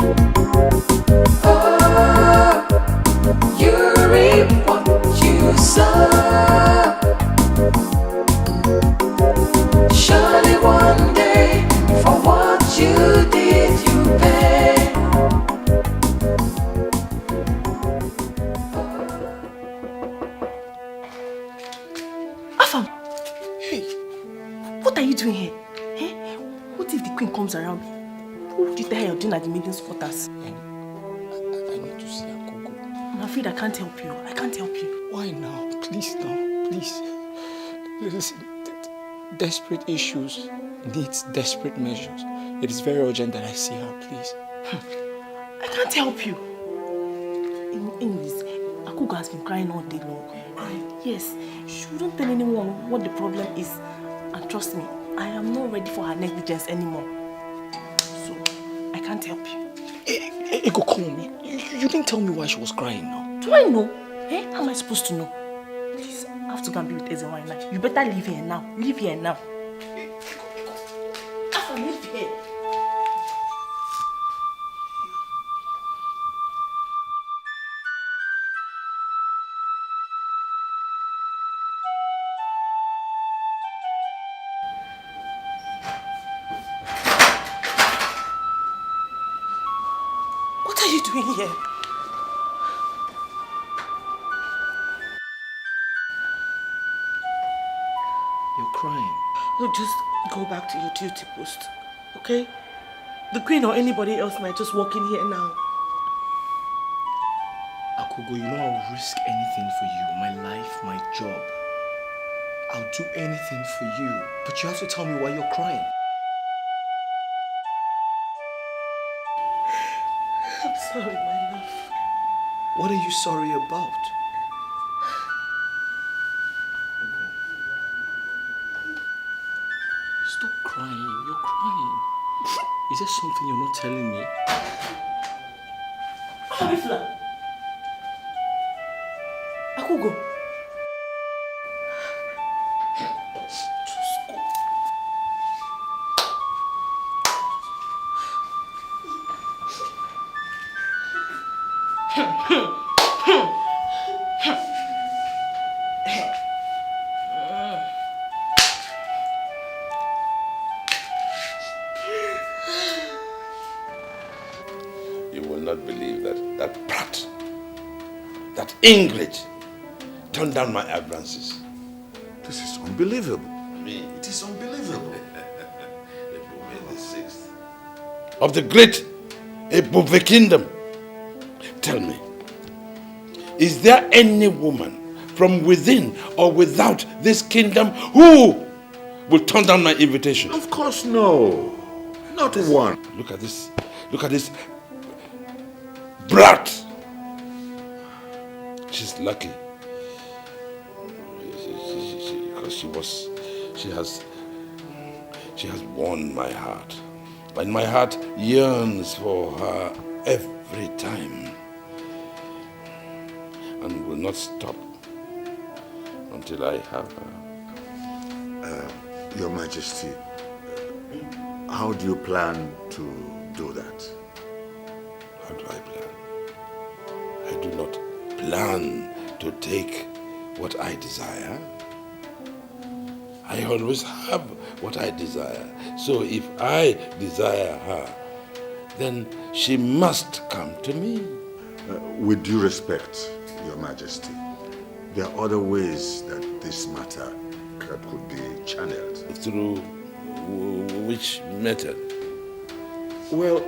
Oh, you reap what you sow. Surely one day, for what you did, you pay. Afam! Hey! What are you doing here? Eh? What if the queen comes around? Who did you tell her you're doing at the meeting's quarters? I need to see Akugo. I'm afraid I can't help you. I can't help you. Why now? Please now. Please. Listen, desperate issues needs desperate measures. It is very urgent that I see her, please. I can't help you. In this, Akugo has been crying all day long. Yes, she shouldn't tell anyone what the problem is. And trust me, I am not ready for her negligence anymore. So, I can't help you. Ego, come on. You didn't tell me why she was crying now. Do I know? Eh? How am I supposed to know? Please, I have to go and be with Ezewa now. You better leave here now. Leave here now. After leave here. What are you doing here? You're crying. Look, just go back to your duty post, okay? The queen or anybody else might just walk in here now. Akugo, you know I'll risk anything for you. My life, my job. I'll do anything for you. But you have to tell me why you're crying. I'm sorry, my love. What are you sorry about? Stop crying. You're crying. Is there something you're not telling me? Arifla! Akugo! Just go. You will not believe that brat, that English, turned down my advances. This is unbelievable. Me, It is unbelievable. May the 6th of the great Ebube kingdom. Tell me, is there any woman from within or without this kingdom who will turn down my invitation? Of course, no. Not one. Look at this brat. She's lucky. Because she has won my heart. And my heart yearns for her every time. And will not stop until I have her. Your Majesty, how do you plan to do that? How do I plan? I do not plan to take what I desire. I always have what I desire. So if I desire her, then she must come to me. With due respect, Your Majesty, there are other ways that this matter could be channeled. Through which method? Well,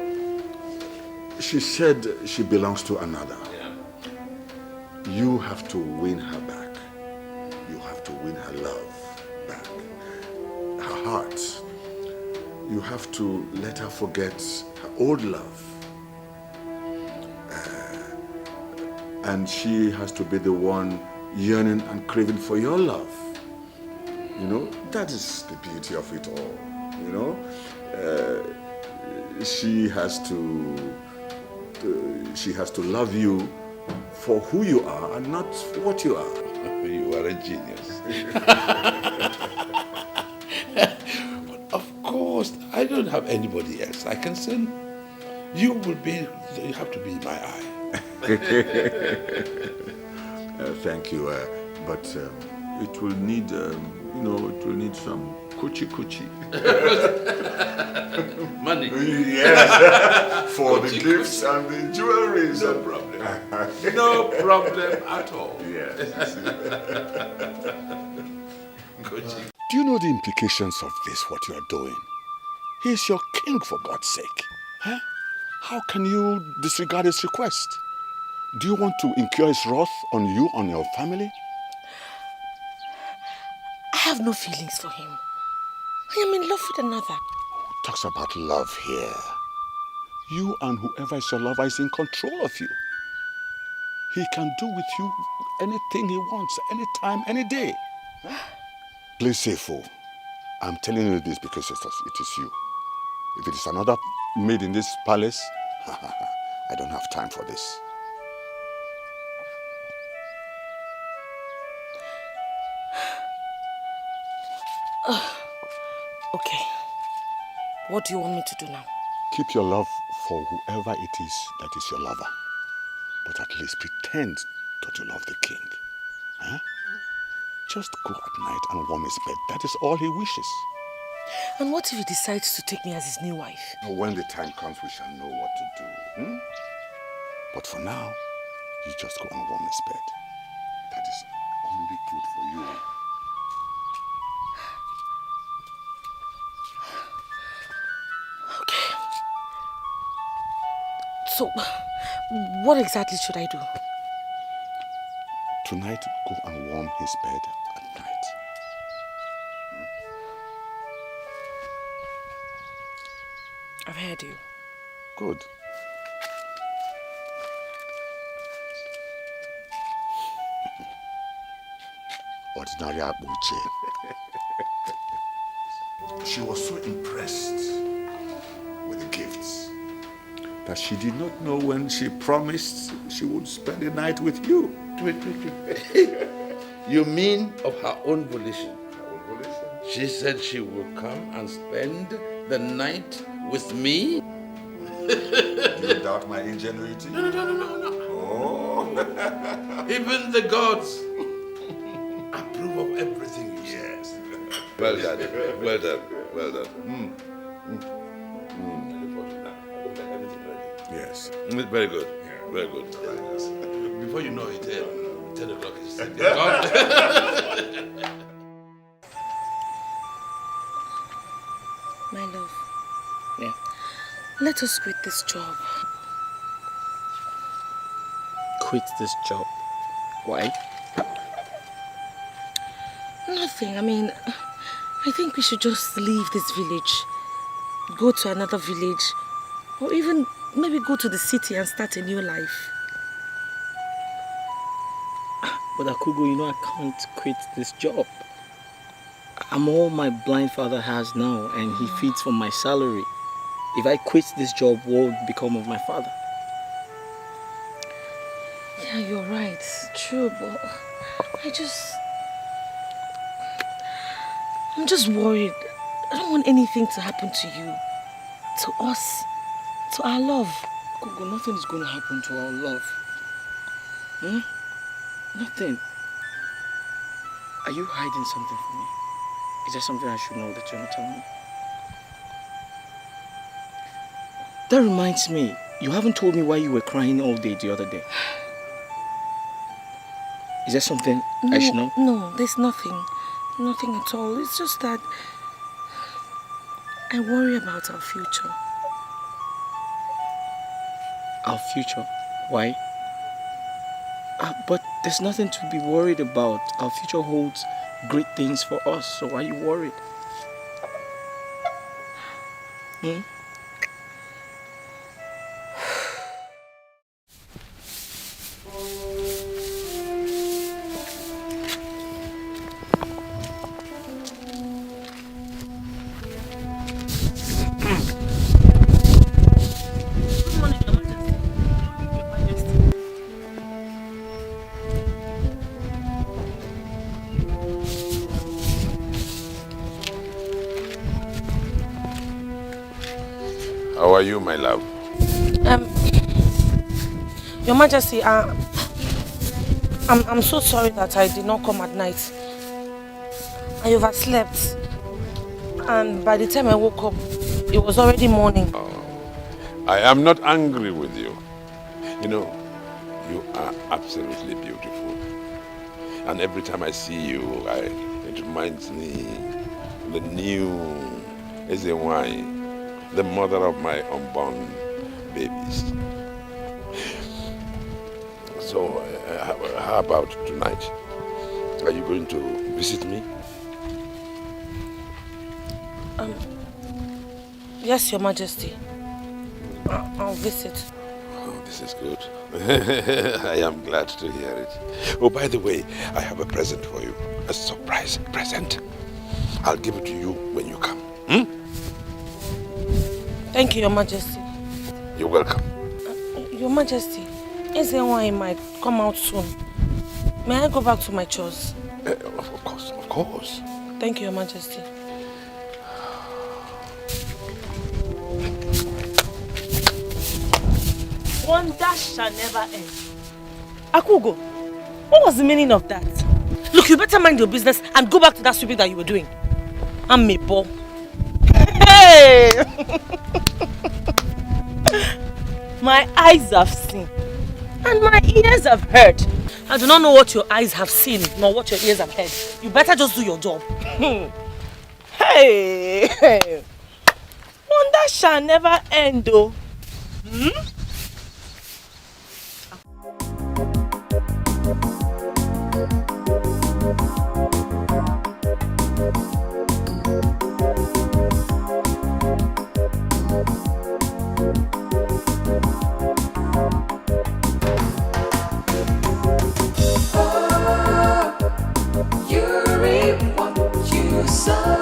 she said she belongs to another. Yeah. You have to win her back. You have to win her love back. Her heart. You have to let her forget her old love. And she has to be the one yearning and craving for your love. You know, that is the beauty of it all. You know, she has to love you for who you are and not for what you are. You are a genius. But of course, I don't have anybody else I can send. You have to be my eye. Thank you, but it will need, it will need some coochie. Money. Yes, for the gifts and the jewelry. No problem. No problem at all. Yes. Gucci. Do you know the implications of this, what you are doing? He is your king, for God's sake. Huh? How can you disregard his request? Do you want to incur his wrath on you, on your family? I have no feelings for him. I am in love with another. Who talks about love here? You and whoever is your lover is in control of you. He can do with you anything he wants, anytime, any day. Play safe, fool. I'm telling you this because it is you. If it is another maid in this palace, I don't have time for this. Okay. What do you want me to do now? Keep your love for whoever it is that is your lover. But at least pretend that you love the king. Huh? Just go at night and warm his bed. That is all he wishes. And what if he decides to take me as his new wife? When the time comes, we shall know what to do. But for now, you just go and warm his bed. That is only good for you. Okay. So, what exactly should I do? Tonight, go and warm his bed at night. I've heard you. Good. Ordinary Abuche. She was so impressed with the gifts that she did not know when she promised she would spend the night with you. Wait. You mean of her own volition? She said she will come and spend the night with me? Do you doubt my ingenuity? No. Oh. Even the gods approve of everything you say. Yes. Well done. Yes. Very good. Yeah. Very good. Before you know it, 10 o'clock is gone. My love. Yeah. Let us quit this job. Quit this job. Why? Nothing. I mean, I think we should just leave this village. Go to another village. Or even maybe go to the city and start a new life. But Akugo, I can't quit this job. I'm all my blind father has now, and he feeds from my salary. If I quit this job, what would become of my father? Yeah, you're right. True, but I'm just worried. I don't want anything to happen to you, to us, to our love. Akugo, nothing is going to happen to our love. Nothing. Are you hiding something from me? Is there something I should know that you're not telling me? That reminds me, you haven't told me why you were crying all day the other day. Is there something I should know? No, there's nothing. Nothing at all. It's just that I worry about our future. Our future? Why? But there's nothing to be worried about. Our future holds great things for us, so why are you worried? How are you, my love? Your Majesty, I'm so sorry that I did not come at night. I overslept. And by the time I woke up, it was already morning. I am not angry with you. You know, you are absolutely beautiful. And every time I see you, it reminds me the new Ezewai, the mother of my unborn babies. So, how about tonight? Are you going to visit me? Yes, Your Majesty. I'll visit. Oh, this is good. I am glad to hear it. Oh, by the way, I have a present for you. A surprise present. I'll give it to you when you come. Thank you, Your Majesty. You're welcome. Your Majesty, Ezewai might come out soon. May I go back to my chores? Of course, of course. Thank you, Your Majesty. Wonder shall never end. Akugo, what was the meaning of that? Look, you better mind your business and go back to that sweeping that you were doing. I'm a ball. Hey! My eyes have seen and my ears have heard. I do not know what your eyes have seen nor what your ears have heard. You better just do your job. Hey! Wonder shall never end though. You reap what you sow.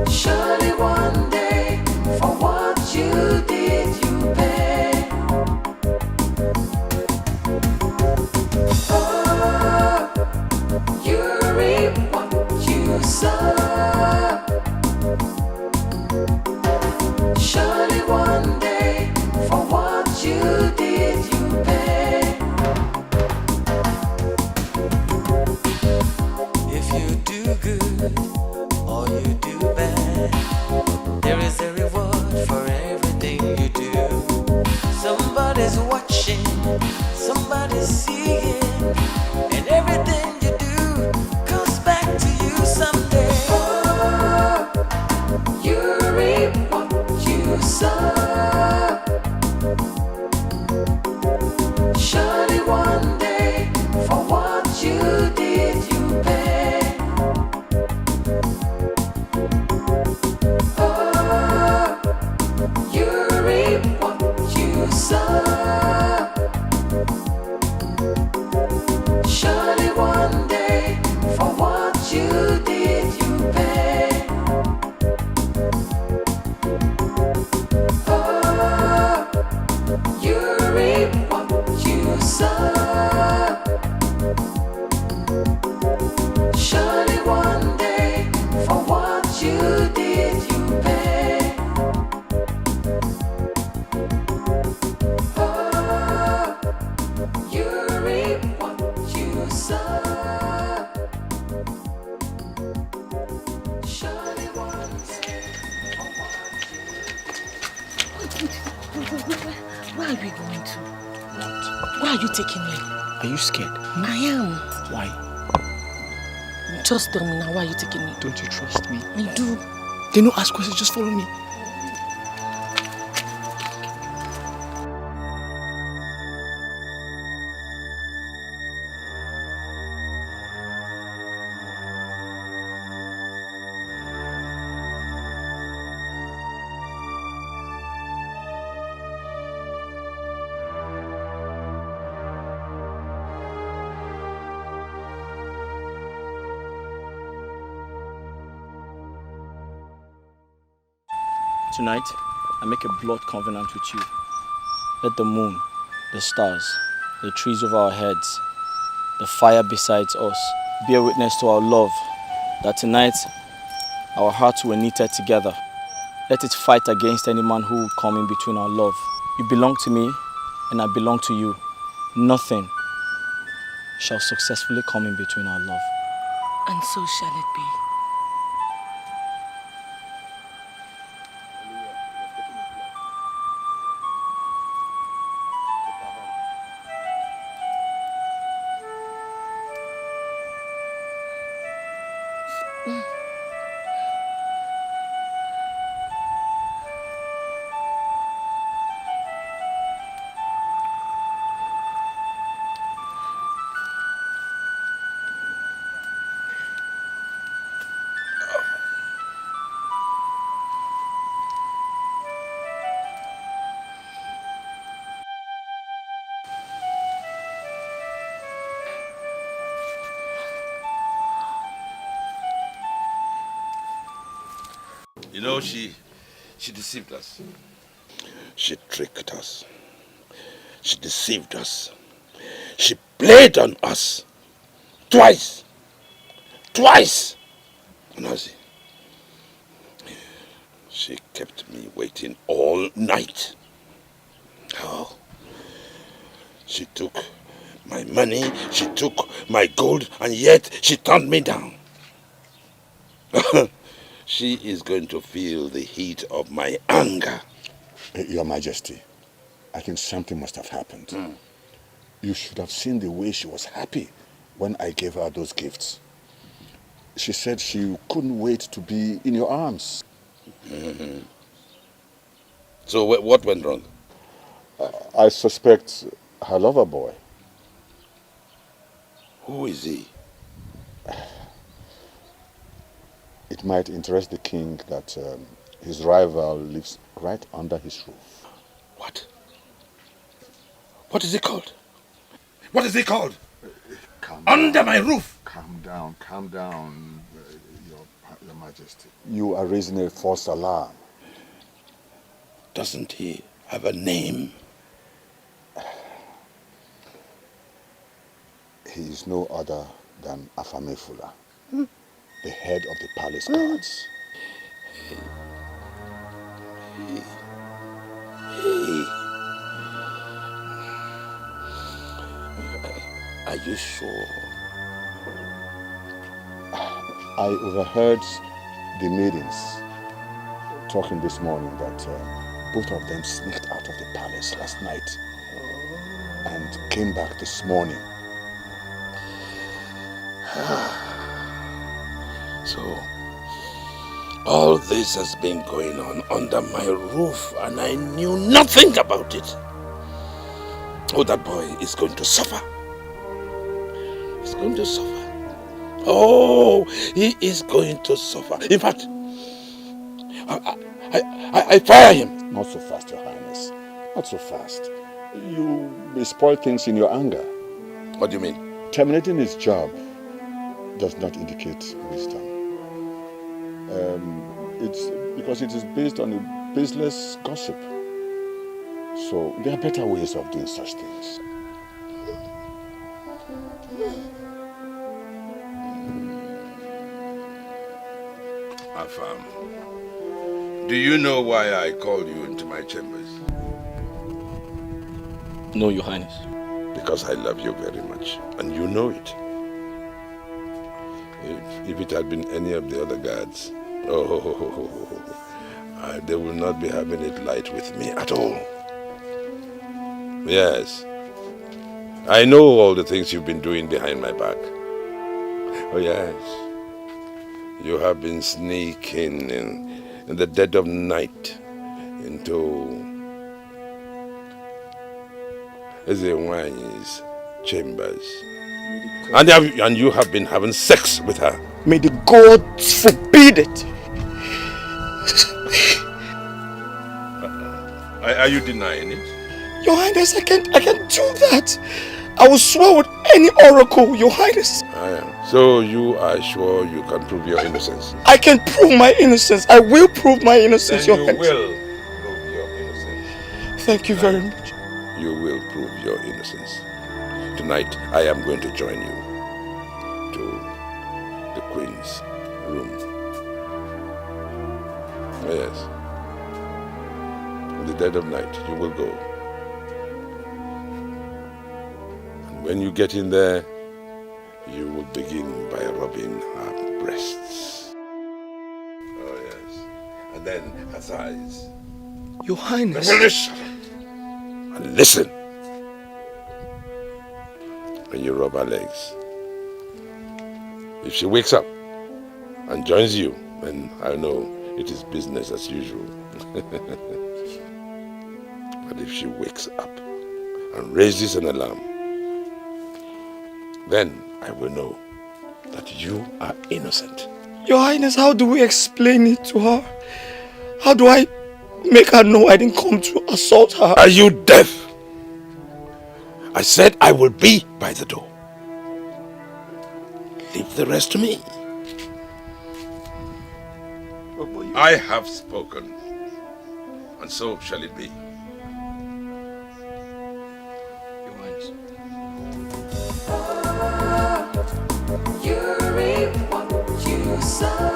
Surely one day, for what you did, you pay. Oh, you reap what you sow. Surely one day, for what you did, you pay. If you do good or you do bad, there is a reward for everything you do. Somebody's watching, somebody's seeing, and everything you do comes back to you someday. Oh, you reap what you sow. Surely one day, for what you did, you pay. Oh, you reap what you sow. Surely one day, for what you did, you pay. Oh, you reap what you sow. Surely one day, for what you did, you pay. Oh, you reap what you sow. Surely one day, for what Where are we going to? What? Where are you taking me? Are you scared? I am. Why? Just tell me now, why are you taking me? Don't you trust me? I do. Then no ask questions, just follow me. Tonight, I make a blood covenant with you. Let the moon, the stars, the trees over our heads, the fire beside us bear witness to our love, that tonight our hearts were knitted together let it fight against any man who will come in between our love. You belong to me, and I belong to you. Nothing shall successfully come in between our love. And so shall it be. You know, she deceived us. She tricked us. She deceived us. She played on us. Twice. Twice. Nazi. She kept me waiting all night. Oh. She took my money, she took my gold, and yet she turned me down. She is going to feel the heat of my anger. Your Majesty, I think something must have happened. You should have seen the way she was happy when I gave her those gifts. She said she couldn't wait to be in your arms. So what went wrong? I suspect her lover boy. Who is he? It might interest the king that his rival lives right under his roof. What? What is he called? What is he called? Under my roof. Calm down, Your Majesty. You are raising a false alarm. Doesn't he have a name? He is no other than Afamefula, the head of the palace guards. Are you sure? I overheard the maidens talking this morning that both of them sneaked out of the palace last night and came back this morning. So, all this has been going on under my roof and I knew nothing about it. Oh, that boy is going to suffer. He's going to suffer. Oh, he is going to suffer. In fact, I fire him. Not so fast, Your Highness. Not so fast. You may spoil things in your anger. What do you mean? Terminating his job does not indicate wisdom. It's because it is based on a baseless gossip. So there are better ways of doing such things. Afam, do you know why I called you into my chambers? No, Your Highness. Because I love you very much, and you know it. If it had been any of the other guards, they will not be having it light with me at all. Yes, I know all the things you've been doing behind my back. Oh yes, you have been sneaking in the dead of night into Ezewanyi's chambers. And you have been having sex with her. May the gods forbid it. Are you denying it? Your Highness, I can't do that. I will swear with any oracle, Your Highness. So you are sure you can prove your innocence? I can prove my innocence. I will prove my innocence, Then Your you Highness. will prove your innocence. Thank you very much. You will prove your innocence. Tonight, I am going to join you to the Queen's room. Yes. the dead of night, you will go. And when you get in there, you will begin by rubbing her breasts. Oh, yes. And then her thighs. Your Highness. And listen. When you rub her legs. If she wakes up and joins you, then I know it is business as usual. But if she wakes up and raises an alarm, then I will know that you are innocent. Your Highness, how do we explain it to her? How do I make her know I didn't come to assault her? Are you deaf? I said I will be by the door. Leave the rest to me. I have spoken, and so shall it be. Your Highness. You reap what you sow.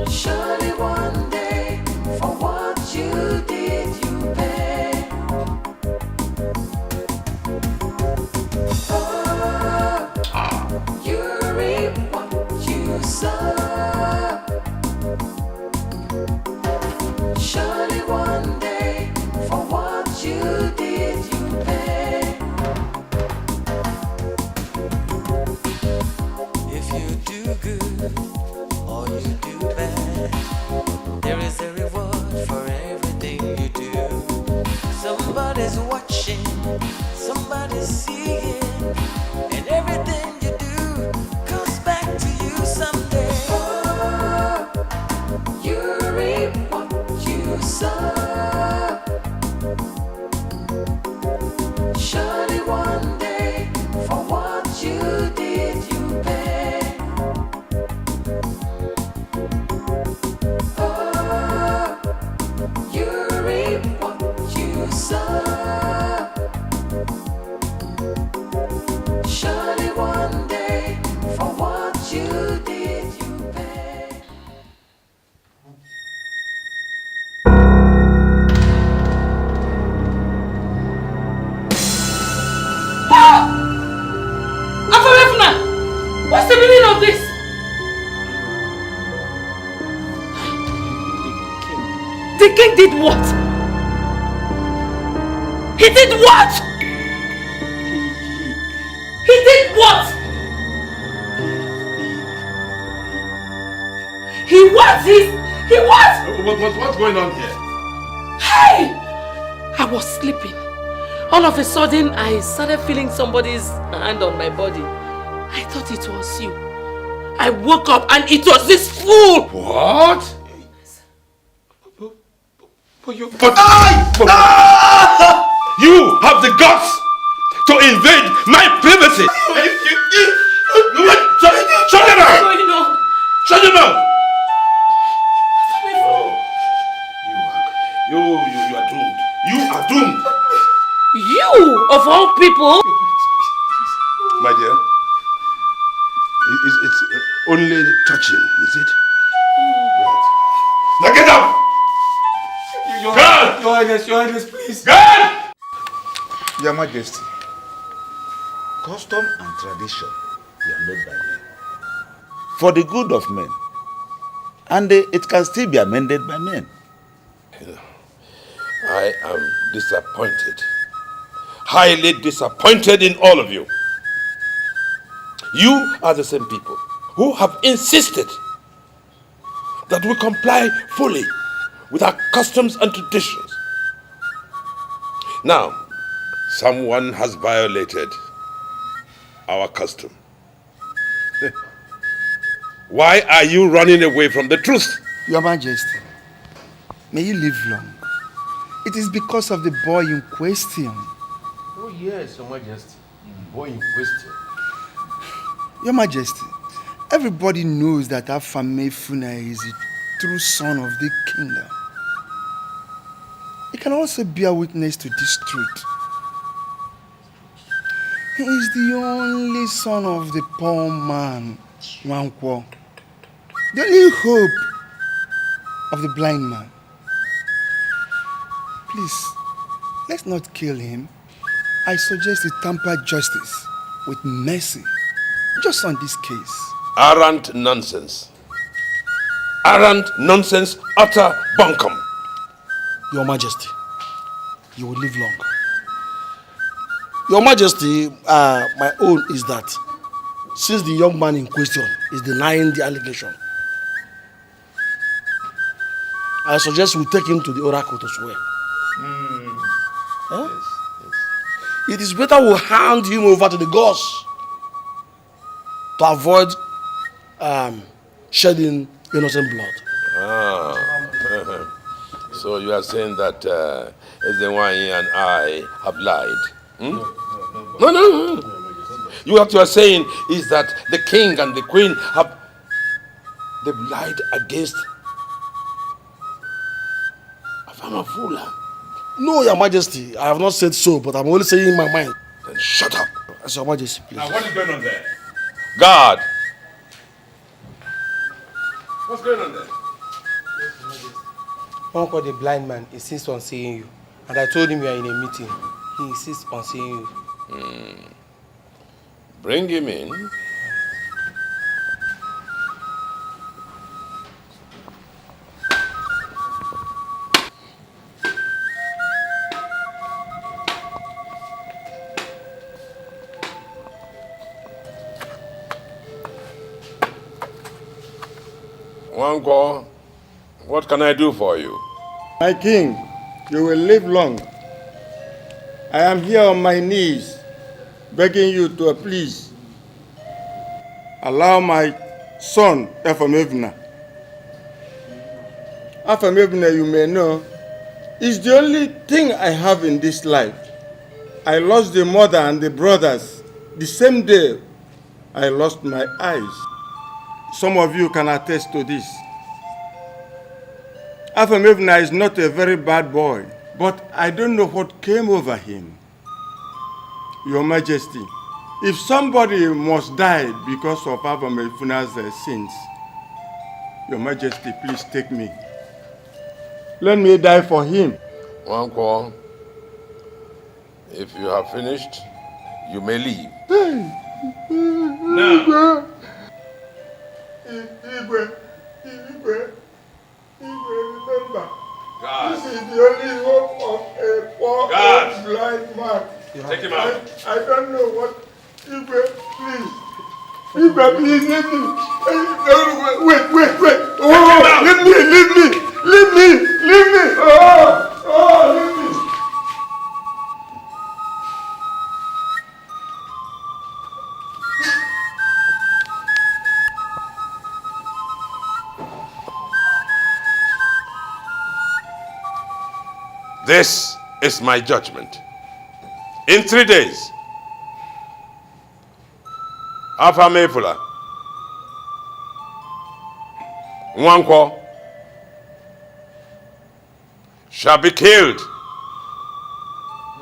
Surely one day, for what you did, you pay. You reap what you sow. Surely one day, for what you did, you pay. If you do good or you do bad, there is a reward for everything you do. Somebody's watching, somebody's seeing, and everything you do comes back to you someday. You reap what you sow. Surely one day, for what you did, you pay. You reap what you sow. Surely one day, for what you did, you pay. What's the meaning of this? The king did what? He did what? He did what? He what? He what? What's going on here? Hey! I was sleeping. All of a sudden, I started feeling somebody's hand on my body. I thought it was you. I woke up and it was this fool! What? But you... You have the guts to invade my privacy! Shut your mouth! What's going on? Shut your mouth! You are doomed. You are doomed! You, of all people? My dear, it's only touching, is it? Right. Now get up! Your Highness, please. Guard! Your Majesty, custom and tradition were made by men for the good of men, and it can still be amended by men. I am disappointed. Highly disappointed in all of you. You are the same people who have insisted that we comply fully with our customs and traditions. Now, someone has violated our custom. Why are you running away from the truth? Your Majesty, may you live long. It is because of the boy in question. Oh yes, Your Majesty, the boy in question. Your Majesty, everybody knows that Afame Funa is the true son of the kingdom. He can also bear witness to this truth. He is the only son of the poor man, Wankwo. The only hope of the blind man. Please, let's not kill him. I suggest we tamper justice with mercy, just on this case. Arrant nonsense. Arrant nonsense, utter bunkum. Your Majesty, you will live long. Your Majesty, my own is that since the young man in question is denying the allegation, I suggest we take him to the oracle to swear. Huh? Yes. It is better we hand him over to the gods to avoid shedding innocent blood. So you are saying that Ezenwanyi and I have lied? No. What you are saying is that the king and the queen they've lied against Afamafula. No, Your Majesty, I have not said so, but I'm only saying in my mind. Then shut up. As Your Majesty, please. Now, what is going on there? Guard. What's going on there? Uncle, the blind man insists on seeing you. And I told him you are in a meeting. He insists on seeing you. Bring him in. Wanko, what can I do for you? My king, you will live long. I am here on my knees, begging you to please allow my son, Afamevna. Afamevna, you may know, is the only thing I have in this life. I lost the mother and the brothers the same day I lost my eyes. Some of you can attest to this. Afamevna is not a very bad boy, but I don't know what came over him. Your Majesty, if somebody must die because of Afamevna's sins, Your Majesty, please take me. Let me die for him. Wanko, if you have finished, you may leave. Now, Igwe, remember. Guard. This is the only hope of a poor Guard. old blind man. Take him out. I don't know what. Igwe, please. Igwe, please, leave me. Wait. Oh, leave me. Oh, leave me. This is my judgment. In 3 days, Afamefula, Wanko shall be killed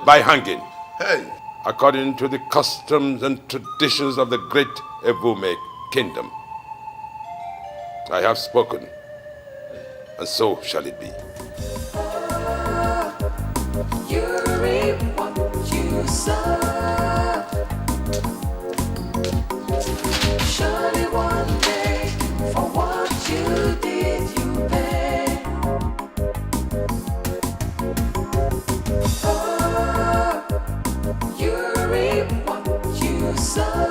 by hanging. Hey, According to the customs and traditions of the great Evume kingdom. I have spoken, and so shall it be. You reap what you sow. Surely one day, for what you did, you pay. Oh, you reap what you sow.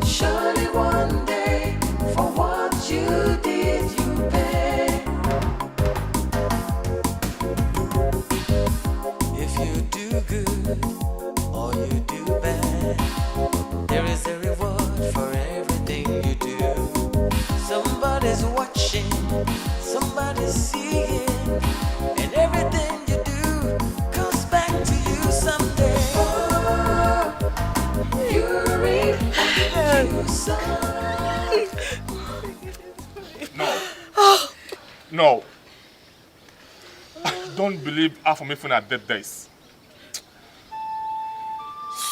Surely one day, for what you did, you pay. If you do good or you do bad, there is a reward for everything you do. Somebody's watching, somebody's seeing, and everything you do comes back to you someday. Oh, you reap what you sow. no. I don't believe Afamefuna dead days.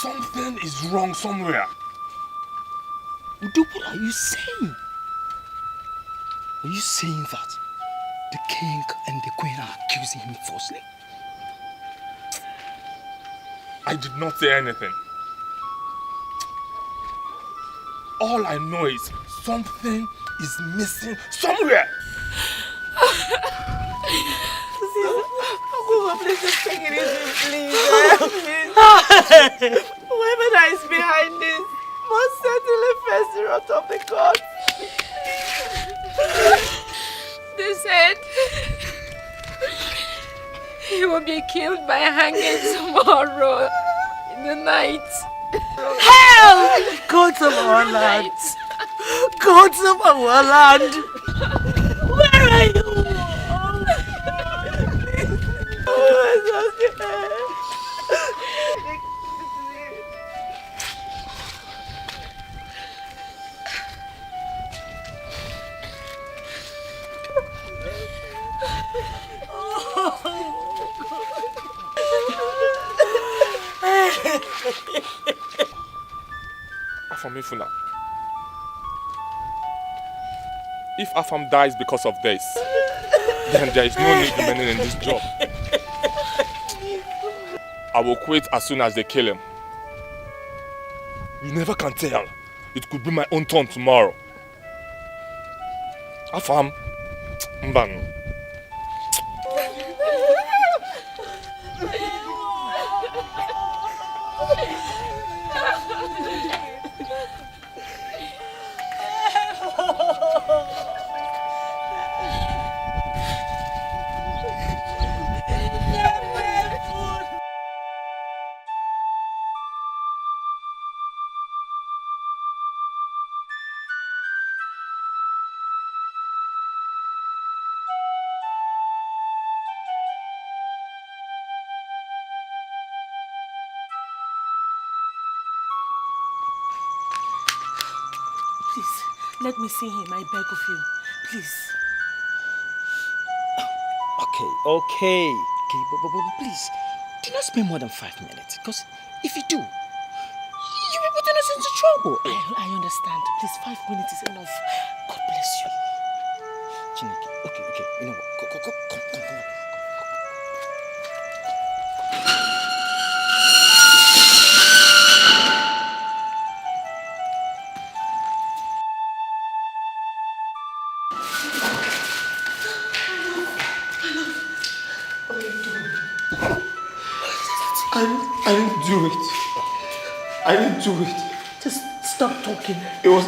Something is wrong somewhere. Udo, what are you saying? Are you saying that the king and the queen are accusing him falsely? I did not say anything. All I know is something is missing somewhere. Please just take it easy, please. Whoever that is behind this must certainly face the wrath of the gods. They said he will be killed by hanging tomorrow in the night. Hell! Gods of our land! Gods of our land! Where are you? Afamifuna. If Afam dies because of this, then there is no need remaining in this job. I will quit as soon as they kill him. You never can tell. It could be my own turn tomorrow. Afam, Mbanu. Let me see him, I beg of you. Please. Okay, but please, do not spend more than 5 minutes, because if you do, you will put us into trouble. I understand. Please, 5 minutes is enough. God bless you. Chineke, okay, you know what? Come. I didn't do it. Just stop talking. It was...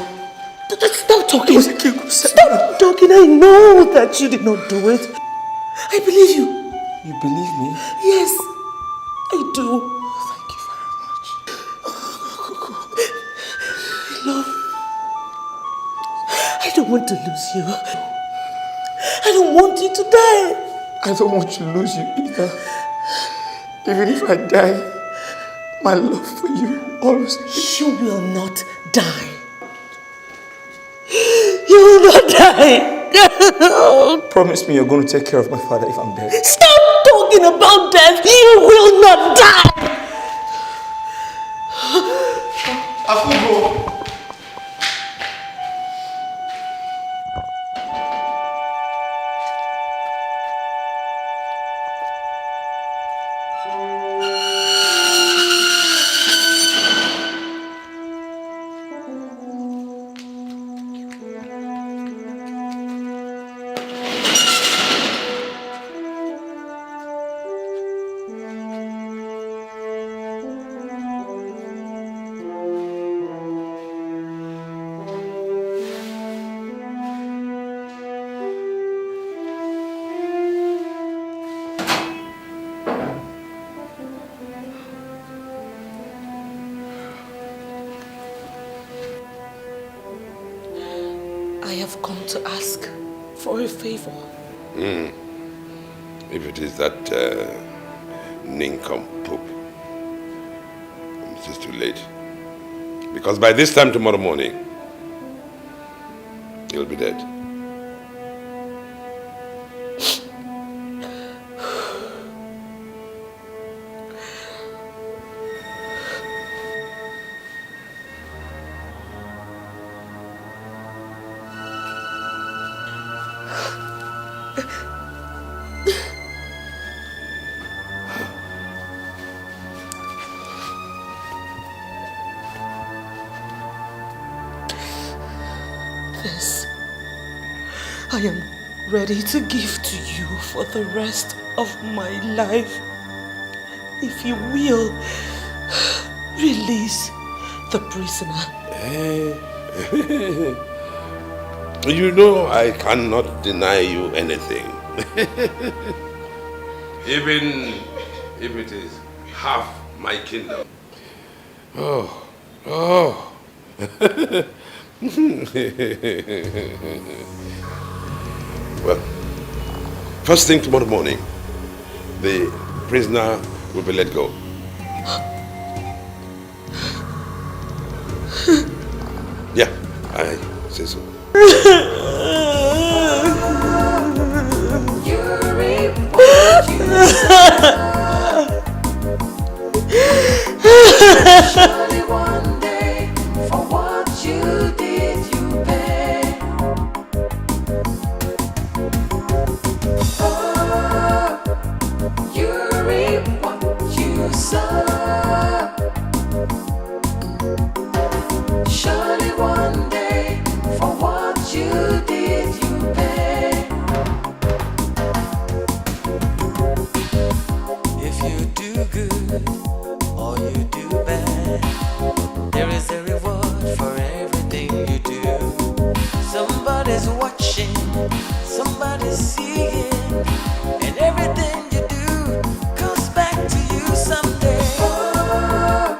Stop talking. It was a king who said Stop talking. I know that you did not do it. I believe you. You believe me? Yes, I do. Thank you very much. Love, I don't want to lose you. I don't want you to die. I don't want to lose you either. Even if I die, my love for you always... You will not die. You will not die. Promise me you're going to take care of my father if I'm dead. Stop talking about death. You will not die. Afugo. I have come to ask for a favor. If it is that nincompoop, it is too late. Because by this time tomorrow morning, he'll be dead. This I am ready to give to you for the rest of my life. If you will, release the prisoner. You know I cannot deny you anything. Even if it is half my kingdom. Oh. Well, first thing tomorrow morning, the prisoner will be let go. Yeah, I say so. You reap what you surely one day for what you did you pay. Oh, you reap what you sow. Surely one day for what you did you pay. If you do good or you do bad, there is a reward for everything you do. Somebody's watching, somebody's seeing, and everything you do comes back to you someday. Oh,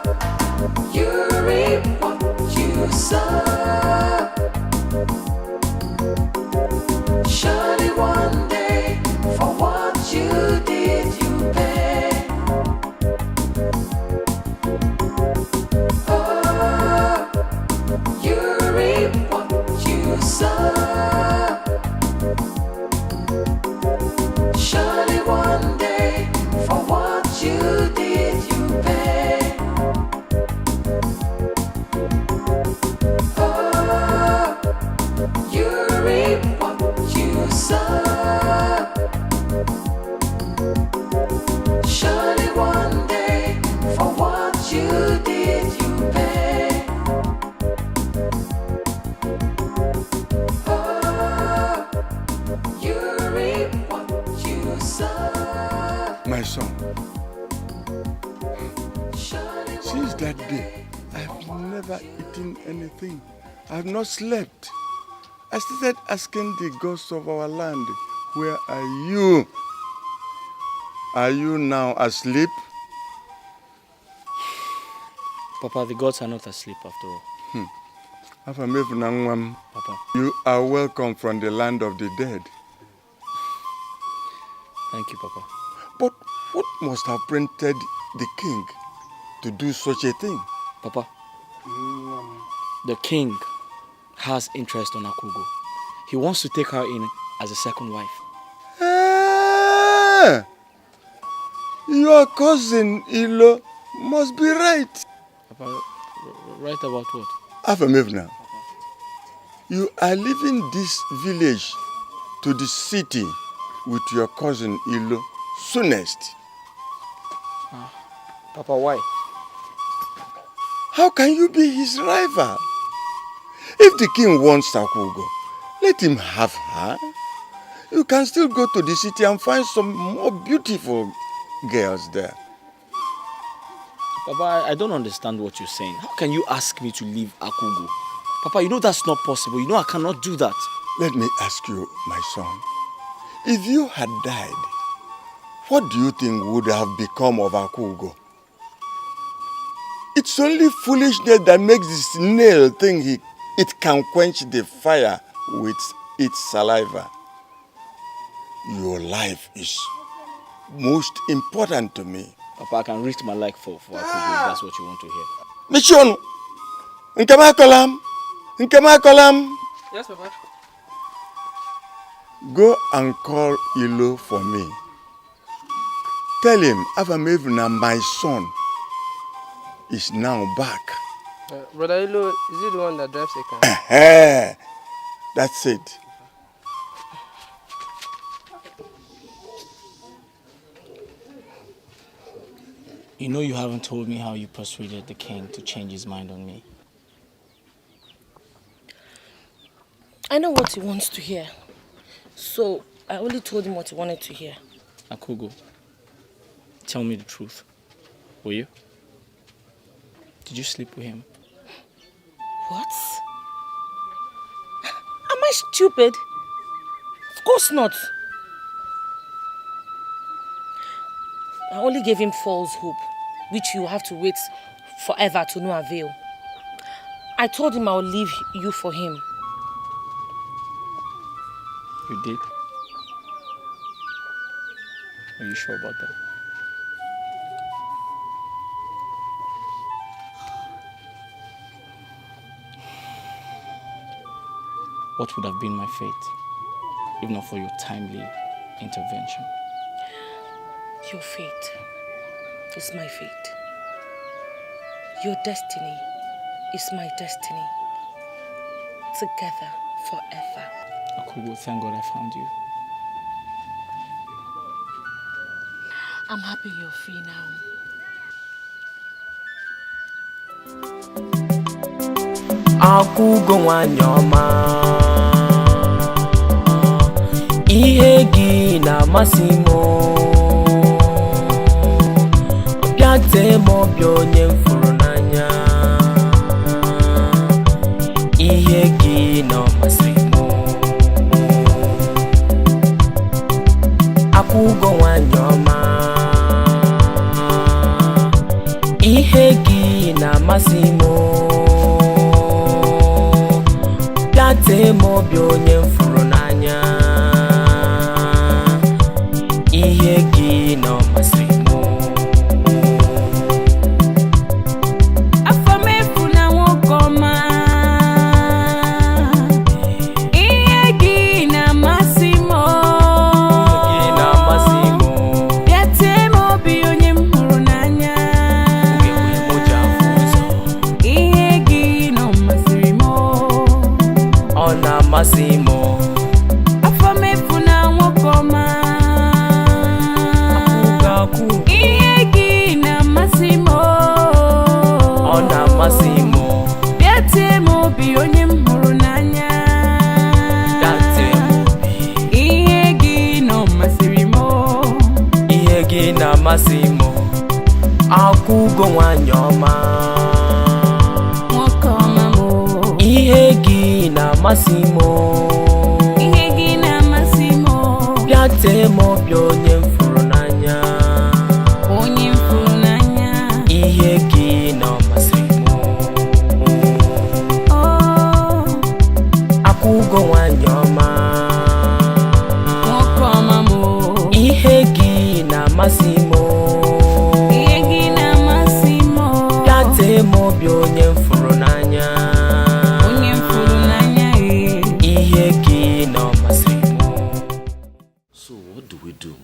you reap what you sow. Surely one day for what you did you pay. Oh, you reap what you sow. Surely one day for what you did you pay. Oh, you reap what you sow. Surely one day for what you did you pay. Oh, you reap what you sow. My son, since that day, I've never eaten anything. I've not slept. I started asking the gods of our land, where are you? Are you now asleep? Papa, the gods are not asleep after all. Papa, you are welcome from the land of the dead. Thank you, Papa. But what must have prompted the king to do such a thing? Papa, the king has interest on Akugo. He wants to take her in as a second wife. Ah, your cousin Ilo must be right. Papa, right about what? Afamevna, you are leaving this village to the city with your cousin Ilo soonest. Papa, why? How can you be his rival? If the king wants Akugo, let him have her. You can still go to the city and find some more beautiful girls there. Papa, I don't understand what you're saying. How can you ask me to leave Akugo? Papa, you know that's not possible. You know I cannot do that. Let me ask you, my son. If you had died, what do you think would have become of Akugo? It's only foolishness that makes the snail think it can quench the fire with its saliva. Your life is most important to me. Papa, I can risk my life for Akugo if that's what you want to hear. Mission! Nkema kolam! Yes, Papa. Go and call Ilo for me. Tell him Avamevna, my son, is now back. Brother Ilo, is he the one that drives a car? That's it. You know you haven't told me how you persuaded the king to change his mind on me. I know what he wants to hear. So, I only told him what he wanted to hear. Akugo, tell me the truth. Will you? Did you sleep with him? What? Am I stupid? Of course not. I only gave him false hope, which you have to wait forever to no avail. I told him I'll leave you for him. You did? Are you sure about that? What would have been my fate if not for your timely intervention? Your fate is my fate. Your destiny is my destiny. Together forever. Akugo, thank God I found you. I'm happy you're free now. Akugo wanyoma ihe gị na masimo Obiate mo bi onye mfuru n'anya ihe gị na masimo Akugo wanyoma ihe gị na masimo Mo bi onye mfuru n'anya ihe gị nọ masịrị m afọ m efu na nwoke ọma ihe gị na-amasị m bịa tee m obi onye m hụrụ n'anya ihe gị nọ masịrị m Ona masimo Afamefu na wokoma Akugaku Iye gina masimo Ona masimo Biate mobi onye mhuru n'anya Biate mobi Iye gina masirimo Iye gina masimo Akugo wanyoma Wokoma mo Ihe gị na masimo ihe gị na masimo Biate mo bi onye mfuru n'anya ihe gị na masimo Akugo wanyoma ihe gị na masimo Biate mo bi onye mfuru n'anya So what do we do?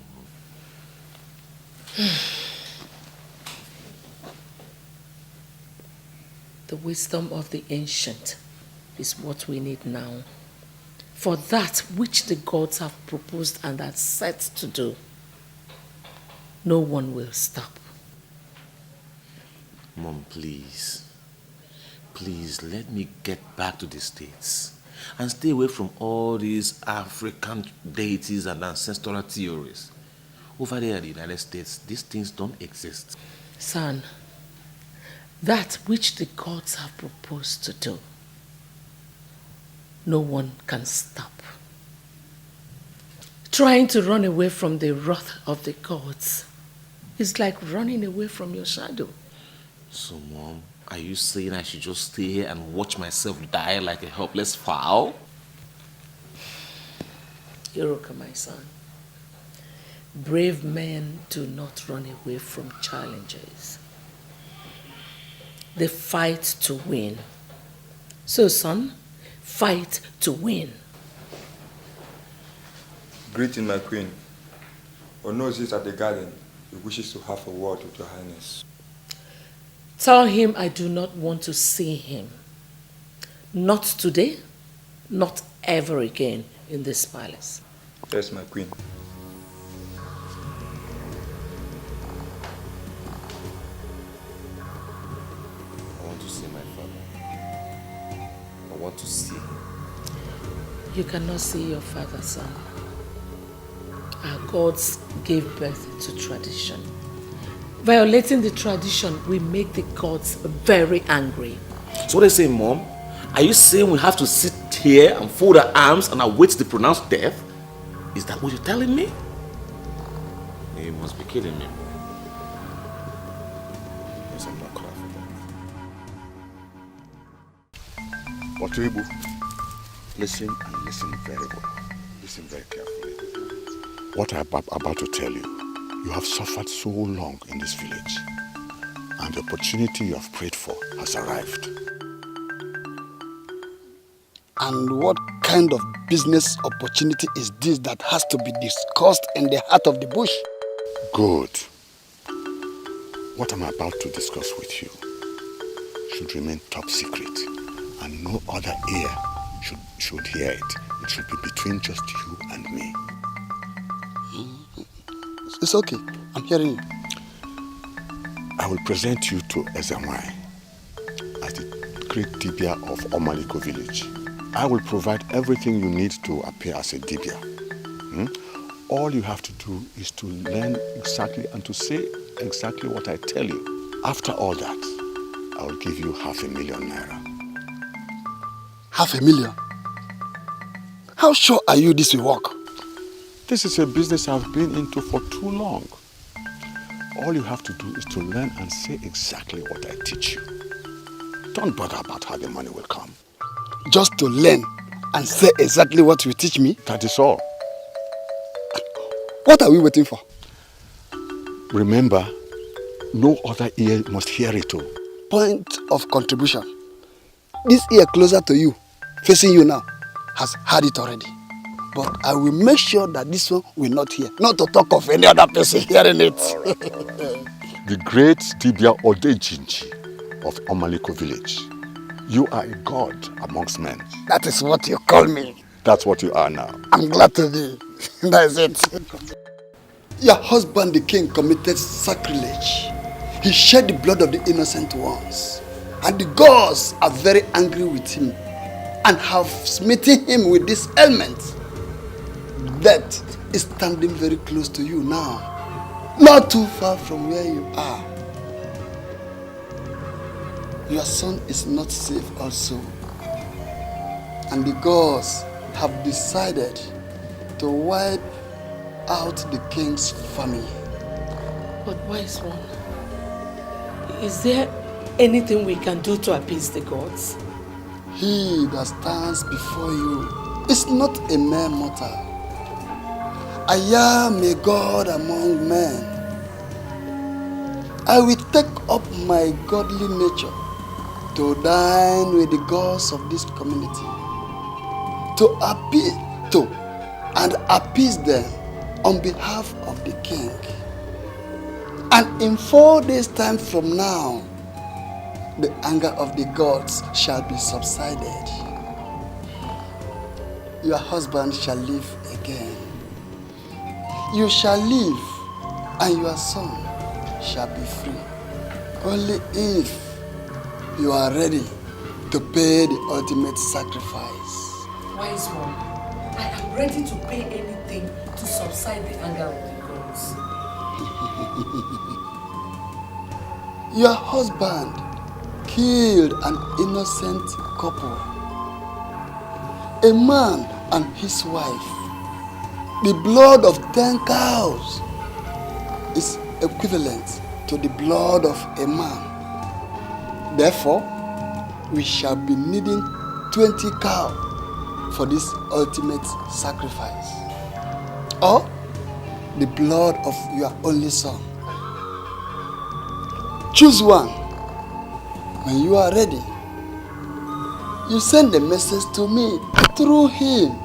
The wisdom of the ancient is what we need now. For that which the gods have proposed and are set to do, no one will stop. Mom, please. Please, let me get back to the States and stay away from all these African deities and ancestral theories. Over there in the United States, these things don't exist. Son, that which the gods have proposed to do, no one can stop. Trying to run away from the wrath of the gods is like running away from your shadow. So, Mom, are you saying I should just stay here and watch myself die like a helpless fowl? Iroka, my son, brave men do not run away from challenges. They fight to win. So, son, fight to win. Greeting, my queen. Onozi is at the garden. He wishes to have a word with your highness. Tell him I do not want to see him. Not today, not ever again in this palace. Yes, my queen. You cannot see your father, son. Our gods gave birth to tradition. Violating the tradition will make the gods very angry. So what are you saying, Mom? Are you saying we have to sit here and fold our arms and await the pronounced death? Is that what you're telling me? You must be kidding me. Yes, I'm not caught for that. Otuibu, listen and listen very well. Listen very carefully. What I'm about to tell you, you have suffered so long in this village, and the opportunity you have prayed for has arrived. And what kind of business opportunity is this that has to be discussed in the heart of the bush? Good. What I'm about to discuss with you should remain top secret, and no other ear should hear it. It should be between just you and me. It's okay. I'm hearing you. I will present you to Ezemai as the great Dibia of Omaliko village. I will provide everything you need to appear as a Dibia. All you have to do is to learn exactly and to say exactly what I tell you. After all that, I will give you 500,000 naira. 500,000? How sure are you this will work? This is a business I've been into for too long. All you have to do is to learn and say exactly what I teach you. Don't bother about how the money will come. Just to learn and say exactly what you teach me? That is all. What are we waiting for? Remember, no other ear must hear it too. Point of contribution. This ear closer to you, facing you now, has heard it already. But I will make sure that this one will not hear. Not to talk of any other person hearing it. All right. The great Dibia Odejinji of Omaliko village. You are a god amongst men. That is what you call me. That's what you are now. I'm glad to be. That is it. Your husband, the king, committed sacrilege. He shed the blood of the innocent ones. And the gods are very angry with him and have smitten him with this ailment. Death is standing very close to you now, not too far from where you are. Your son is not safe also, and the gods have decided to wipe out the king's family. But wise one, is there anything we can do to appease the gods? He that stands before you is not a mere mortal. I am a God among men. I will take up my godly nature to dine with the gods of this community, to appease them on behalf of the king. And in 4 days' time from now, the anger of the gods shall be subsided. Your husband shall live again. You shall live, and your son shall be free. Only if you are ready to pay the ultimate sacrifice. Wise one, I am ready to pay anything to subside the anger of the gods. Your husband killed an innocent couple, a man and his wife. The blood of 10 cows is equivalent to the blood of a man. Therefore, we shall be needing 20 cows for this ultimate sacrifice. Or the blood of your only son. Choose one. When you are ready, you send a message to me through him.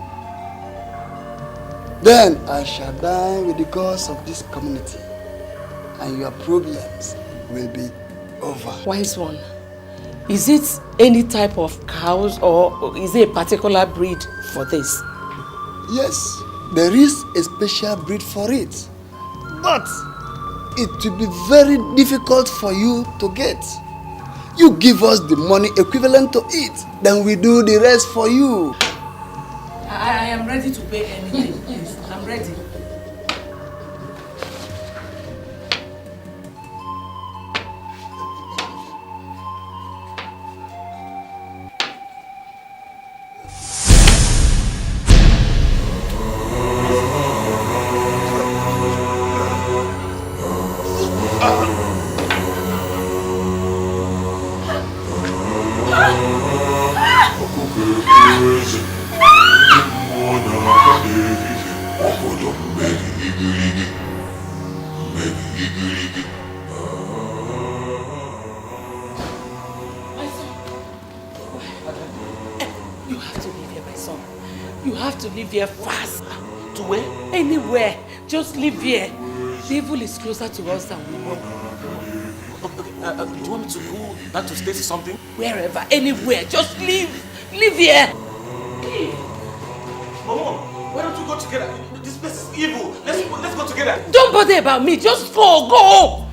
Then I shall dine with the gods of this community, and your problems will be over. Wise one, is it any type of cows or is it a particular breed for this? Yes, there is a special breed for it, but it will be very difficult for you to get. You give us the money equivalent to it, then we do the rest for you. I am ready to pay anything, please. I'm ready. Here fast. To where? Anywhere. Just live here. The evil is closer to us than we know. Okay, do you want me to go back to Stacy something? Wherever, anywhere. Just live. Live here. Mom, why don't you go together? This place is evil. Let's go together. Don't bother about me. Just go.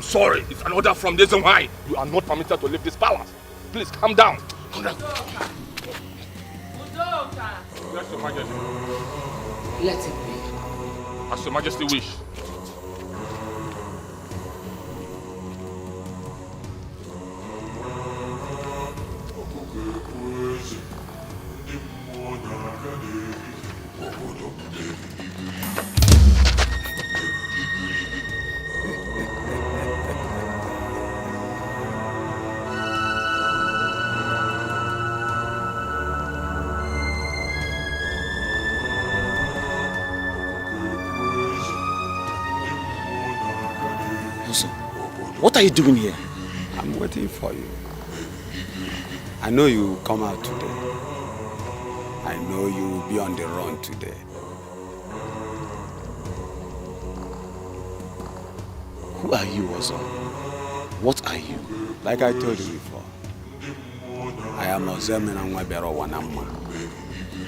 Sorry, it's an order from this and why. You are not permitted to leave this palace. Please, calm down. Calm down. Yes, Your Majesty. Let it be. As Your Majesty wish. What are you doing here? I'm waiting for you. I know you will come out today. I know you will be on the run today. Who are you, Ozo? What are you? Like I told you before, I am Ozemena Nwabero Wanama,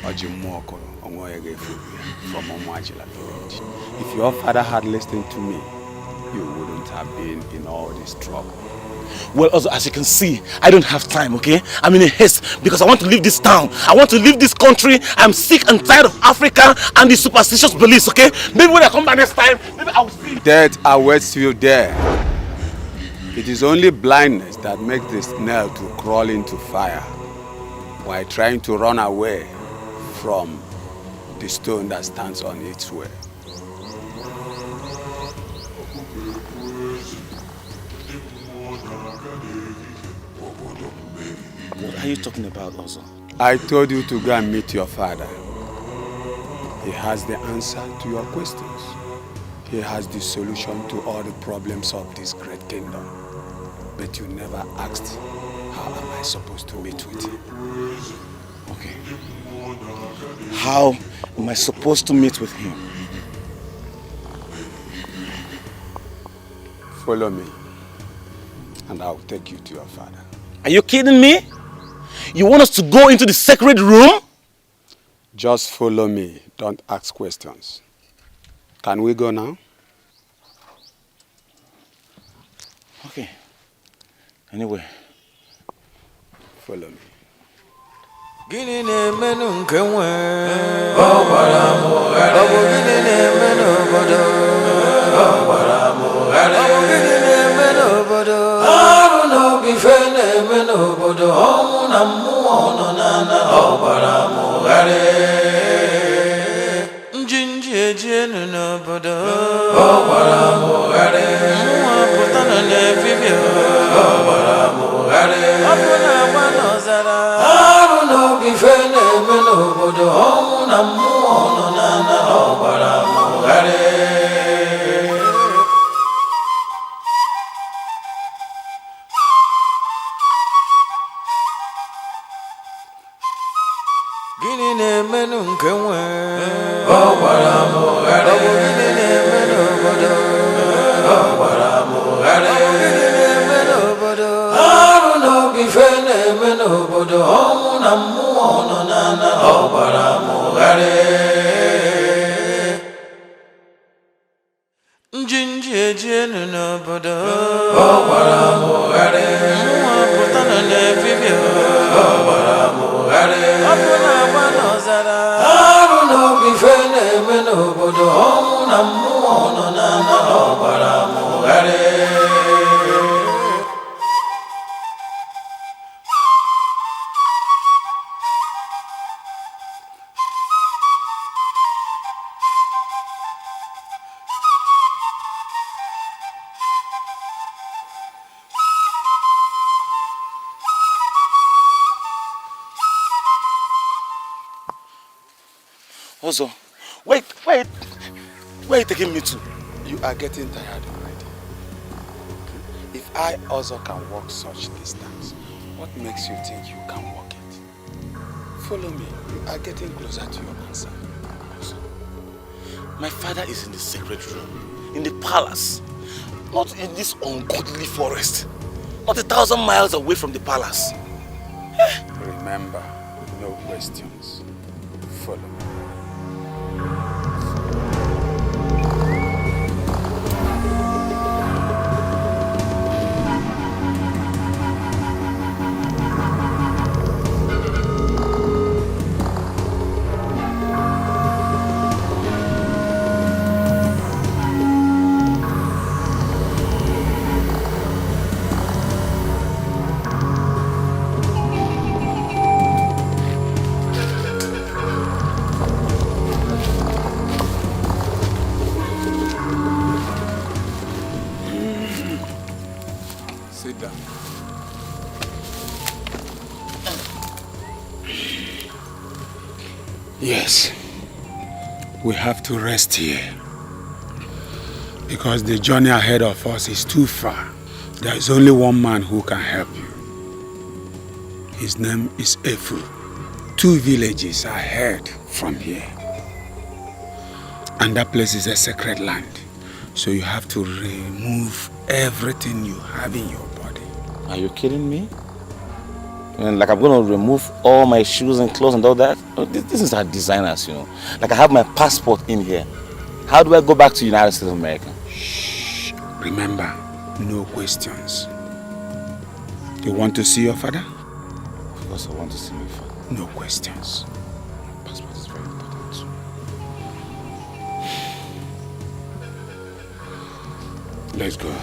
Ojimoko Ongoyege from Omwajila village. If your father had listened to me, you wouldn't have been in all this trouble. Well, also, as you can see, I don't have time, okay? I'm in a haste because I want to leave this town. I want to leave this country. I'm sick and tired of Africa and the superstitious beliefs, okay? Maybe when I come back next time, maybe I'll see. Death awaits you there. It is only blindness that makes the snail to crawl into fire while trying to run away from the stone that stands on its way. What are you talking about, Ozo? I told you to go and meet your father. He has the answer to your questions. He has the solution to all the problems of this great kingdom. But you never asked, how am I supposed to meet with him? Okay. How am I supposed to meet with him? Follow me, and I'll take you to your father. Are you kidding me? You want us to go into the sacred room? Just follow me. Don't ask questions. Can we go now? Okay. Anyway. Follow me. Gini ne menu nkenwe Obara muhare Obo gini ne menu obodo Obara muhare Obo gini ne menu obodo Aru no bifene na-eme n'obodo ọnwụ na mmụọ nọ n'ana ọgbara mụgharị njinji ejienu n'obodo ọgbara mụgharị mmụọ pụta nọ n'efifie ọgbara mụgharị ọkụ na-agba n'ọzara arụ n'obi fe na-eme n'obodo ọnwụ na mmụọ nọ n'ana ọgbara mụgharị gịnị na-emenụ nke nwe ọgbara mụgharị ọ bụ gịnị na-eme n'obodo ọgbara mụgharị ọ bụ gịnị na-eme n'obodo arụ n'obi fe na-eme n'obodo ọnwụ na mmụọ nọ n'ana ọgbara mụgharị njinji ejienu n'obodo ọgbara mụgharị mmụọ pụta nọ n'efifie ọgbara mụgharị ọkụ na-agba n'ọzara arụ n'obi fe na-eme n'obodo ọnwụ na mmụọ nọ n'ana ọgbara mụgharị Also, wait. Where are you taking me to? You are getting tired already. If I also can walk such distance, what makes you think you can walk it? Follow me. You are getting closer to your answer. My father is in the sacred room, in the palace, not in this ungodly forest, not 1,000 miles away from the palace. Remember, no questions. Follow me. Yes, we have to rest here because the journey ahead of us is too far. There is only one man who can help you. His name is Efu. 2 villages ahead from here. And that place is a sacred land. So you have to remove everything you have in your body. Are you kidding me? And like I'm going to remove all my shoes and clothes and all that? Oh, this is our designers, you know. Like I have my passport in here. How do I go back to the United States of America? Shh. Remember, no questions. You want to see your father? Of course I want to see my father. No questions. Passport is very important. Let's go.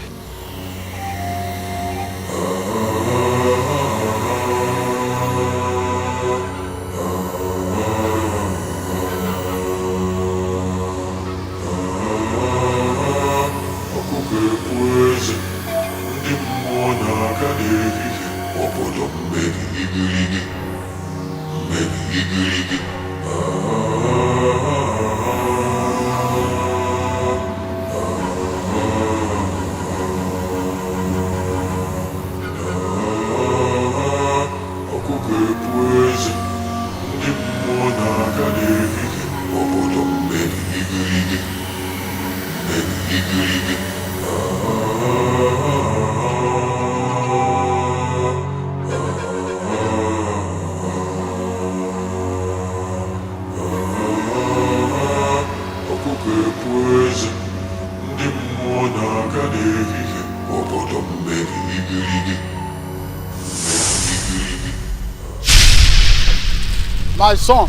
My son,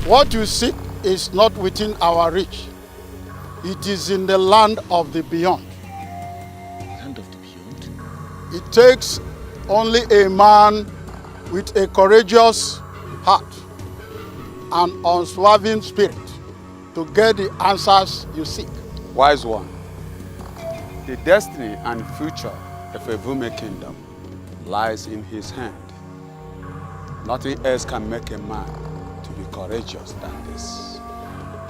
what you seek is not within our reach. It is in the land of the beyond. Land of the beyond? It takes only a man with a courageous heart and unswerving spirit to get the answers you seek. Wise one, the destiny and future of a Vume kingdom lies in his hand. Nothing else can make a man to be courageous than this.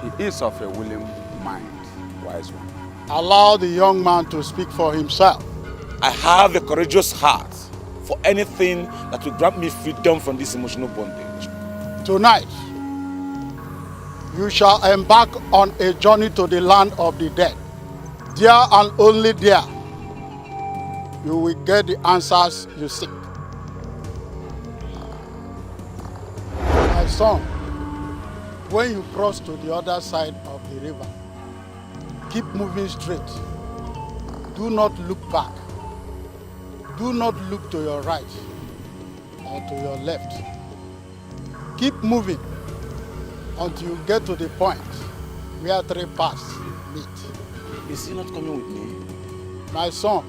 He is of a willing mind, wise one. Allow the young man to speak for himself. I have a courageous heart for anything that will grant me freedom from this emotional bondage. Tonight, you shall embark on a journey to the land of the dead. There and only there, you will get the answers you seek. My son, when you cross to the other side of the river, keep moving straight. Do not look back. Do not look to your right or to your left. Keep moving until you get to the point where three paths meet. Is he not coming with me? My son,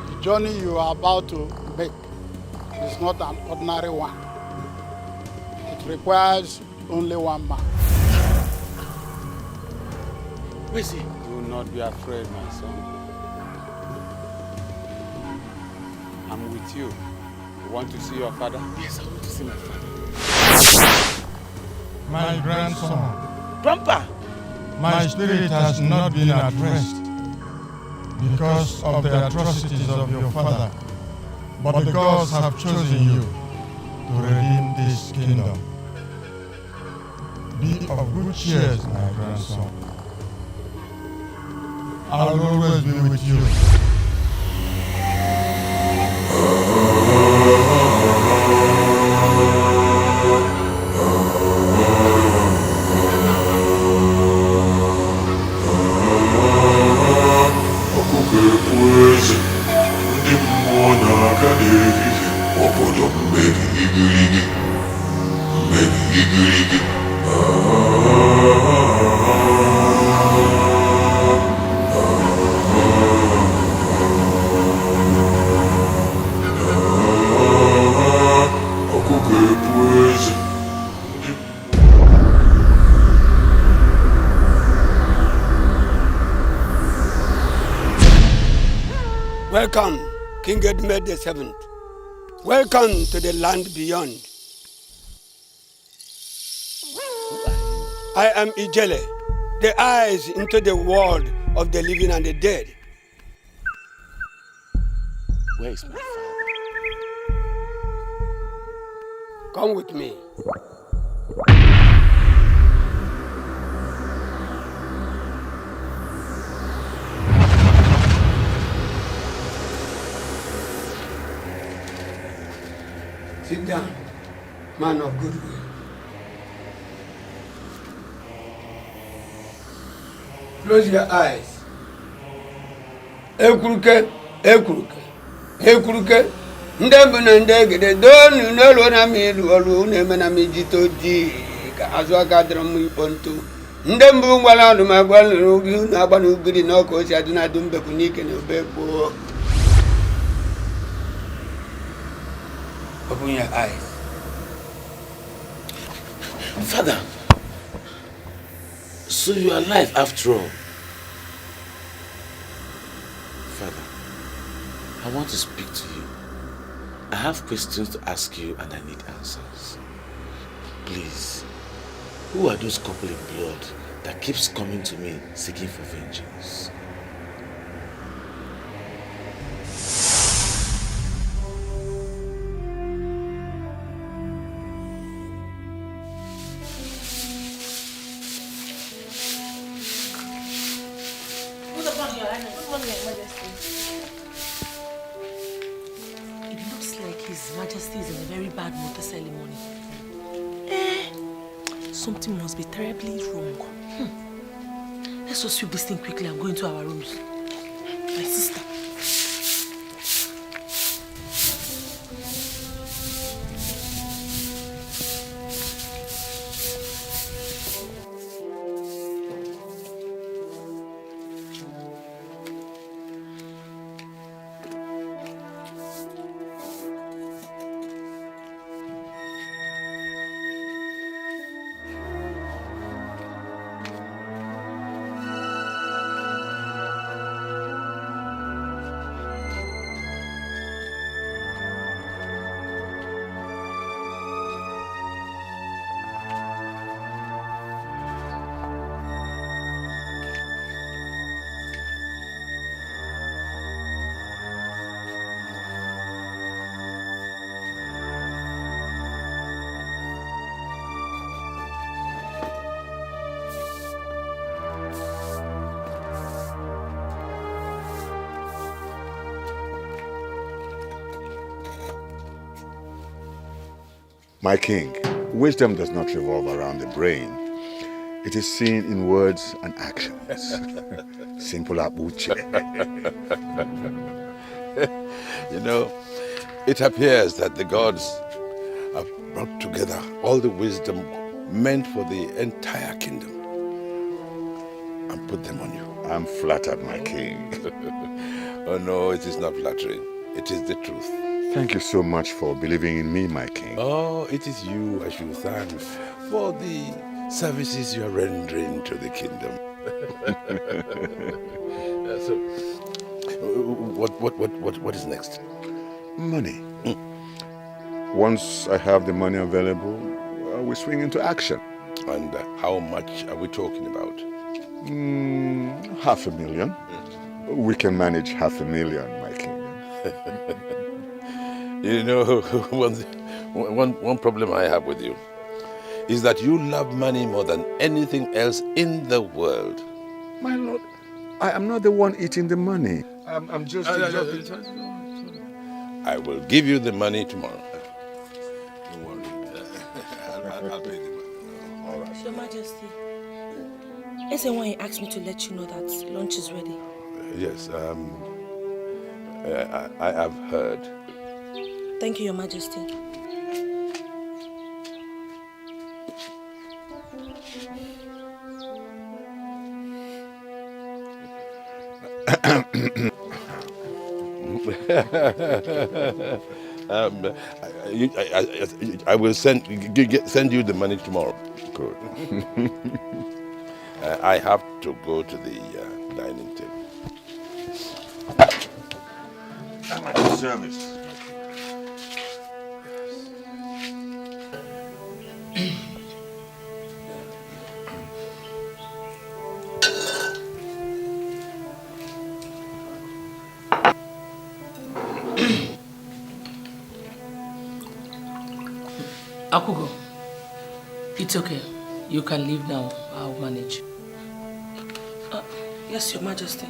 the journey you are about to make is not an ordinary one. It requires only one man. Where is he? Do not be afraid, my son. I'm with you. You want to see your father? Yes, I want to see my father. My grandson. Grandpa! My spirit has not been at rest because of the atrocities of your father. But the gods have chosen you to redeem this kingdom. Be of good cheer, my grandson. I will always be with you. Welcome, King Edmund VII. Welcome to the land beyond. I am Ijele, the eyes into the world of the living and the dead. Where is my father? Come with me. Sit down, man of good will. Close your eyes. Ekuruke, ekuruke, ekuruke. Ndembu na ndegede donu n'olu na milu olu n'eme na mijito di ka azụ aka dịrị m ikpontu. Ndembu ngwala ọdụ ma gwa n'ogi na agba n'ugiri na ọka osi adị na adụ mbekwu n'ike na obe gboo. Open your eyes. Father, so you are alive after all. Father, I want to speak to you. I have questions to ask you and I need answers. Please, who are those couple in blood that keeps coming to me seeking for vengeance? His Majesty is in a very bad mood this early morning. Something must be terribly wrong. Let's just sweep this thing quickly and go into our rooms. My sister. My king, wisdom does not revolve around the brain. It is seen in words and actions. Simple abuche. You know, it appears that the gods have brought together all the wisdom meant for the entire kingdom and put them on you. I'm flattered, my king. Oh no, it is not flattering. It is the truth. Thank you so much for believing in me, my king. Oh, it is you I should thank for the services you are rendering to the kingdom. So, what is next? Money. Once I have the money available, we swing into action. And how much are we talking about? $500,000. We can manage $500,000, my king. You know, one problem I have with you is that you love money more than anything else in the world. My lord, I am not the one eating the money. I'm just... I will give you the money tomorrow. Don't worry. I'll pay the money. All right. Your Majesty, SN1 asked me to let you know that lunch is ready. Yes, I have heard. Thank you, Your Majesty. I will send you the money tomorrow. Good. I have to go to the dining table. I'm at your service. Akugo, it's okay. You can leave now. I'll manage. Yes, Your Majesty.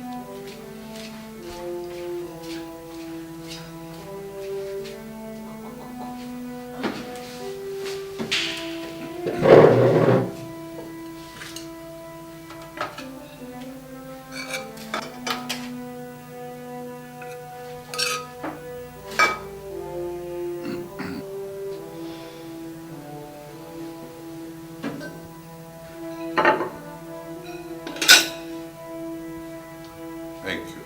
Thank you.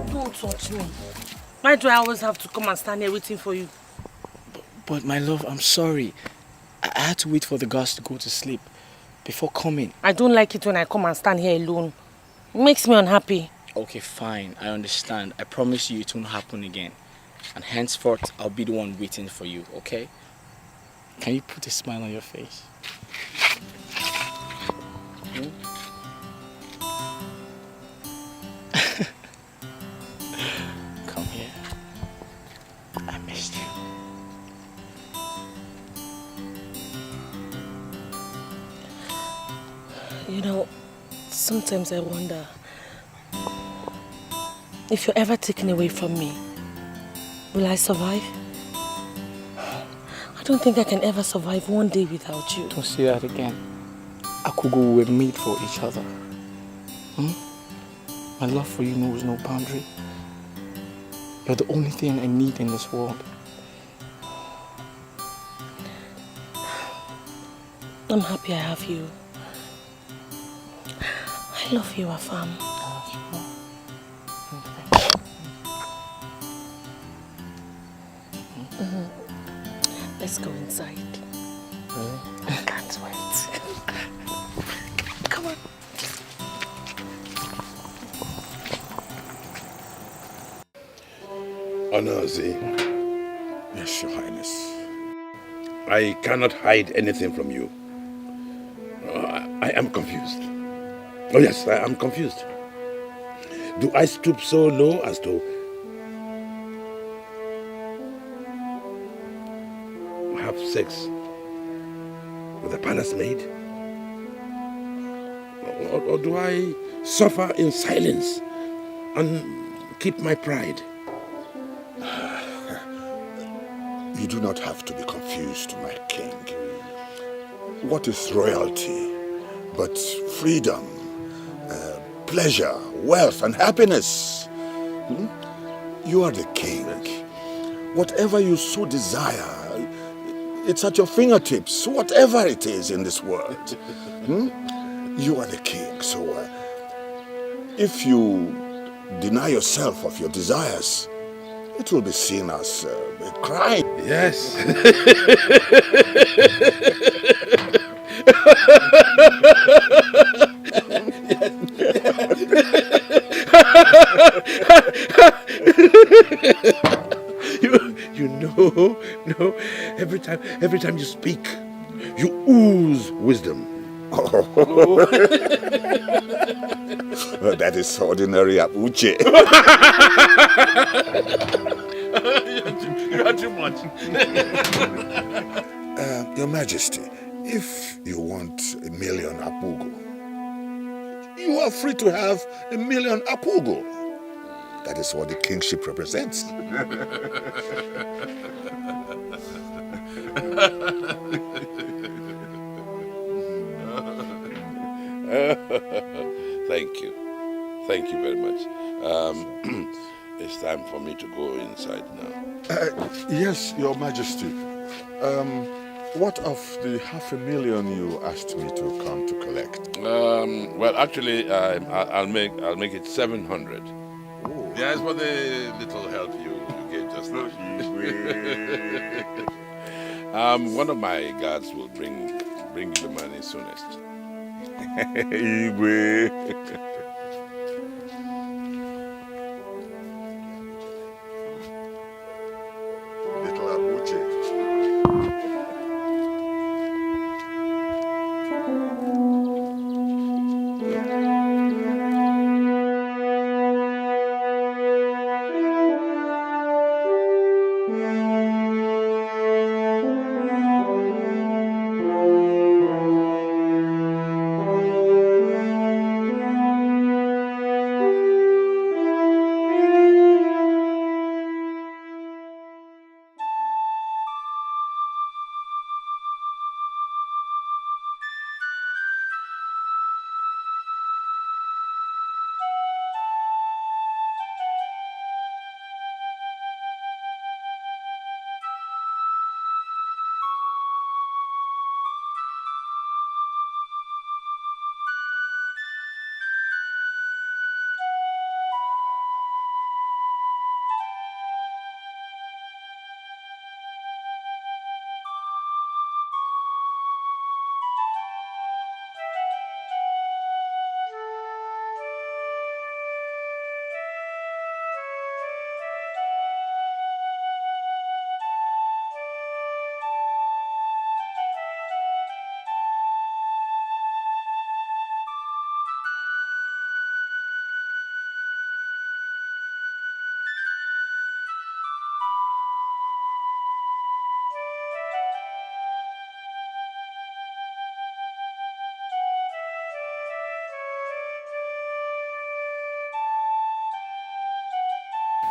Don't touch me. Why do I always have to come and stand here waiting for you? But my love, I'm sorry. I had to wait for the guards to go to sleep before coming. I don't like it when I come and stand here alone. It makes me unhappy. Okay, fine. I understand. I promise you it won't happen again. And henceforth, I'll be the one waiting for you, okay? Can you put a smile on your face? Hmm? Come here. I missed you. You know, Sometimes I wonder if you're ever taken away from me, will I survive? I don't think I can ever survive one day without you. Don't say that again. Akugo, we were made for each other. My love for you knows no boundary. You're the only thing I need in this world. I'm happy I have you. I love you, Afam. Let's go inside. Really? I can't wait. Come on. Onazi. Yes, Your Highness. I cannot hide anything from you. I am confused. Oh yes, I am confused. Do I stoop so low as to have sex with a palace maid? Or do I suffer in silence and keep my pride? You do not have to be confused, my king. What is royalty but freedom, pleasure, wealth, and happiness? You are the king. Whatever you so desire, it's at your fingertips, whatever it is in this world. You are the king, so if you deny yourself of your desires, it will be seen as a crime. Yes. You know, no, every time you speak, you ooze wisdom. That is ordinary Uche. You are too much. Your Majesty, if you want 1 million apugo, you are free to have 1 million apugo. That is what the kingship represents. Thank you. Thank you very much. It's time for me to go inside now. Yes, Your Majesty. What of the 500,000 you asked me to come to collect? Well, actually, I'll make it 700. Oh. Yes, for the little help you gave just now. One of my guards will bring you the money soonest. Igwe. Little Abuche.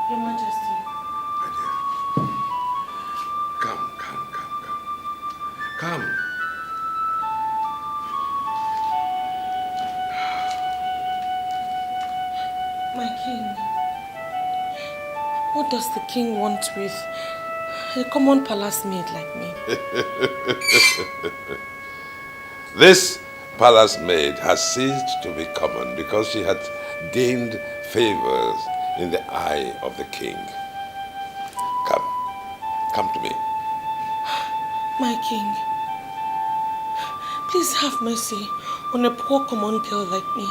Your Majesty. My dear. Come. Come. My king, what does the king want with a common palace maid like me? This palace maid has ceased to be common because she had gained favors in the eye of the king. Come to me. My king, please have mercy on a poor common girl like me.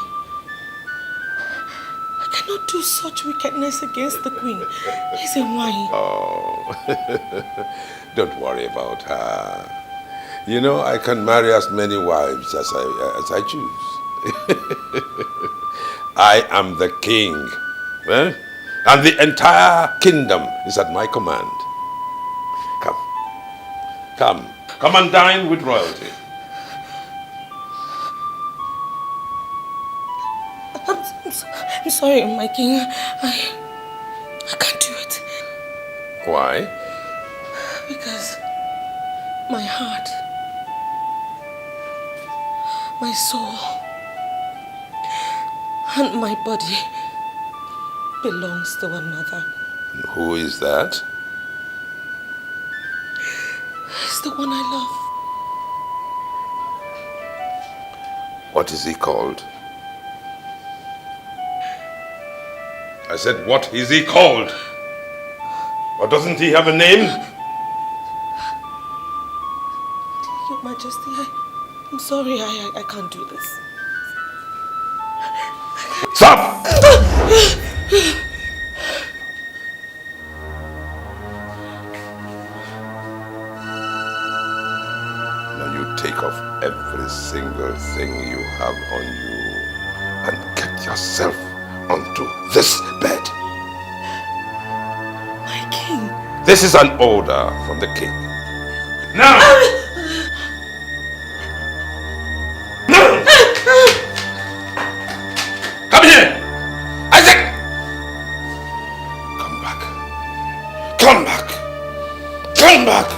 I cannot do such wickedness against the queen. He's a wine. Oh, don't worry about her. You know, I can marry as many wives as I choose. I am the king, and the entire kingdom is at my command. Come and dine with royalty. I'm sorry, my king. I can't do it. Why? Because my heart, my soul, and my body belongs to another. Who is that? He's the one I love. What is he called? I said, what is he called? Or doesn't he have a name? Your Majesty, I'm sorry, I can't do this. Stop! Now you take off every single thing you have on you and get yourself onto this bed. My king. This is an order from the king. Now! Come here! Isaac! Come back. Come back! Come back!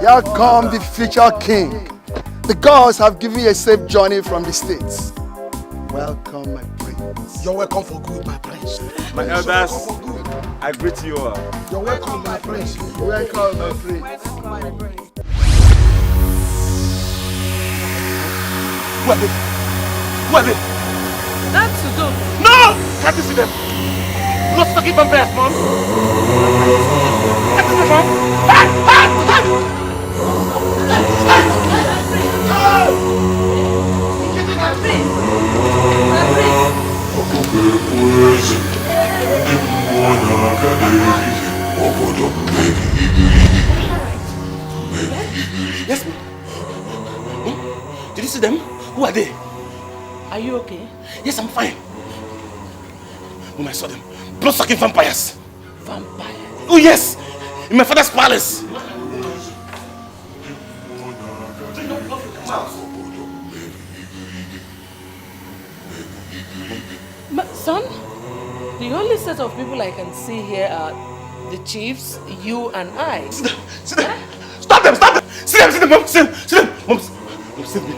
Here come the future king. The gods have given you a safe journey from the States. Welcome, my prince. You're welcome for good, my prince. My elders, I greet you all. You're welcome, my prince. You're welcome, my prince. Who are they? Who are they? That's Udo. No! Can't you see them? Not sucking vampires, mom. Can't you see them, mom? Hey! Yes, ma'am. Did you see them? Who are they? Are you okay? Yes, I'm fine. When I saw them, blood-sucking vampires. Vampires? Oh yes! In my father's palace. Son, the only set of people I can see here are the chiefs, you and I. Sit them! Stop them! Stop them! See them, mom! See them! Mom, save me.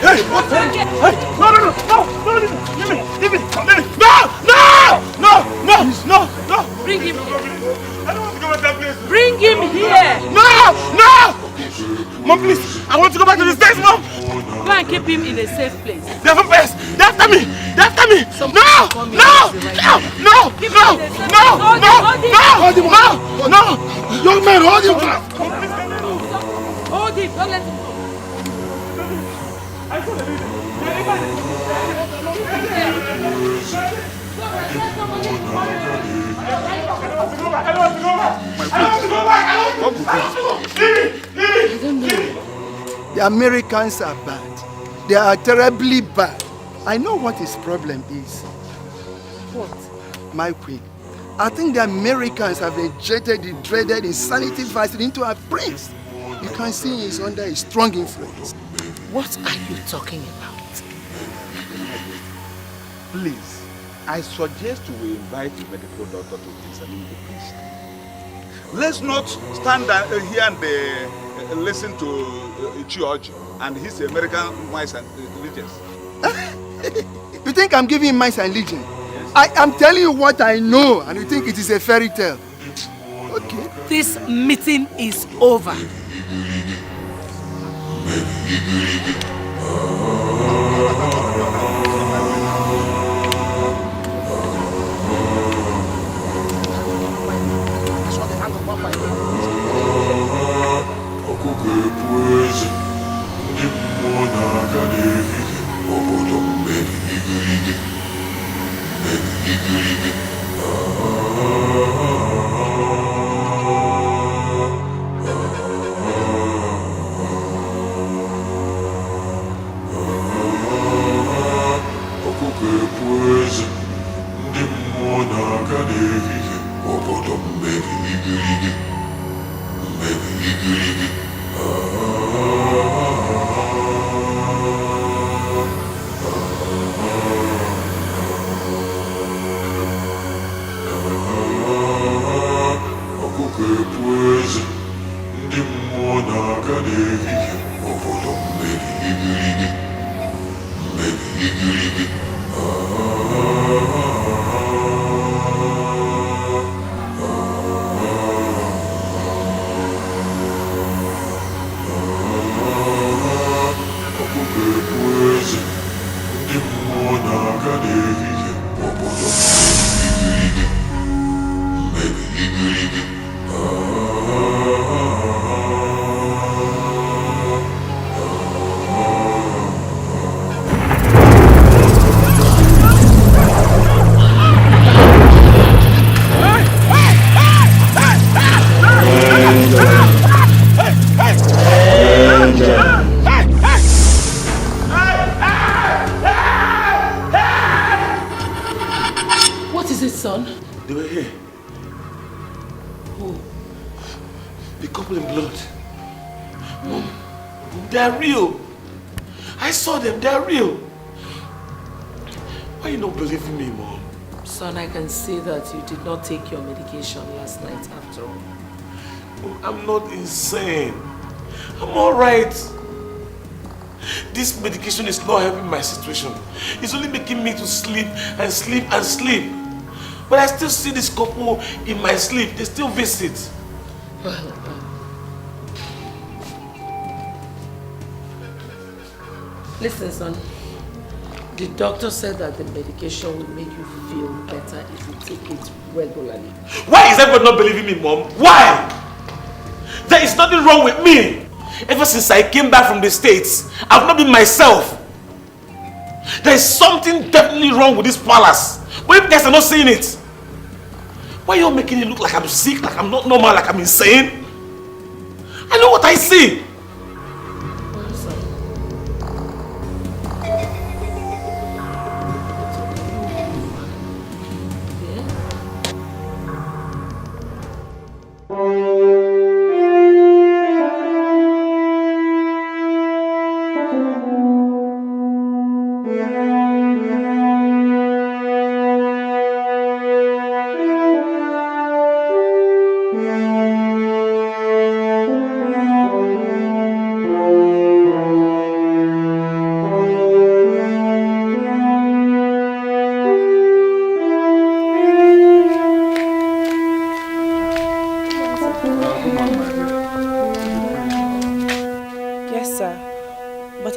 Hey! No! Bring him here. I don't want to go to that place. Bring him here. No! Mom, please. I want to go back to the States, Mom. Go and keep him in a safe place. They're from Paris. They're after me. They're after me. No! No! Young man, hold him. Hold him. Don't let him go. The Americans are bad. They are terribly bad. I know what his problem is. What? My queen, I think the Americans have injected the dreaded insanity virus into our brains. You can see he's under a strong influence. What are you talking about? Please, I suggest we invite the medical doctor to examine the patient. Let's not stand here and listen to George and his American mice and religions. You think I'm giving him mice and legion? Yes. I am telling you what I know, and you think it is a fairy tale. Okay. This meeting is over. See that you did not take your medication last night after all. I'm not insane. I'm alright. This medication is not helping my situation. It's only making me to sleep and sleep and sleep. But I still see this couple in my sleep. They still visit. Well, listen, son. The doctor said that the medication will make you feel better if you take it regularly. Why is everyone not believing me, Mom? Why? There is nothing wrong with me. Ever since I came back from the States, I've not been myself. There is something definitely wrong with this palace. But you guys are not seeing it. Why are you making it look like I'm sick, like I'm not normal, like I'm insane? I know what I see.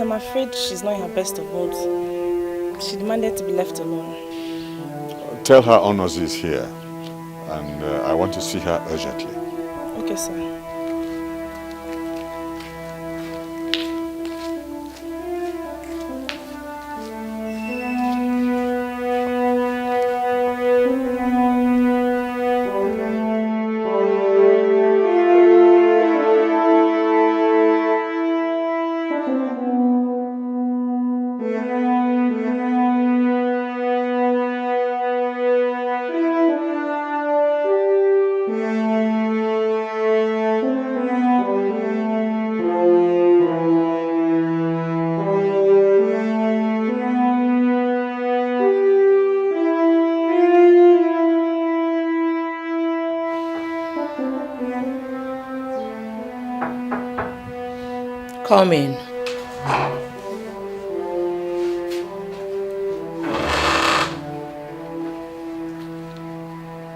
But I'm afraid she's not in her best of moods. She demanded to be left alone. Tell her Onozi is here, and I want to see her urgently. Okay, sir. Come in.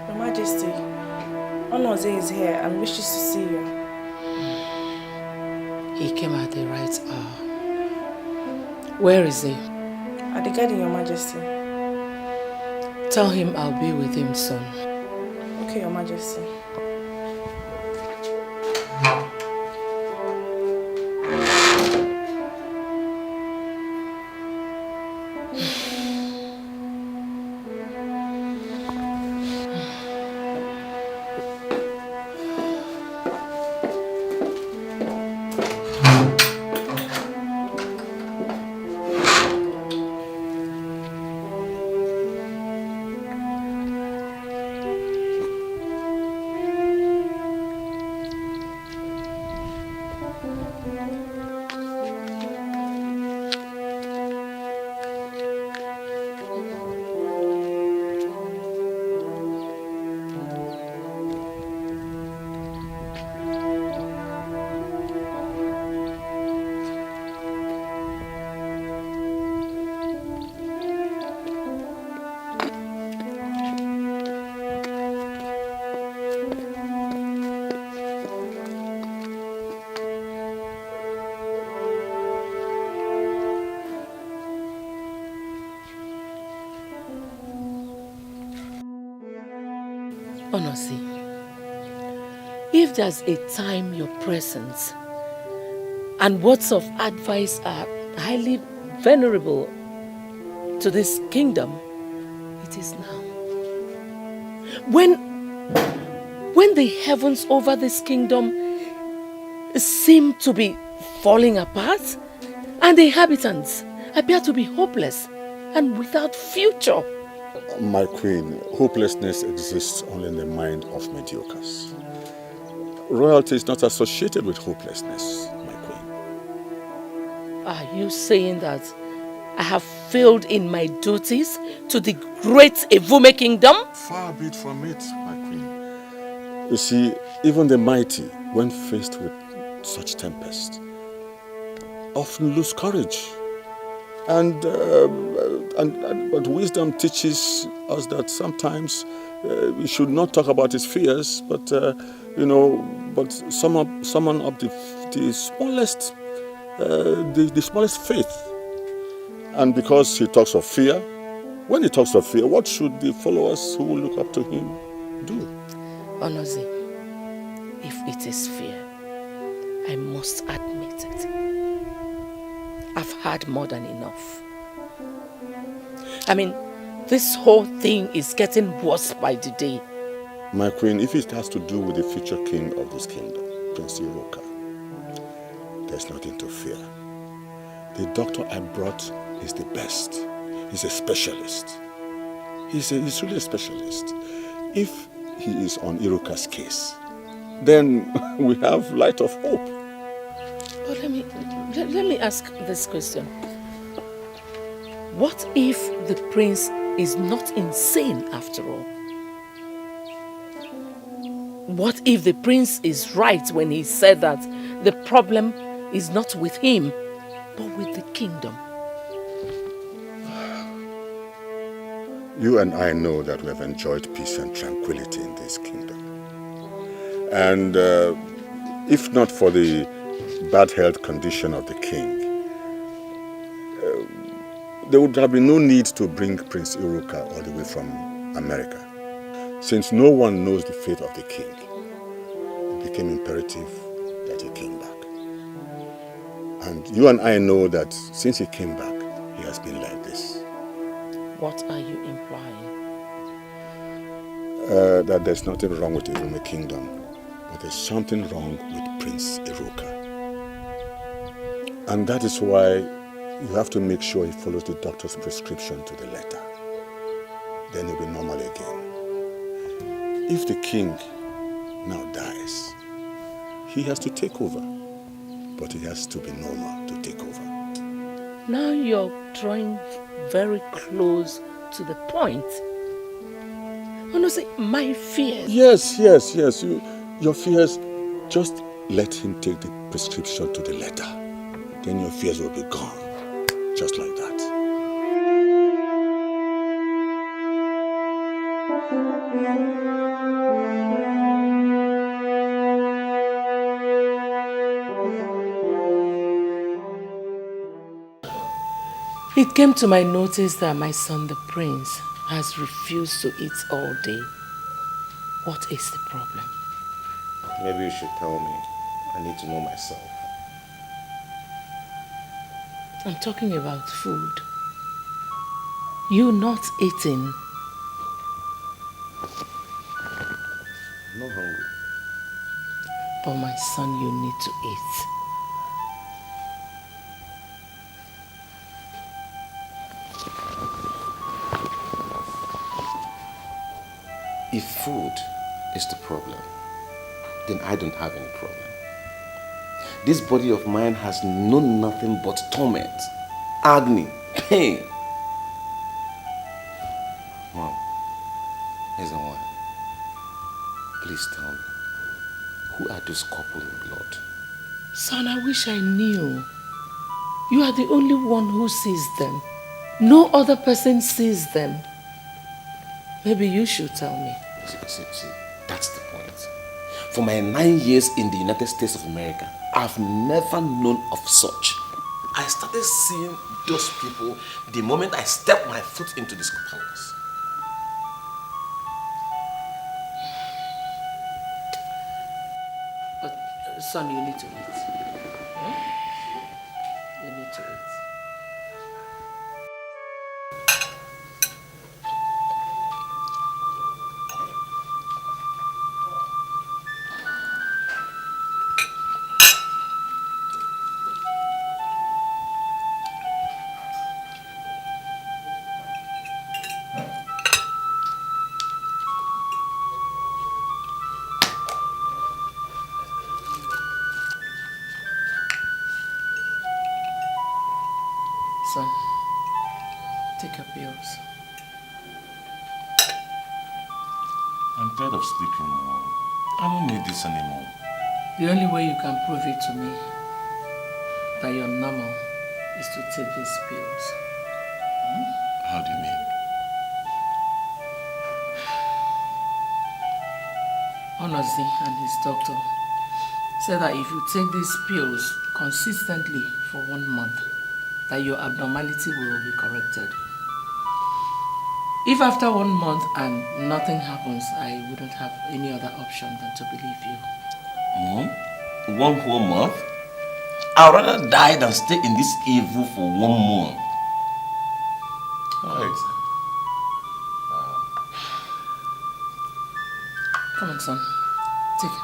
Your Majesty, Onoze is here and wishes to see you. He came at the right hour. Where is he? At the garden, Your Majesty. Tell him I'll be with him soon. Okay, Your Majesty. Honestly, if there's a time your presence and words of advice are highly venerable to this kingdom, it is now. When the heavens over this kingdom seem to be falling apart and the inhabitants appear to be hopeless and without future. My queen, hopelessness exists only in the mind of mediocres. Royalty is not associated with hopelessness, my queen. Are you saying that I have failed in my duties to the great Evume kingdom? Far be it from it, my queen. You see, even the mighty, when faced with such tempest, often lose courage. But wisdom teaches us that sometimes we should not talk about his fears, but but summon up the smallest faith. And because he talks of fear, when he talks of fear, what should the followers who will look up to him do? Onozi, if it is fear, I must admit it. I've had more than enough. I mean, this whole thing is getting worse by the day. My queen, if it has to do with the future king of this kingdom, Prince Iroka, there's nothing to fear. The doctor I brought is the best. He's a specialist. He's really a specialist. If he is on Iroka's case, then we have light of hope. But let me ask this question. What if the prince is not insane after all? What if the prince is right when he said that the problem is not with him, but with the kingdom? You and I know that we have enjoyed peace and tranquility in this kingdom. And if not for the bad health condition of the king, there would have been no need to bring Prince Iruka all the way from America. Since no one knows the fate of the king, it became imperative that he came back. And you and I know that since he came back, he has been like this. What are you implying? That there's nothing wrong with the Irume kingdom, but there's something wrong with Prince Iruka. And that is why you have to make sure he follows the doctor's prescription to the letter. Then he'll be normal again. If the king now dies, he has to take over. But he has to be normal to take over. Now you're drawing very close to the point. Honestly, my fears. Yes. Your fears, just let him take the prescription to the letter. Then your fears will be gone. Just like that. It came to my notice that my son, the prince, has refused to eat all day. What is the problem? Maybe you should tell me. I need to know myself. I'm talking about food. You not eating. I'm not hungry. But my son, you need to eat. If food is the problem, then I don't have any problem. This body of mine has known nothing but torment, agony, pain. Mom, listen, one. Please tell me, who are those couple in blood? Son, I wish I knew. You are the only one who sees them. No other person sees them. Maybe you should tell me. See, that's the point. For my 9 years in the United States of America, I've never known of such. I started seeing those people the moment I stepped my foot into this palace. But, son, you need to eat. You need to eat. Son, take your pills. I'm tired of sleeping, Mom. I don't need this anymore. The only way you can prove it to me that you're normal is to take these pills. How do you mean? Onozi and his doctor said that if you take these pills consistently for 1 month, that your abnormality will be corrected. If after 1 month and nothing happens, I wouldn't have any other option than to believe you. Mom? 1 whole month? I'd rather die than stay in this evil for 1 month. Alright. Come on, son. Take it.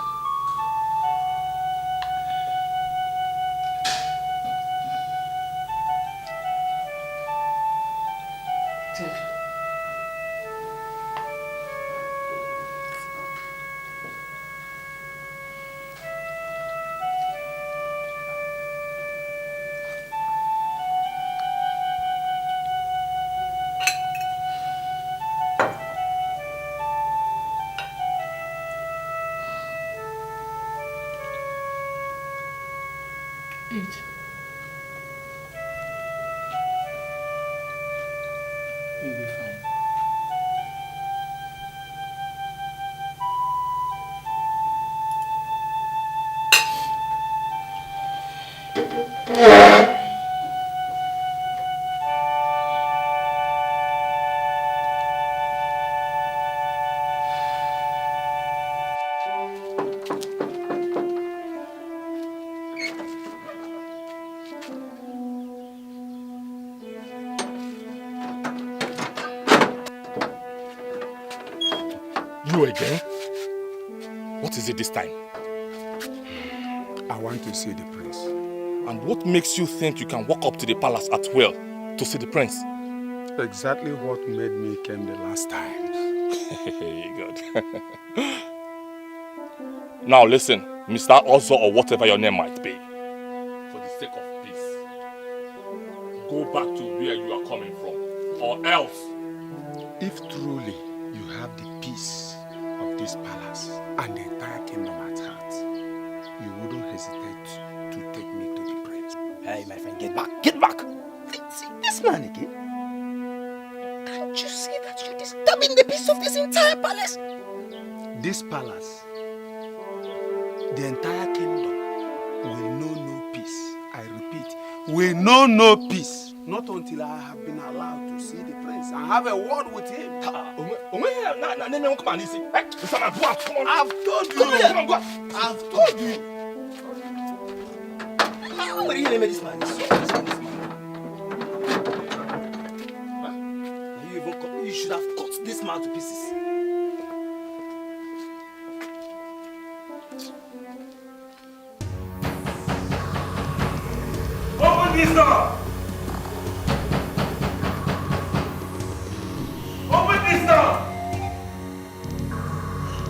You'll be fine. you again? What is it this time? I want to see the prince. And what makes you think you can walk up to the palace at will to see the prince? Exactly what made me come the last time. Good. Now listen, Mr. Ozo or whatever your name might be. For the sake of peace, go back to where you are coming from. Or else. If truly you have the peace of this palace and the entire kingdom at heart, you wouldn't hesitate to take me to the prince. Hey, my friend, get back. Get back! See this man again? Can't you see that you're disturbing the peace of this entire palace? This palace, the entire kingdom, will know no peace. I repeat, will know no peace. Not until I have been allowed to see the prince and have a word with him. I've told you. I've told you. How will you name this man? You should have cut this man to pieces. Open this door! Open this door!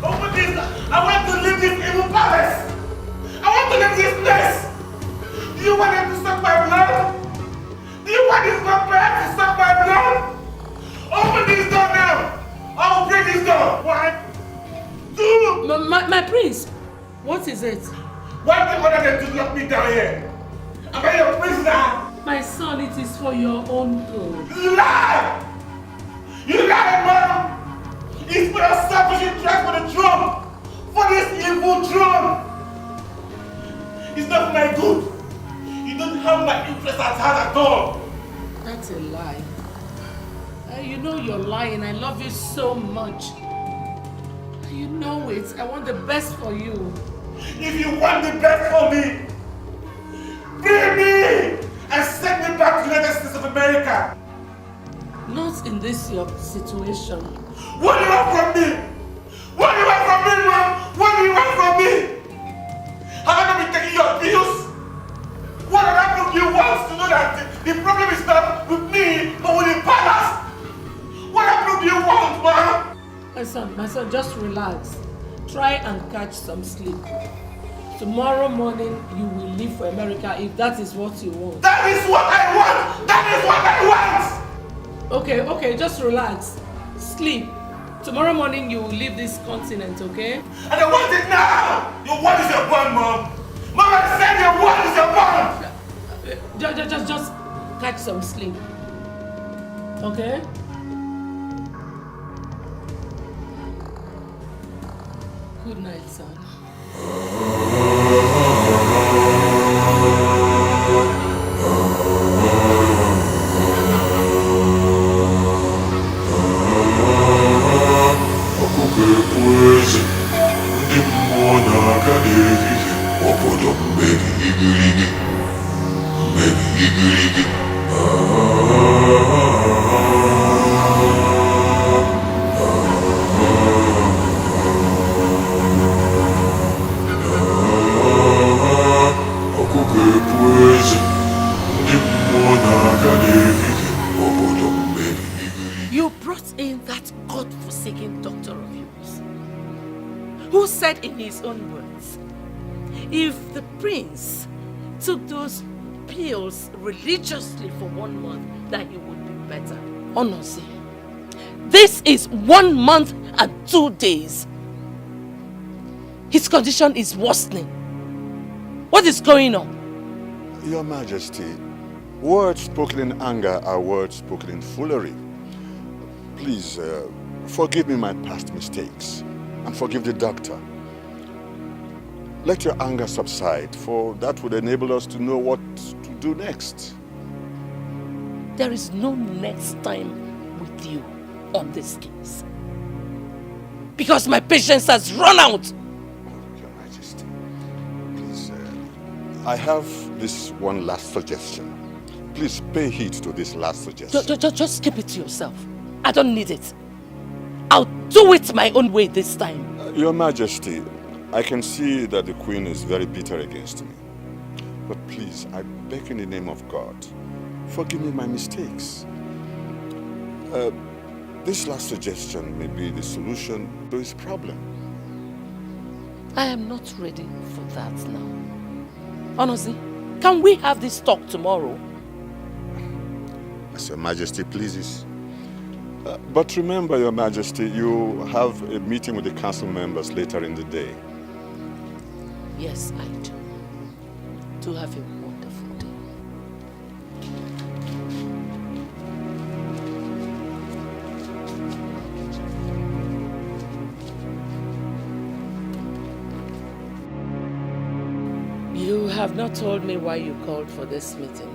Open this door! I want to leave this evil palace! I want to leave this place! Do you want them to suck my blood? Do you want this vampire to suck my blood? Open this door now! I will break this door! 1, 2... My prince, what is it? Why do you order them to lock me down here? Am I your prisoner? My son, it is for your own good. You lie! You lie, Mom! It's for your selfish interest for the throne! For this evil throne! It's not for my good! You don't have my interest at heart at all! That's a lie. You know you're lying. I love you so much. You know it. I want the best for you. If you want the best for me, free me and send me back to the United States of America. Not in this your situation. What do you want from me? What do you want from me, Mom? What do you want from me? Have I not been taking your bills? What did I prove you want to know that the problem is not with me, but with the palace? What I prove you want, Mom? My son, just relax. Try and catch some sleep. Tomorrow morning, you will leave for America if that is what you want. That is what I want! That is what I want! Okay, just relax. Sleep. Tomorrow morning, you will leave this continent, okay? And I want it now! Your word is your bond, Mom! Mom, I said your word is your bond! Just catch some sleep. Okay? Good night, son. You brought in that God-forsaken doctor of yours, who said in his own words, if the prince took those pills religiously for 1 month, that he would be better. Honestly, this is 1 month and 2 days. His condition is worsening. What is going on? Your Majesty, words spoken in anger are words spoken in foolery. Please, forgive me my past mistakes and forgive the doctor. Let your anger subside, for that would enable us to know what to do next. There is no next time with you on this case. Because my patience has run out. Your Majesty, please, I have this one last suggestion. Please pay heed to this last suggestion. Just keep it to yourself. I don't need it. I'll do it my own way this time. Your Majesty, I can see that the Queen is very bitter against me. But please, I beg in the name of God, forgive me my mistakes. This last suggestion may be the solution to his problem. I am not ready for that now. Honestly, can we have this talk tomorrow? As Your Majesty pleases. But remember, Your Majesty, you have a meeting with the council members later in the day. Yes, I do. To have a wonderful day. You have not told me why you called for this meeting.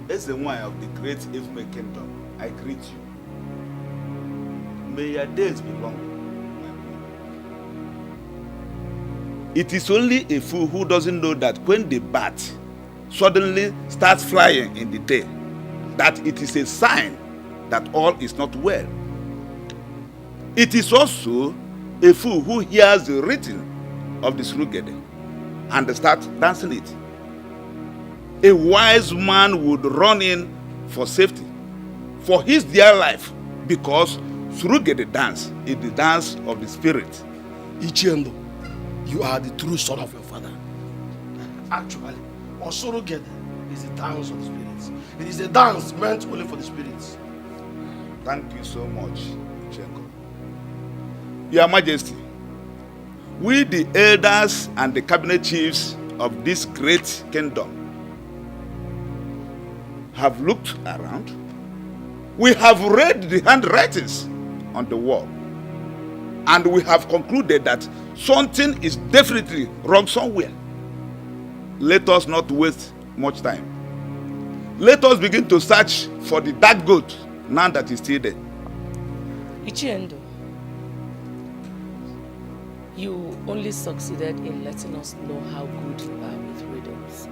As the one of the great Ifme kingdom, I greet you. May your days be long. It is only a fool who doesn't know that when the bat suddenly starts flying in the day, that it is a sign that all is not well. It is also a fool who hears the rhythm of the Surugede and starts dancing it. A wise man would run in for safety, for his dear life, because Surugede dance is the dance of the spirit. Ichendo, you are the true son of your father. Actually, Osurugede is the dance of the spirits. It is a dance meant only for the spirits. Thank you so much, Chenko. Your Majesty, we the elders and the cabinet chiefs of this great kingdom have looked around. We have read the handwritings on the wall, and we have concluded that something is definitely wrong somewhere. Let us not waste much time. Let us begin to search for the dark goat now that is still there. Ichiendo, you only succeeded in letting us know how good you are with riddles.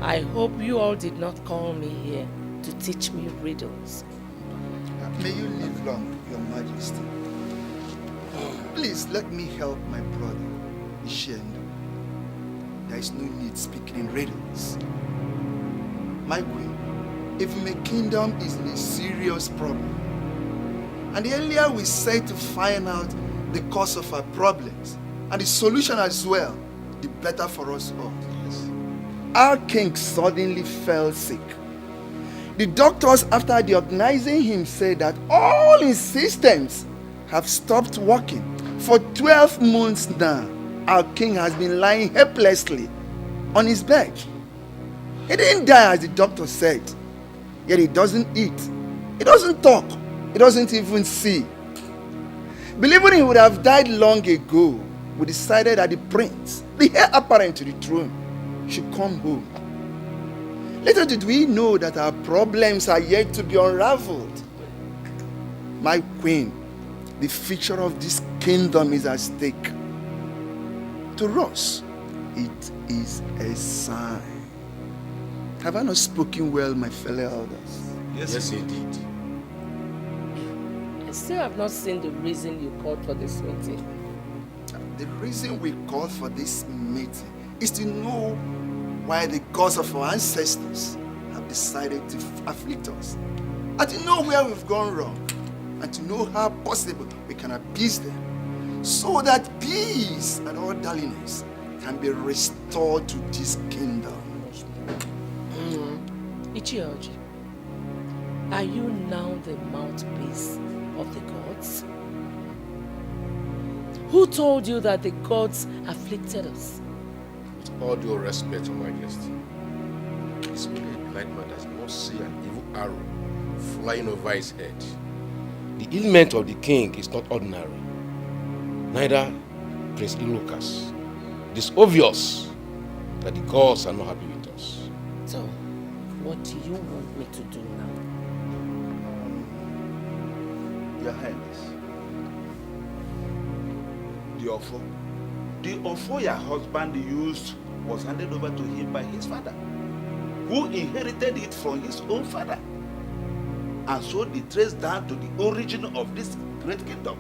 I hope you all did not call me here to teach me riddles. May you live long, Your Majesty. Please let me help my brother, Ishendo. There is no need speaking in riddles. My queen, if my kingdom is in a serious problem, and the earlier we say to find out the cause of our problems and the solution as well, the better for us all. Yes. Our king suddenly fell sick. The doctors, after diagnosing him, said that all his systems have stopped working. For 12 months now, our king has been lying helplessly on his bed. He didn't die as the doctor said, yet he doesn't eat, he doesn't talk, he doesn't even see. Believing he would have died long ago, we decided that the prince, the heir apparent to the throne, should come home. Little did we know that our problems are yet to be unraveled. My queen, the future of this kingdom is at stake. To us, it is a sign. Have I not spoken well, my fellow elders? Yes, indeed. I still have not seen the reason you called for this meeting. The reason we called for this meeting is to know why the gods of our ancestors have decided to afflict us, and to know where we've gone wrong, and to know how possible we can appease them, so that peace and orderliness can be restored to this kingdom. Ichioji, are you now the mouthpiece of the gods? Who told you that the gods afflicted us? With all due respect, Your Majesty, this only a blind man does not see an evil arrow flying over his head. The ailment of the king is not ordinary, neither Prince Ilukas. It is obvious that the gods are not happy with us. So, what do you want me to do now? Your Highness, the offer your husband used was handed over to him by his father, who inherited it from his own father. and so they trace down to the origin of this great kingdom.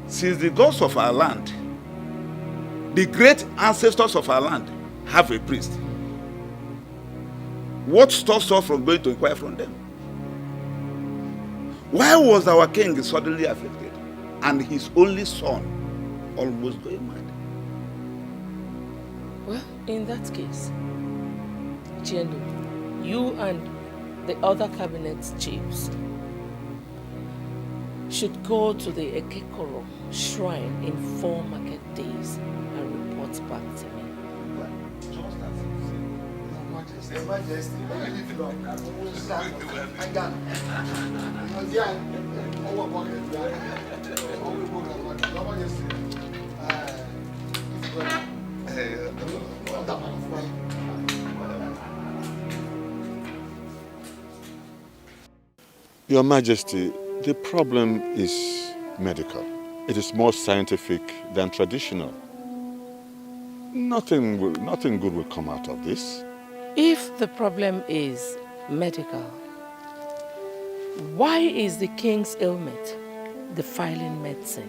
Since the gods of our land, the great ancestors of our land, have a priest, what stops us from going to inquire from them? Why was our king suddenly afflicted and his only son almost going mad? Well, in that case, Chendo, you and the other cabinet chiefs should go to the Ekekoro shrine in 4 market days and report back to me. Your Majesty, may you live long. I got Your Majesty, the problem is medical. It is more scientific than traditional. Nothing good will come out of this. If the problem is medical, why is the king's ailment defiling medicine?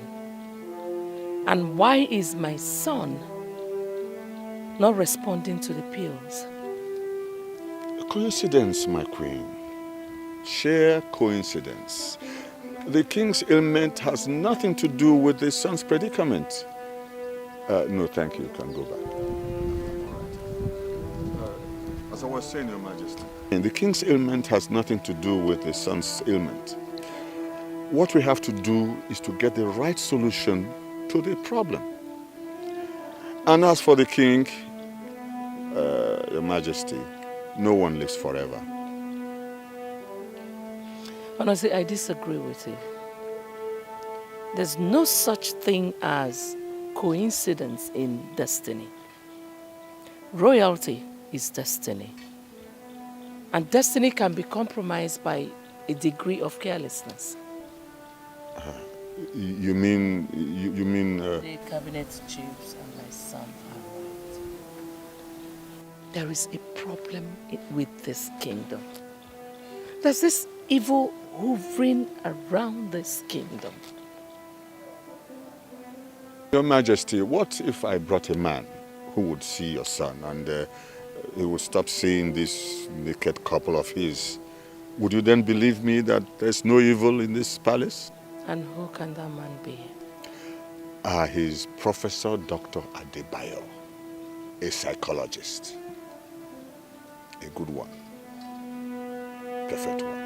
And why is my son not responding to the pills? A coincidence, my queen. Sheer coincidence. The king's ailment has nothing to do with the son's predicament. No, thank you. You can go back. As I was saying, Your Majesty, the king's ailment has nothing to do with the son's ailment. What we have to do is to get the right solution to the problem. And as for the king, Your Majesty, no one lives forever. Honestly, I disagree with you. There's no such thing as coincidence in destiny. Royalty is destiny. And destiny can be compromised by a degree of carelessness. You mean... The cabinet chiefs and my son are right. There is a problem with this kingdom. There's this evil hovering around this kingdom. Your Majesty, what if I brought a man who would see your son and he would stop seeing this naked couple of his? Would you then believe me that there's no evil in this palace? And who can that man be? He's Professor Dr. Adebayo, a psychologist. A good one. Perfect one.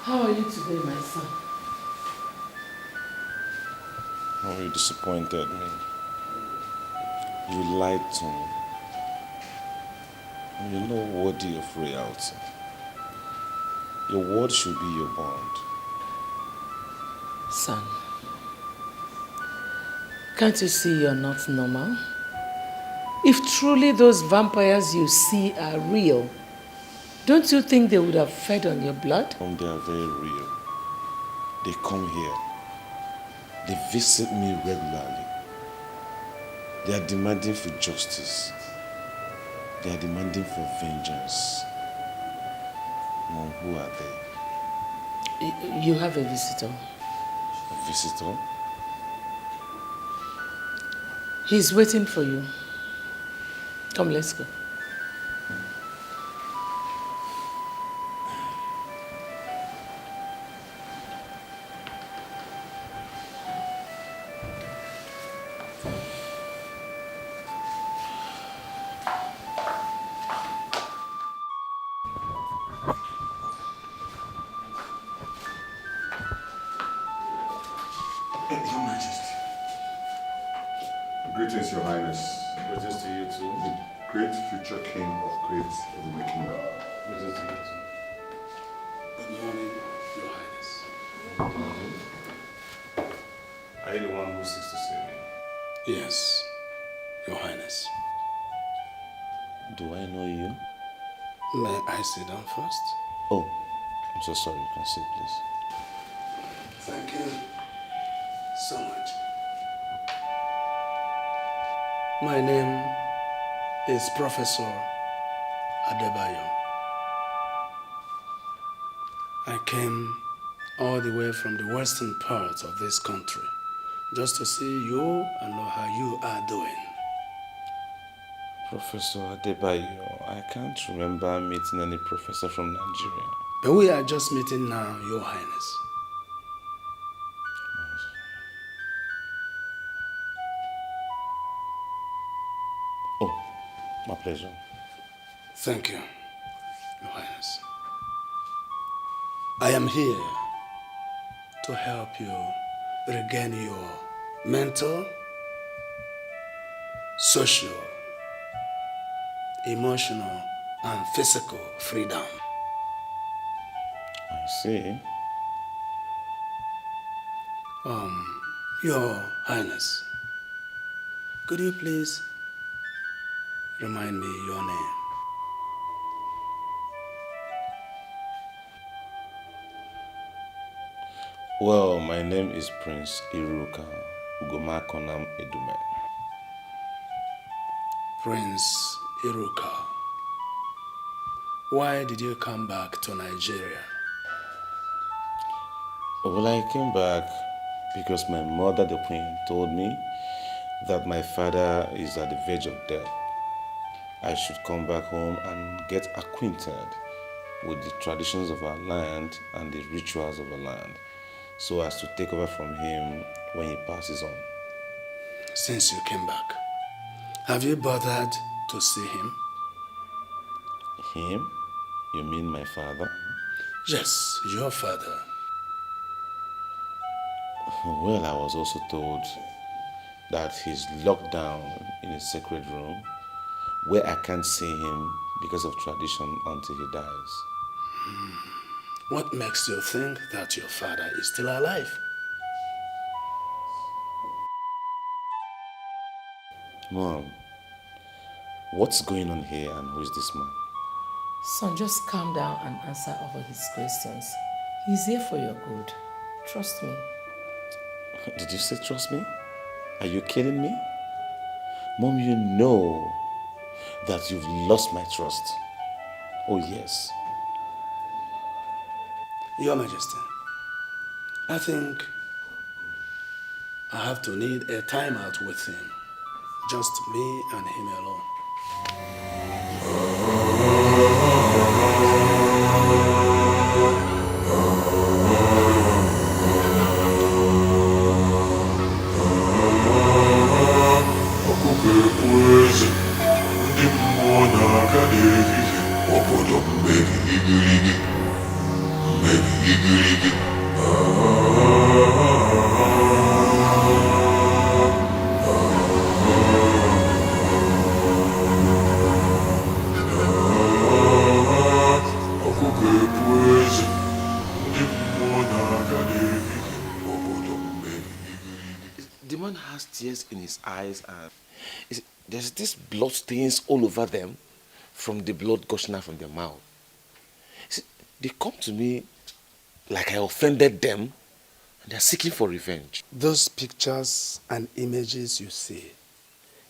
How are you today, my son? Oh, you disappointed me. You lied to me. You're not worthy of reality. Your word should be your bond. Son, can't you see you're not normal? If truly those vampires you see are real, don't you think they would have fed on your blood? They are very real. They come here. They visit me regularly. They are demanding for justice. They are demanding for vengeance. Mom, who are they? You have a visitor. A visitor? He's waiting for you. Come, let's go. Your Majesty. Greetings, Your Highness. Greetings to you too. The great future king of great Ebube Kingdom. Greetings to you too. Good morning, Your Highness. Are you the one who seeks to see me? Yes, Your Highness. Do I know you? May I sit down first? Oh, I'm so sorry. You can sit, please. Thank you so much. My name is Professor Adebayo. I came all the way from the western part of this country just to see you and know how you are doing. Professor Adebayo, I can't remember meeting any professor from Nigeria. But we are just meeting now, Your Highness. Oh, my pleasure. Thank you, Your Highness. I am here to help you regain your mental, social, emotional, and physical freedom. I see. Your Highness, could you please remind me your name? Well, my name is Prince Iruka Ugomakonam Edume. Prince Iruka, why did you come back to Nigeria? Well, I came back because my mother, the queen, told me that my father is at the verge of death. I should come back home and get acquainted with the traditions of our land and the rituals of our land, so as to take over from him when he passes on. Since you came back, have you bothered to see him? Him? You mean my father? Yes, your father. Well, I was also told that he's locked down in a sacred room where I can't see him because of tradition until he dies. What makes you think that your father is still alive? Mom, what's going on here and who is this man? Son, just calm down and answer all his questions. He's here for your good. Trust me. Did you say trust me? Are you kidding me? Mom, you know that you've lost my trust. Oh yes. Your Majesty, I think I have to need a timeout with him. Just me and him alone. The man has tears in his eyes and there's these blood stains all over them from the blood gushing out from their mouth. See, they come to me like I offended them and they're seeking for revenge. Those pictures and images you see,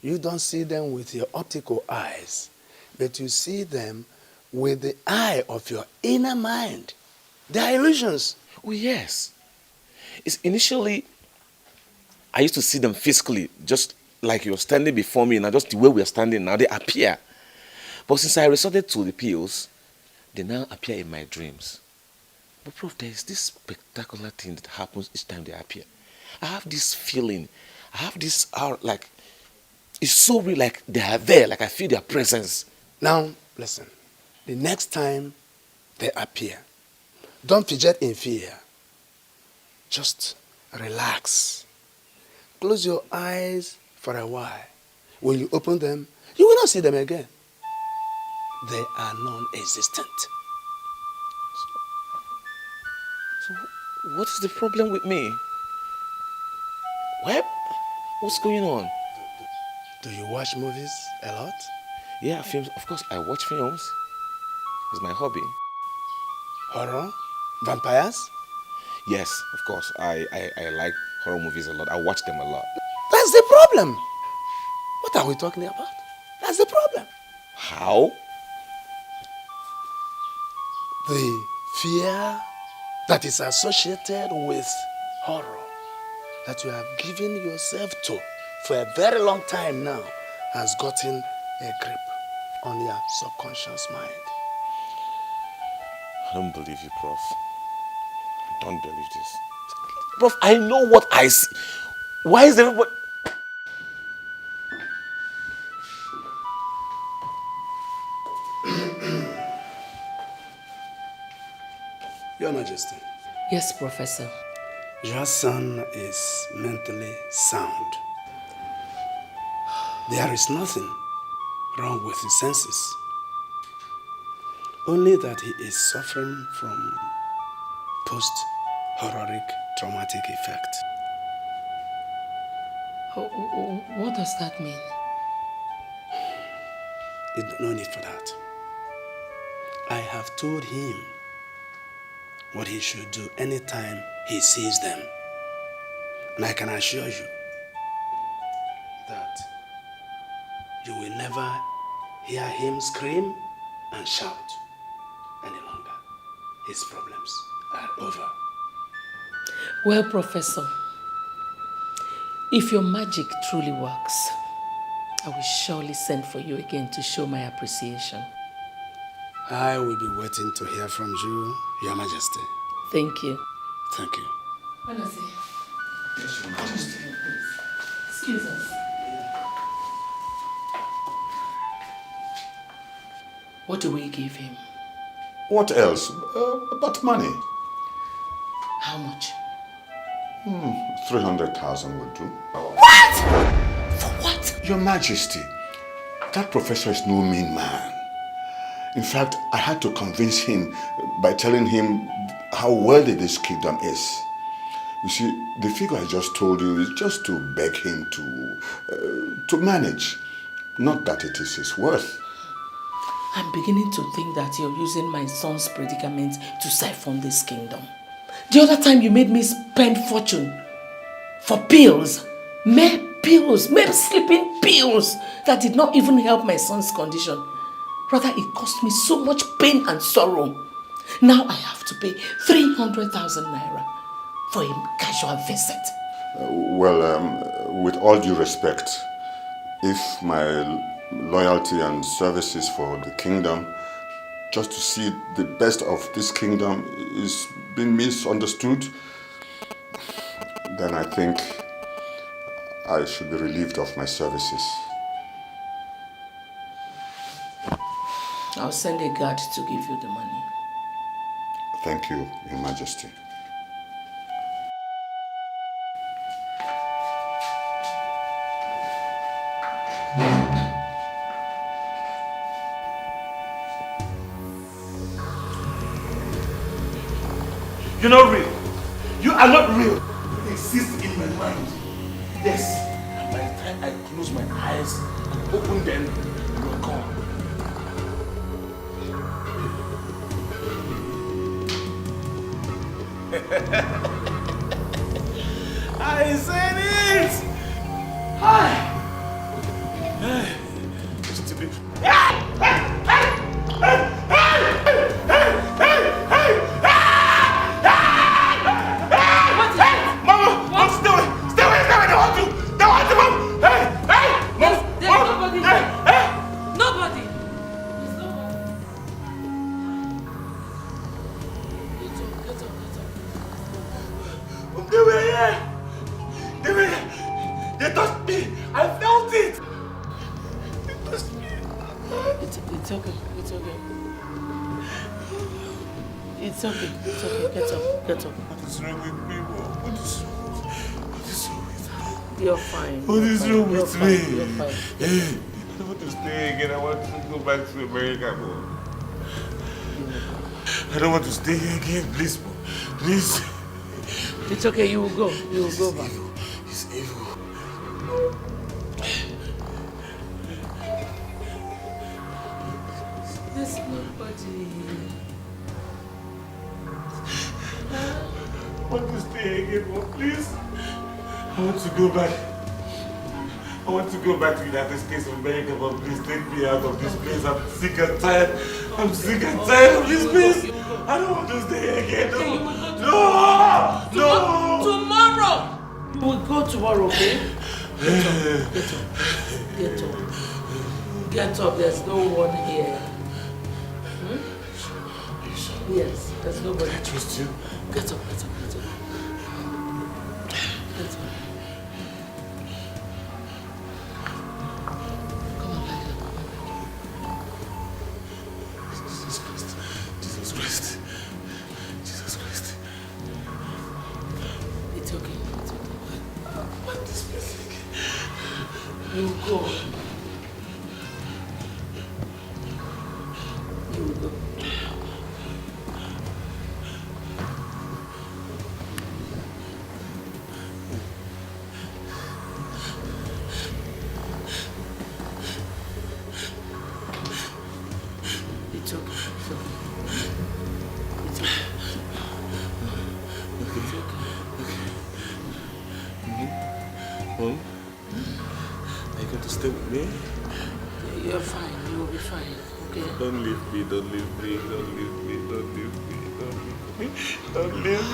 you don't see them with your optical eyes, but you see them with the eye of your inner mind. They are illusions. Oh yes. It's initially, I used to see them physically, just like you're standing before me now, just the way we're standing now, they appear. But since I resorted to the pills, they now appear in my dreams. But Prof, there is this spectacular thing that happens each time they appear. I have this feeling, I have this, like, it's so real, like they are there, like I feel their presence. Now, listen, the next time they appear, don't fidget in fear. Just relax. Close your eyes for a while. When you open them, you will not see them again. They are non-existent. So what is the problem with me? What? What's going on? Do you watch movies a lot? Yeah, films. Of course, I watch films. It's my hobby. Horror? Vampires? Yes, of course. I like horror movies a lot. I watch them a lot. That's the problem. What are we talking about? That's the problem. How? The fear that is associated with horror that you have given yourself to for a very long time now has gotten a grip on your subconscious mind. I don't believe you, Prof. I don't believe this. Prof, I know what I see. Why is everybody... Your Majesty. Yes, Professor. Your son is mentally sound. There is nothing wrong with his senses. Only that he is suffering from post-horrific traumatic effect. What does that mean? No need for that. I have told him what he should do anytime he sees them. And I can assure you that you will never hear him scream and shout any longer. His problems are over. Well, Professor, if your magic truly works, I will surely send for you again to show my appreciation. I will be waiting to hear from you, Your Majesty. Thank you. Thank you. Yes, Your Majesty. Excuse us. What do we give him? What else? But money. How much? 300,000 would do. What? For what? Your Majesty, that professor is no mean man. In fact, I had to convince him by telling him how wealthy this kingdom is. You see, the figure I just told you is just to beg him to manage. Not that it is his worth. I'm beginning to think that you're using my son's predicament to siphon this kingdom. The other time you made me spend fortune for pills, mere sleeping pills that did not even help my son's condition. Rather, it cost me so much pain and sorrow. Now I have to pay 300,000 naira for a casual visit. With all due respect, if my loyalty and services for the kingdom, just to see the best of this kingdom, is being misunderstood, then I think I should be relieved of my services. I'll send a guard to give you the money. Thank you, Your Majesty. You're not real. You are not real. You exist in my mind. Yes. And by the time I close my eyes and open them, you are gone. I said it! Hi! Stupid. They touched me. I felt it. They touched me. It's okay. It's okay. It's okay. It's okay. Get up. Get up. What is wrong with me, Mom? What is wrong with me? You're fine. What is wrong with me? You're fine. I don't want to stay again. I want to go back to America, Mom. I don't want to stay here again. Please, Mom. Please. It's okay. You will go. You will go back. It's evil. There's nobody. I want to stay again, Mom. Please. I want to go back. I want to go back to the United States of America, but please take me out of this place. I'm sick and tired. I'm sick and tired of this place. I don't want to stay here again. No! Tomorrow! You will go tomorrow, okay? Get up. Get up. There's no one here. Yes, there's nobody. I trust you. Get up. Get up.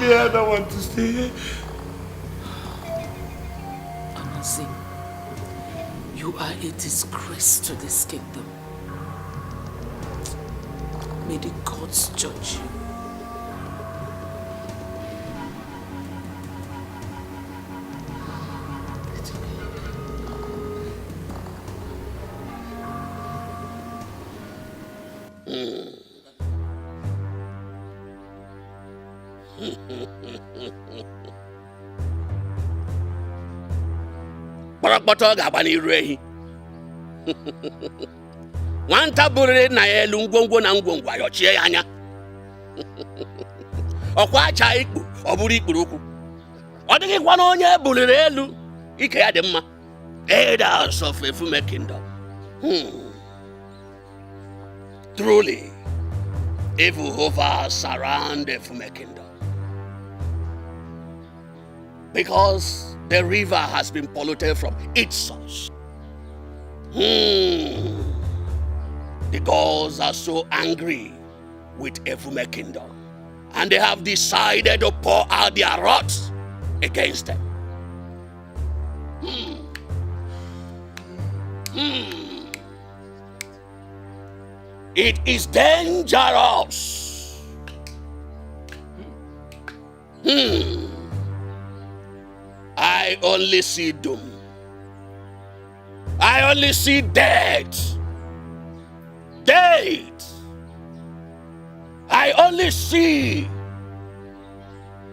I don't want to stay here. Amazing. You are a disgrace to this kingdom. May the gods judge you. Kpọrọkpọtọ ga-agba n'iru ehi. Nwata bụrịrị na ya elu ngwongwo na ngwongwo ayọchie ya anya. Ọkwa acha ikpu ọ bụrụ ikpuru okwu. Ọ dịghịkwa na onye buliri elu ike ya dị mma. Elders of Efume Kingdom. Truly, evil hovers around Efume Kingdom. Because the river has been polluted from its source. The gods are so angry with Efume Kingdom, and they have decided to pour out their wrath against them. It is dangerous. I only see doom. I only see death. I only see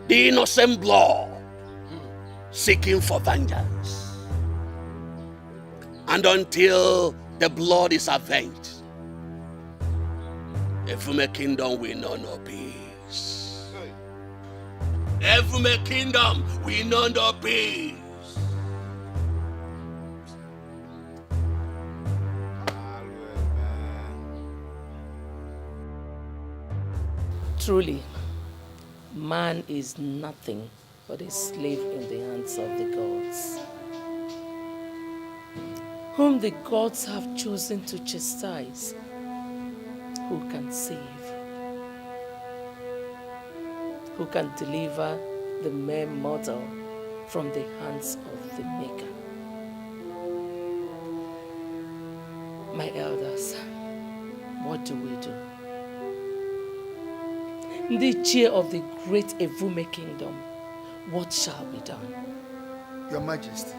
the innocent blood seeking for vengeance. And until the blood is avenged, Efume Kingdom will know no peace. Efume Kingdom will know no peace. Truly, man is nothing but a slave in the hands of the gods, whom the gods have chosen to chastise. Who can save? Who can deliver the mere mortal from the hands of the Maker? My elders, what do we do? In the chair of the great Efume Kingdom, what shall be done? Your Majesty,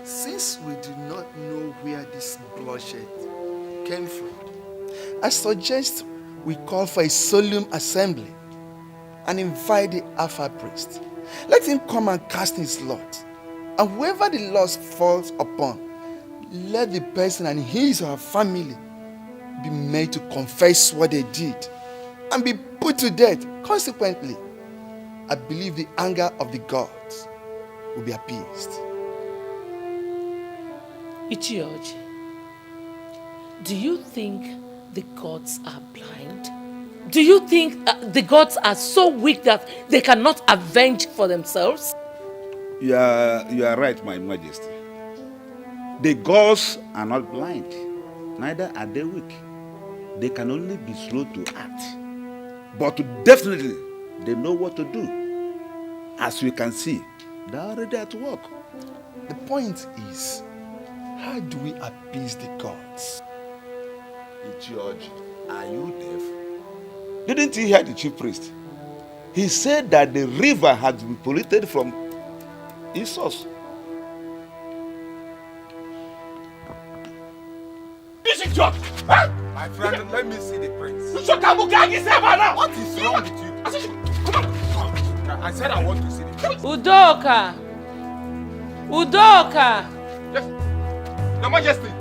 since we do not know where this bloodshed came from, I suggest we call for a solemn assembly and invite the Alpha priest. Let him come and cast his lot. And whoever the loss falls upon, let the person and his or her family be made to confess what they did and be put to death. Consequently, I believe the anger of the gods will be appeased. Ichioji, do you think the gods are blind? Do you think the gods are so weak that they cannot avenge for themselves? You are right, my Majesty. The gods are not blind, neither are they weak. They can only be slow to act. But definitely, they know what to do. As we can see, they're already at work. The point is, how do we appease the gods? George, are you deaf? Didn't you hear the chief priest? He said that the river had been polluted from its source. This is George! Huh? My friend, let me see the prince. What is wrong with you? Come on. I said I want to see the prince. Udoka! Udoka! Yes. Your Majesty.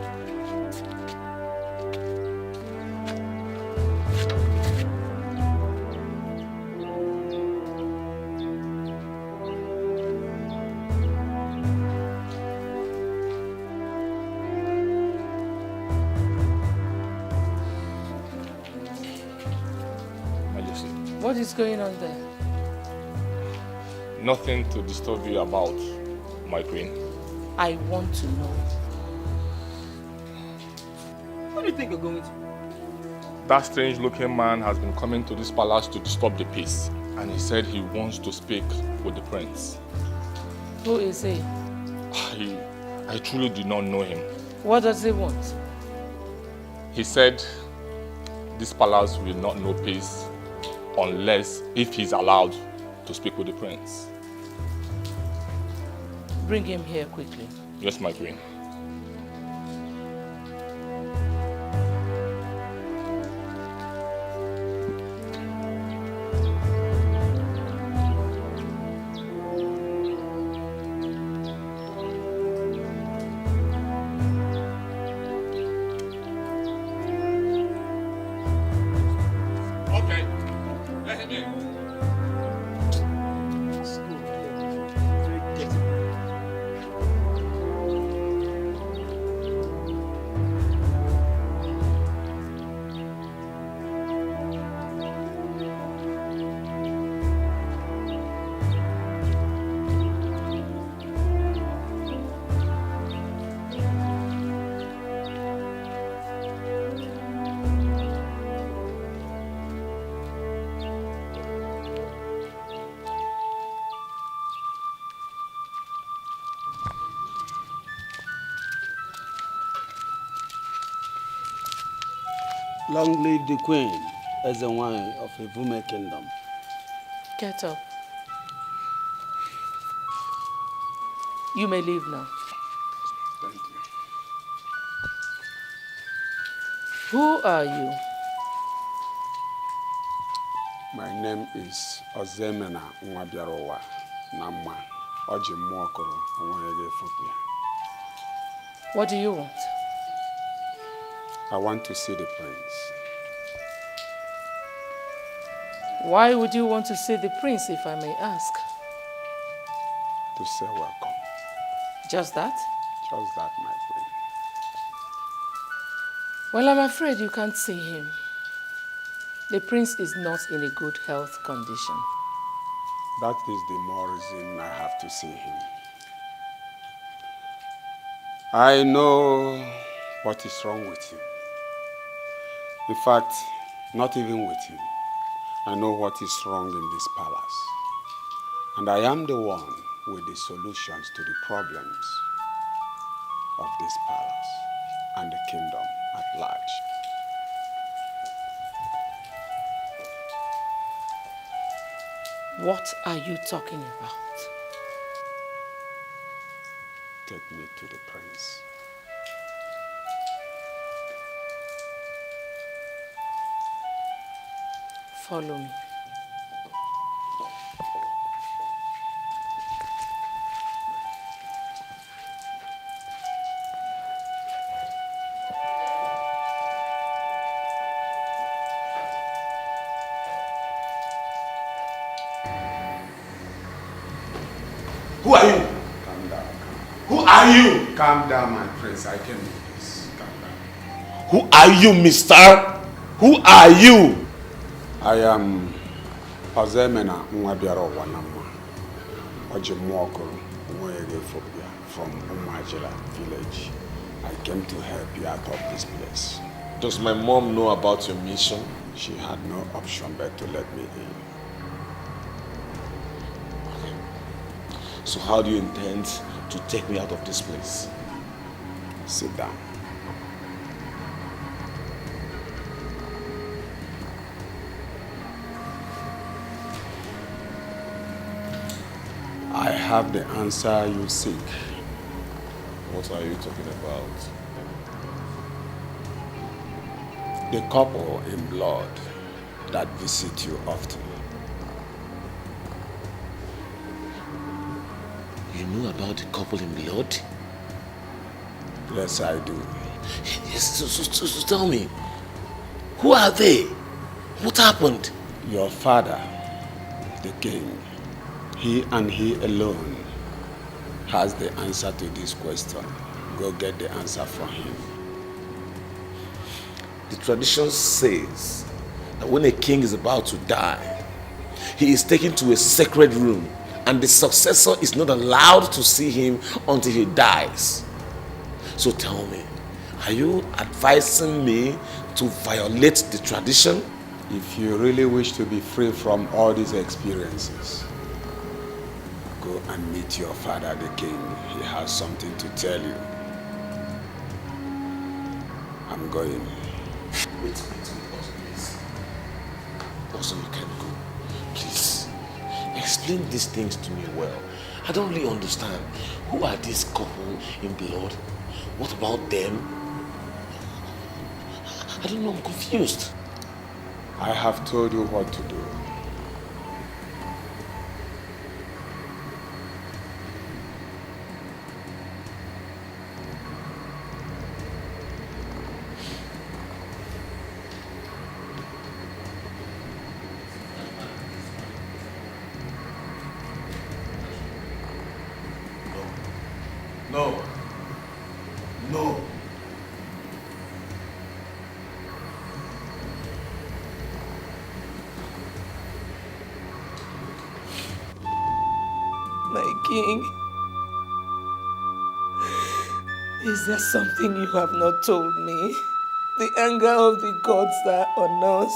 What is going on there? Nothing to disturb you about, my queen. I want to know. What do you think you're going to? That strange-looking man has been coming to this palace to disturb the peace, and he said he wants to speak with the prince. Who is he? I truly do not know him. What does he want? He said this palace will not know peace unless if he's allowed to speak with the prince. Bring him here quickly. Yes, my queen. Long live the queen as the wine of a Vume kingdom. Get up. You may leave now. Thank you. Who are you? My name is Ozemena Nwabiarowa Nama Oji Mwokoro Nwanyege Fopia. What do you want? I want to see the prince. Why would you want to see the prince, if I may ask? To say welcome. Just that? Just that, my queen. Well, I'm afraid you can't see him. The prince is not in a good health condition. That is the more reason I have to see him. I know what is wrong with him. In fact, not even with him. I know what is wrong in this palace. And I am the one with the solutions to the problems of this palace and the kingdom at large. What are you talking about? Take me to the prince. Follow me. Who are you? Calm down. Who are you? Calm down, my prince. I can do this. Calm down. Who are you, mister? Who are you? I am Ozemena Nwabiarowa Nama Oji Mwokoro Nwanyege Fopia from Umajila village. I came to help you out of this place. Does my mom know about your mission? She had no option but to let me in. So how do you intend to take me out of this place? Sit down. I have the answer you seek. What are you talking about? The couple in blood that visit you often. You know about the couple in blood? Yes, I do. Yes, so tell me, who are they? What happened? Your father, the king, he and he alone has the answer to this question. Go get the answer from him. The tradition says that when a king is about to die, he is taken to a sacred room and the successor is not allowed to see him until he dies. So tell me, are you advising me to violate the tradition? If you really wish to be free from all these experiences, go and meet your father, the king. He has something to tell you. I'm going. Wait, please. Also, you can go. Please, explain these things to me well. I don't really understand. Who are these couple in blood? What about them? I don't know, I'm confused. I have told you what to do. No. No. My king, is there something you have not told me? The anger of the gods are on us.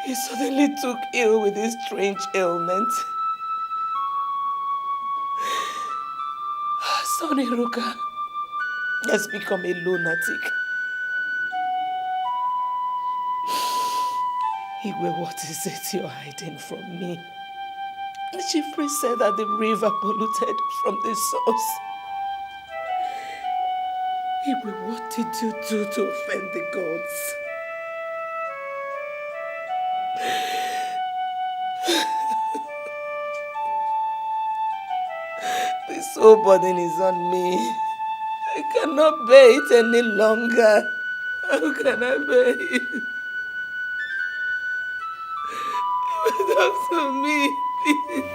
He suddenly took ill with this strange ailment. Son Iruka has become a lunatic. Igwe, what is it you're hiding from me? The chief priest said that the river polluted from the source. Igwe, what did you do to offend the gods? The soul burden is on me. I cannot bear it any longer. How can I bear it? Talk to me, please.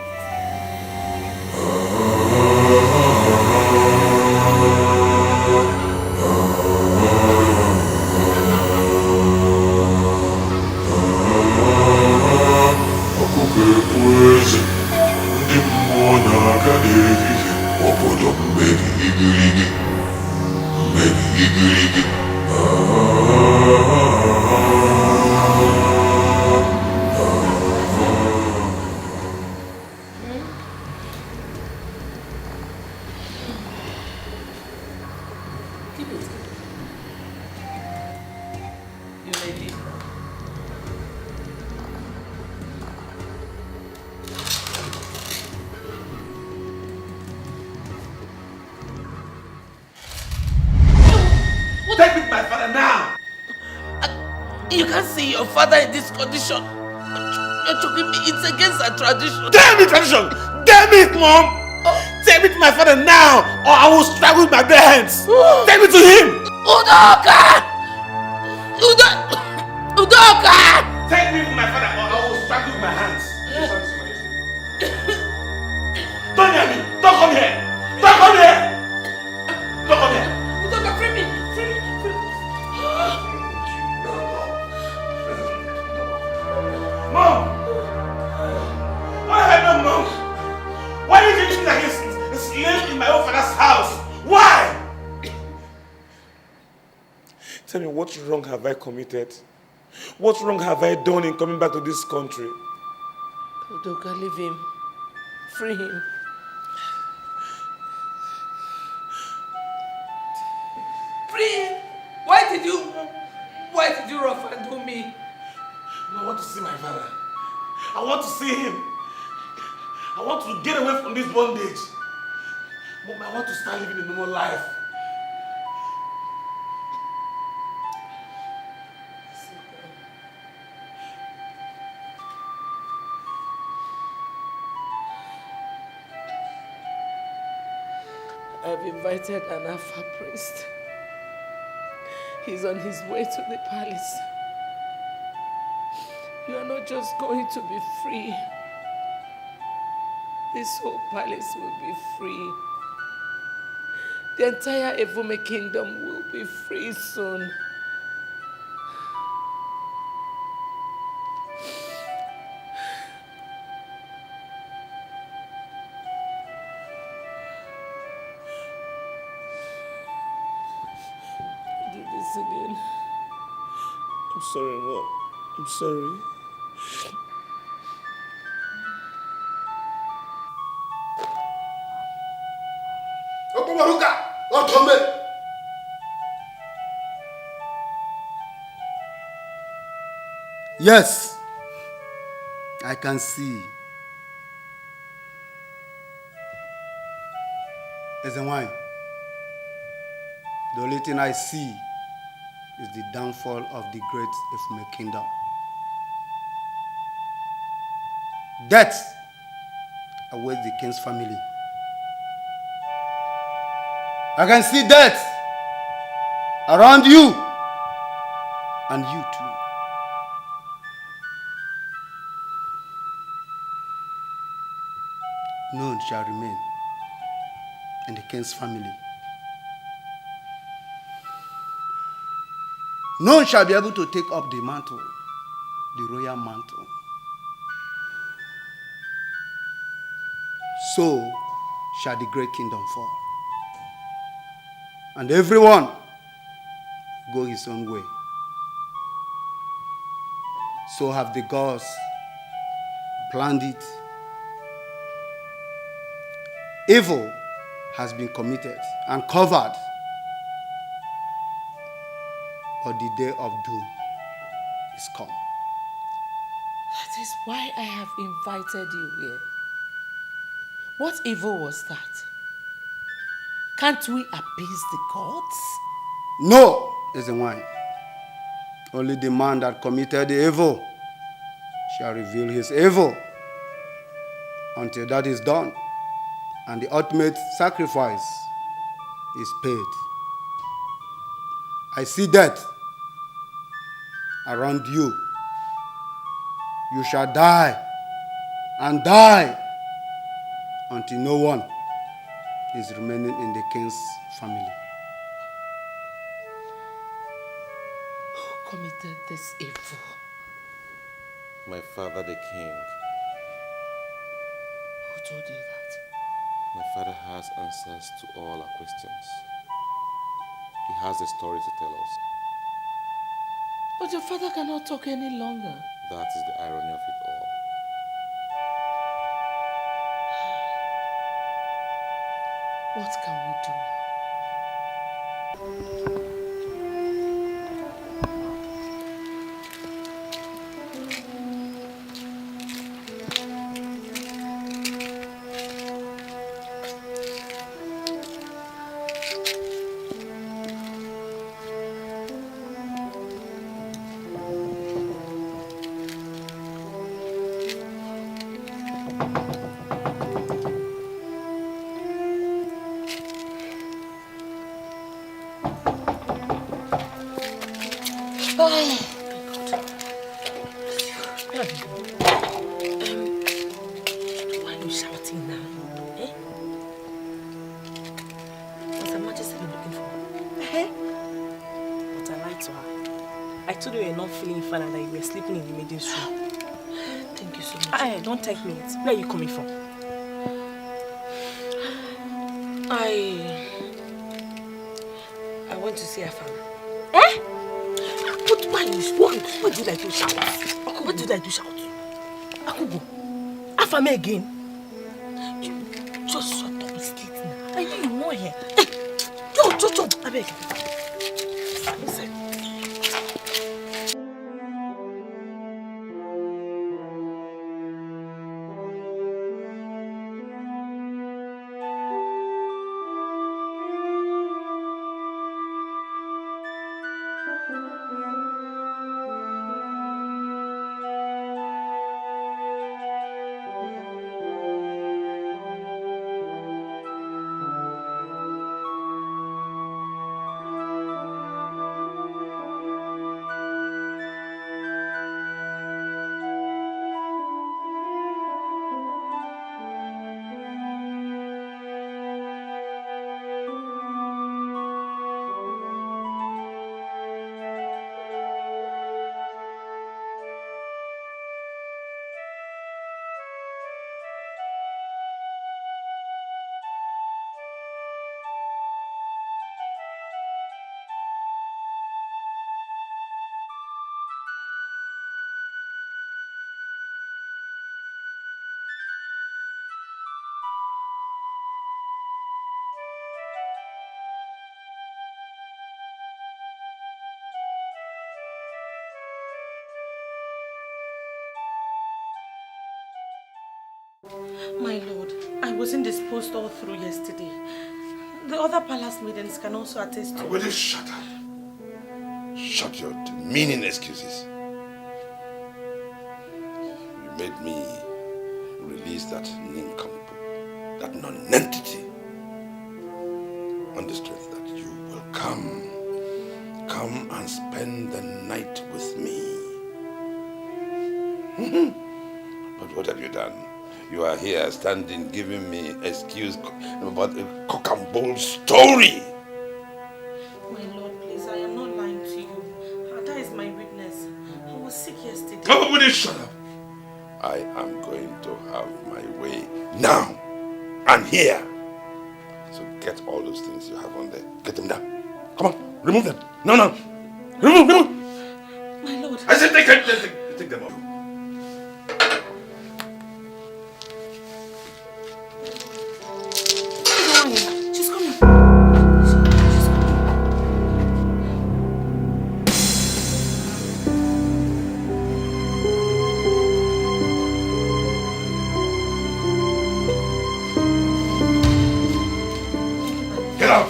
Take me to my father now! You can't see your father in this condition. You're choking me. It's against our tradition. Damn it, tradition! Damn it, mom! Take me to my father now, or I will struggle with my bare hands. Take me to him! Udoka! Udoka! Take me to my father, or I will struggle with my hands. Don't hear me! Don't come here! Don't come here! Don't come here! Udoka, free me! Free me! Mom! What happened, Mom? Why did you think that he's living in my own father's house? Why? Tell me, what wrong have I committed? What wrong have I done in coming back to this country? Udoka, leave him. Free him. Free him! Why did you rough and do me? I want to see my father. I want to see him. I want to get away from this bondage. Mom, I want to start living a normal life. I've invited an Alpha priest. He's on his way to the palace. You are not just going to be free. This whole palace will be free. The entire Evume kingdom will be free soon. Do this again. I'm sorry, Mom. I'm sorry. Yes, I can see. As a wine, the only thing I see is the downfall of the great Efume kingdom. Death awaits the king's family. I can see death around you and you too. None shall remain in the king's family. None shall be able to take up the mantle, the royal mantle. So shall the great kingdom fall. And everyone go his own way. So have the gods planned it. Evil has been committed and covered, but the day of doom is come. That is why I have invited you here. What evil was that? Can't we appease the gods? No, is a wine. Only the man that committed the evil shall reveal his evil. Until that is done, and the ultimate sacrifice is paid. I see death around you. You shall die and die until no one is remaining in the king's family. Who committed this evil? My father, the king. Who told you that? My father has answers to all our questions. He has a story to tell us. But your father cannot talk any longer. That is the irony of it all. What can we do now? Why are you shouting now? Eh? What's Her Majesty been looking for? But I lied to her. I told you you're not feeling fine and that you were sleeping in the maiden's room. Thank you so much. Don't take me yet. Where are you coming from? I want to see her father. Eh? What did I do shout? What did I do shout? Akugo, Afame again. Just shut up, it's late now. I know you know here. Yo, I beg. Listen. My lord, I was indisposed all through yesterday. The other palace maidens can also attest to... Will you shut up? Shut your demeaning excuses. You made me release that nincompoop, that non-entity, on the strength that you will come and spend the night with me. But what have you done? You are here standing giving me excuse about a cock and bull story. My lord, please, I am not lying to you. That is my witness. I was sick yesterday. Oh, will you shut up? I am going to have my way now and here. So get all those things you have on there. Get them down. Come on, remove them. No. Remove. My lord. I said take them off. She's coming. Get out.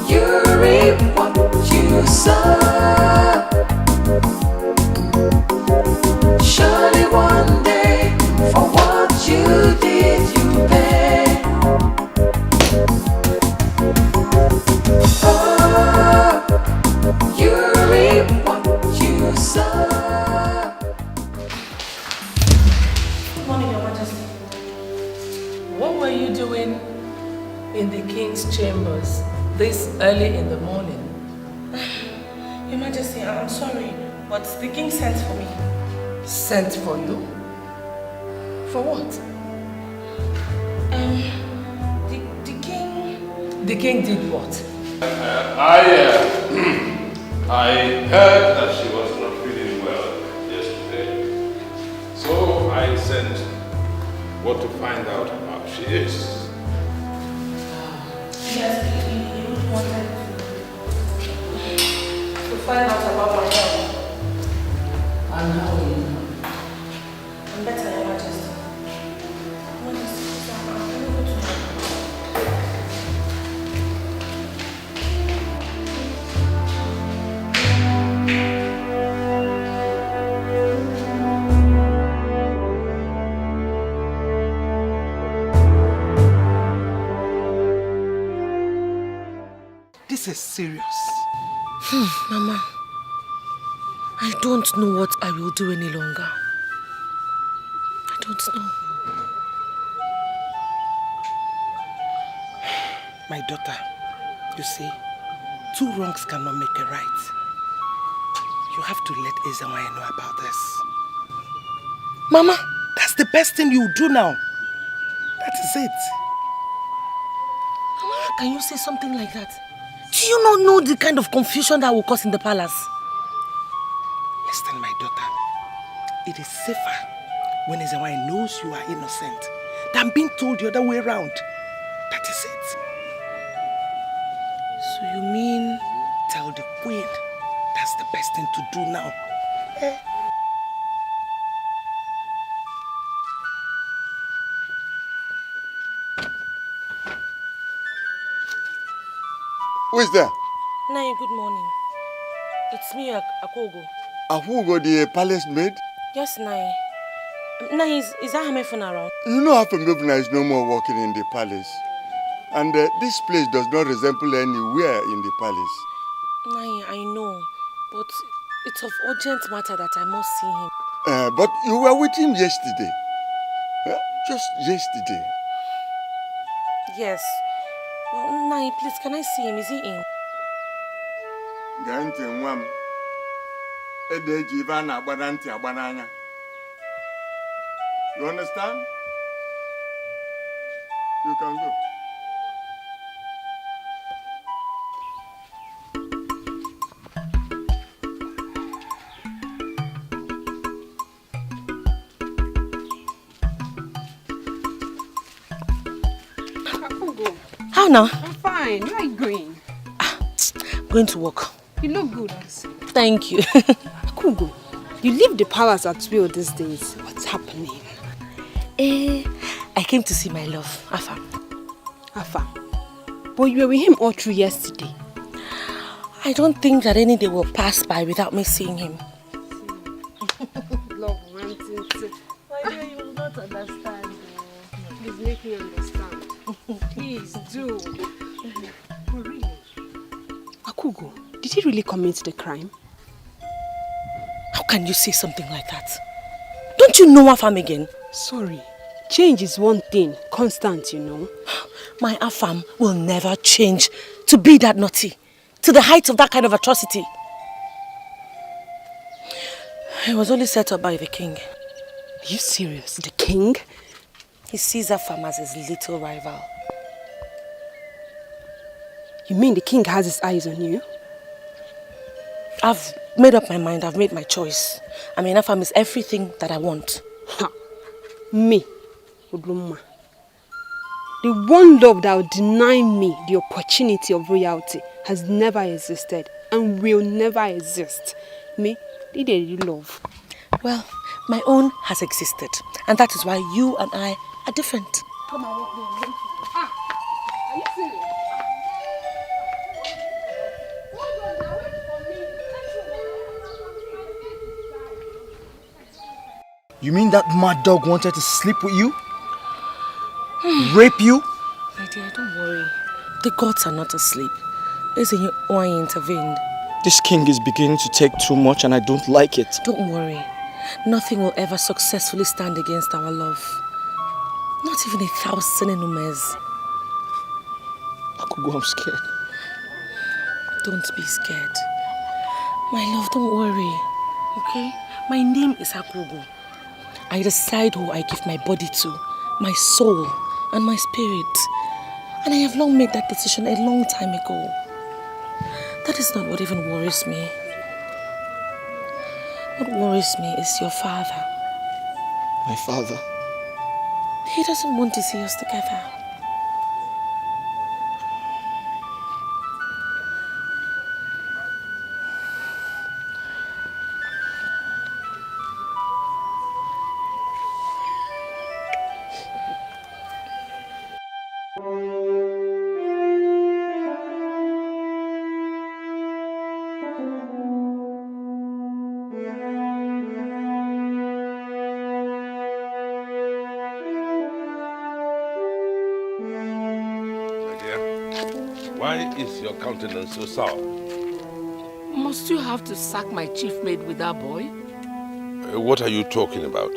You reap what you sow. Surely one day, for what you did, you pay. Oh, you reap what you sow. Good morning, Your Majesty. What were you doing in the king's chambers this early in the morning? Your Majesty, I'm sorry, but the king sent for me. Sent for you? For what? The king... The king did what? I heard that she was not feeling well yesterday. So I sent what to find out how she is. Yes, he wanted to find out about my health. And how are you? I'm better, Your Majesty. Majesty, I'm unable to help. This is serious. Mama, I don't know what I will do any longer. I don't know. My daughter, you see, two wrongs cannot make a right. You have to let Ezenwaye know about this. Mama, that's the best thing you do now. That is it. Mama, how can you say something like that? Do you not know the kind of confusion that will cause in the palace? Listen, my daughter. It is safer when Ezewai knows you are innocent than being told the other way around. That is it. So you mean... Tell the queen that's the best thing to do now. Who is there? Nai, good morning. It's me, Akogo. Ahugo, the palace maid? Yes, Nai. Nai, is that Hamefuna around? You know Hamefuna is no more working in the palace. And this place does not resemble anywhere in the palace. Nai, I know. But it's of urgent matter that I must see him. But you were with him yesterday. Just yesterday. Yes. Well, Nai, please, can I see him? Is he in? You understand? You can go. How now? I'm fine. Where are you going? Going to work. You look good. Thank you. Kugo, you leave the palace at will these days. What's happening? I came to see my love, Afam. Afam? But you were with him all through yesterday. I don't think that any day will pass by without me seeing him. Love, wanting to... My dear, you will not understand. Please make me understand. Please do. For real. Akugo, did he really commit the crime? How can you say something like that? Don't you know Afam again? Sorry. Change is one thing, constant, you know. My Afam will never change to be that naughty, to the height of that kind of atrocity. He was only set up by the king. Are you serious? The king? He sees Afam as his little rival. You mean the king has his eyes on you? I've made up my mind. I've made my choice. I mean, Afam is everything that I want. Ha! Me, Udluma. The one love that would deny me the opportunity of royalty has never existed and will never exist. Me, did they love? Well, my own has existed, and that is why you and I are different. Come on, walk me. Ah! Are you serious? You mean that mad dog wanted to sleep with you? Rape you? My dear, don't worry. The gods are not asleep. Why intervened. This king is beginning to take too much and I don't like it. Don't worry. Nothing will ever successfully stand against our love. Not even 1,000 enemies. Akugo, I'm scared. Don't be scared. My love, don't worry. Okay? My name is Akugo. I decide who I give my body to, my soul and my spirit. And I have long made that decision a long time ago. That is not what even worries me. What worries me is your father. My father? He doesn't want to see us together. Is your countenance so sour? Must you have to sack my chief maid with that boy? What are you talking about?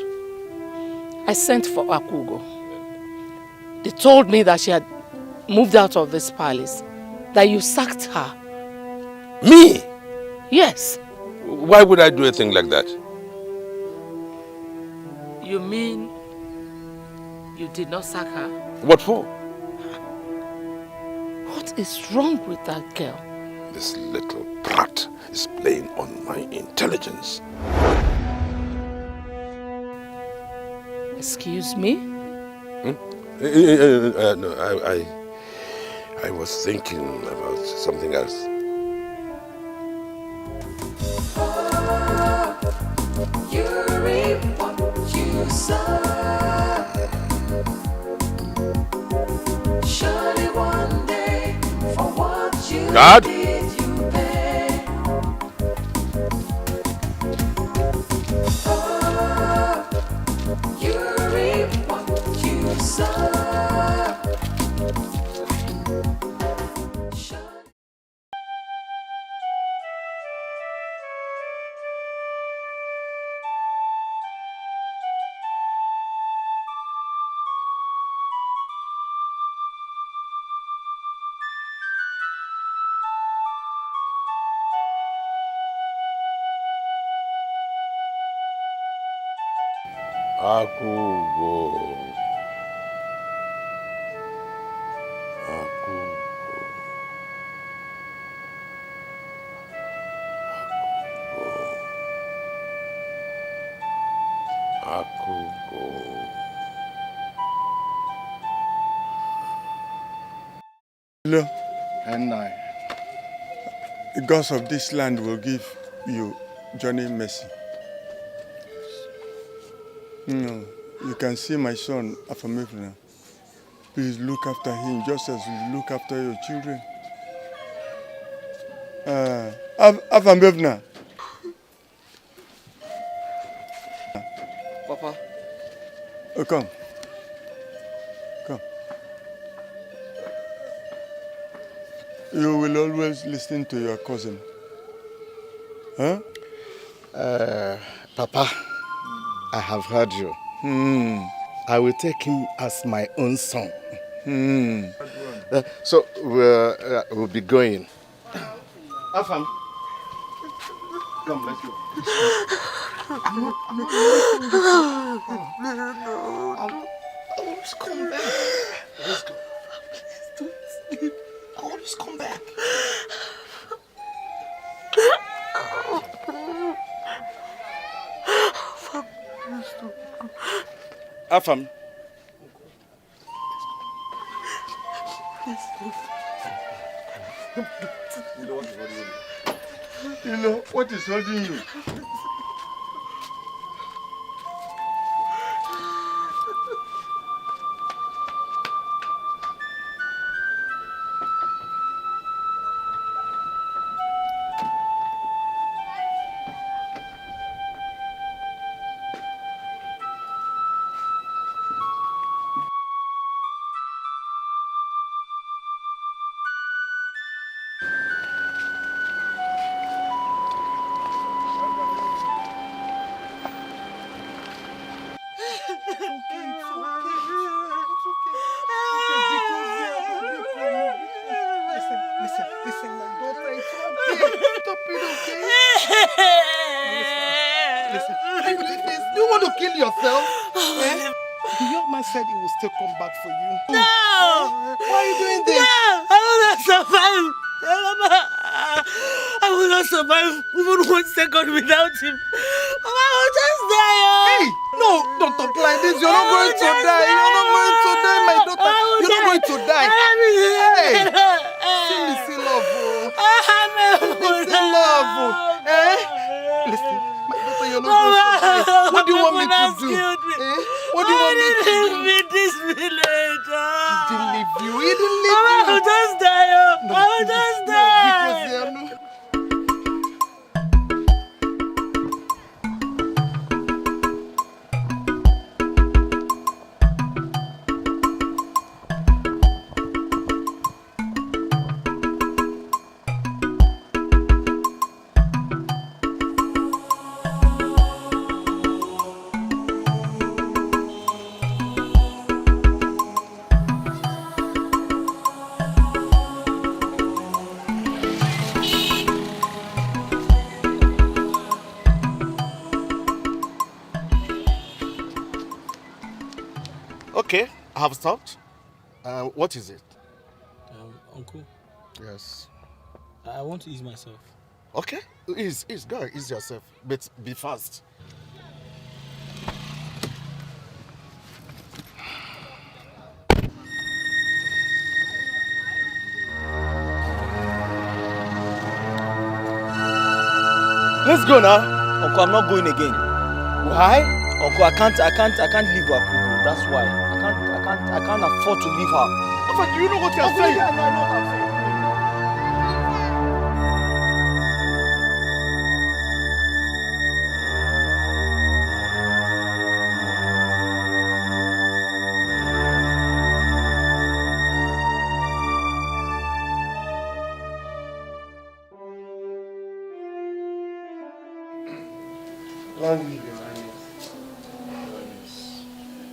I sent for Akugo. They told me that she had moved out of this palace, that you sacked her. Me? Yes. Why would I do a thing like that? You mean you did not sack her? What for? is wrong with that girl? This little brat is playing on my intelligence. Excuse me? No, I was thinking about something else. You reap what you sow. Surely one day for what you God? did you pay. You reap what you sow. Akugo. No. And the gods of this land will give you Johnny mercy. No, you can see my son, Afamefuna. Please look after him just as you look after your children. Afamefuna. Papa. Oh, come. Come. You will always listen to your cousin. Huh? Papa, I have heard you. I will take him as my own son. So we'll be going. Afam. Come, let's go. No. I'll just come back. Let's go. Please don't sleep. I'll just come back. Afam. You know what is holding you? Listen, my daughter, it's okay. Stop it, okay? Listen, do you want to kill yourself? Eh? The young man said he will still come back for you. No! Why are you doing this? No! I will not survive! I will not survive even 1 second without him. Mama, I will just die. Hey! No, don't talk like this. You're not going to die. You're not going to die, my daughter. You're not going to die. Hey! Still love. Still love. Eh? Listen, my daughter, you're not going to die. What do you want me to do? Eh? What do you want me to do? Leave this village. He didn't leave you. He didn't leave Mama, you. I will just die. I will just die. No. Okay, I have stopped. What is it? Uncle, Yes. I want to ease myself. Okay, ease, go, ease yourself, but be fast. Let's go now. Uncle, I'm not going again. Why? Uncle, I can't leave Akugo. That's why. I can't afford to leave her. But do you know what you're saying? I know what I'm saying.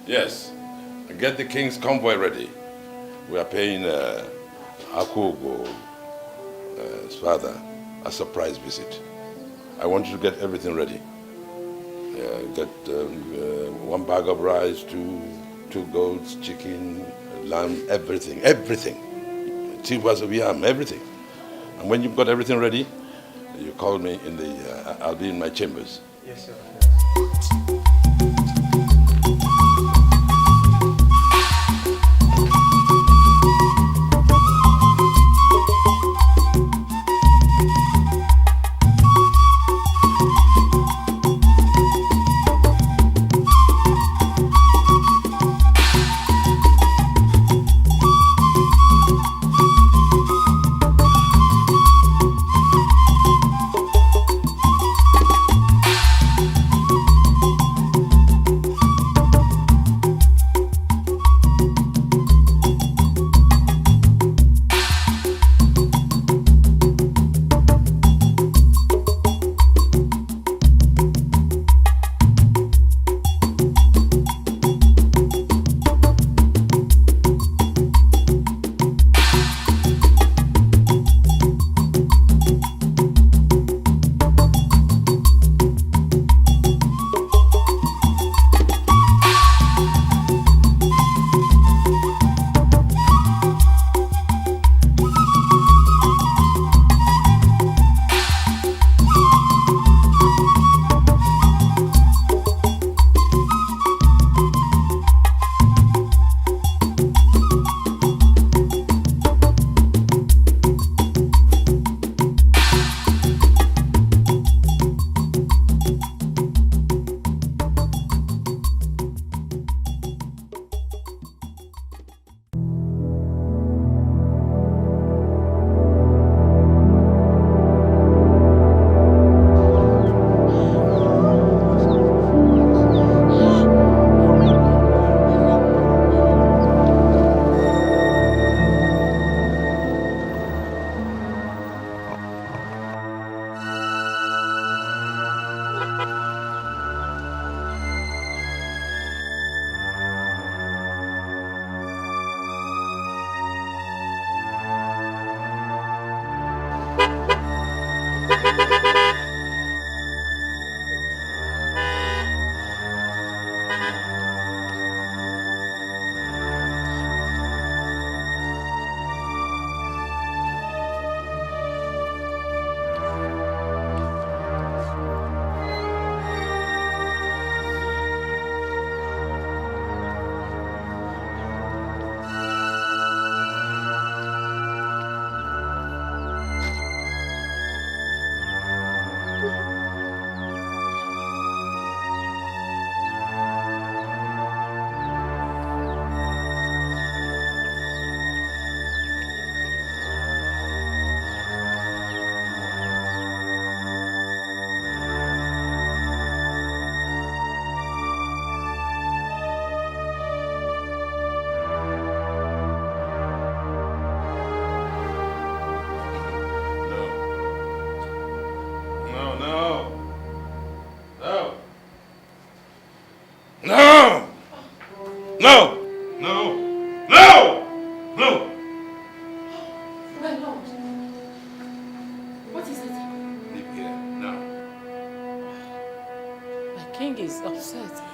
Yes, get the king's convoy ready. We are paying Akugo's father a surprise visit. I want you to get everything ready. Get 1 bag of rice, two goats, chicken, lamb, everything. Tibas of yam, everything. And when you've got everything ready, you call me in the, I'll be in my chambers. Yes, sir.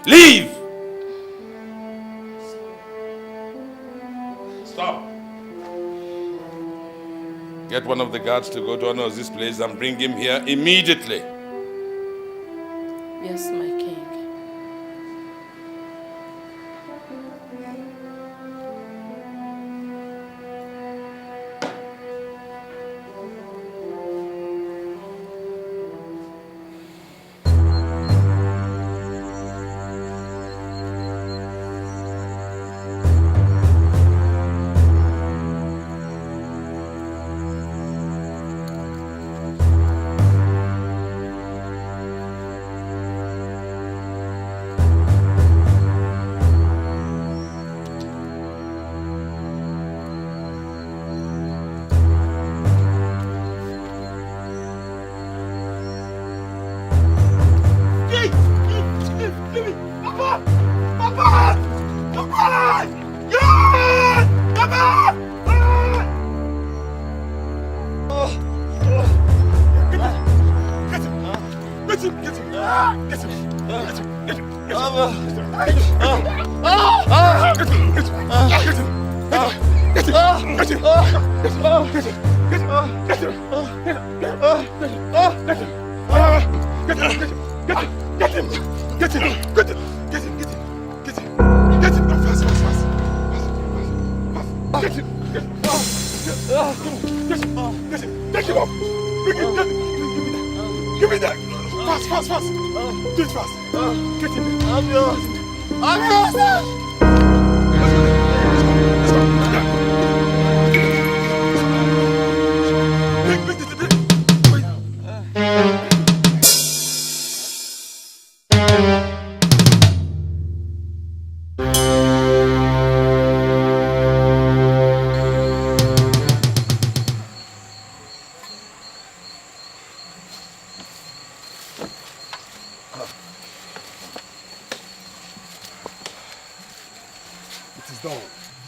Leave! Stop. get one of the guards to go to this place and bring him here immediately. Yes, my king.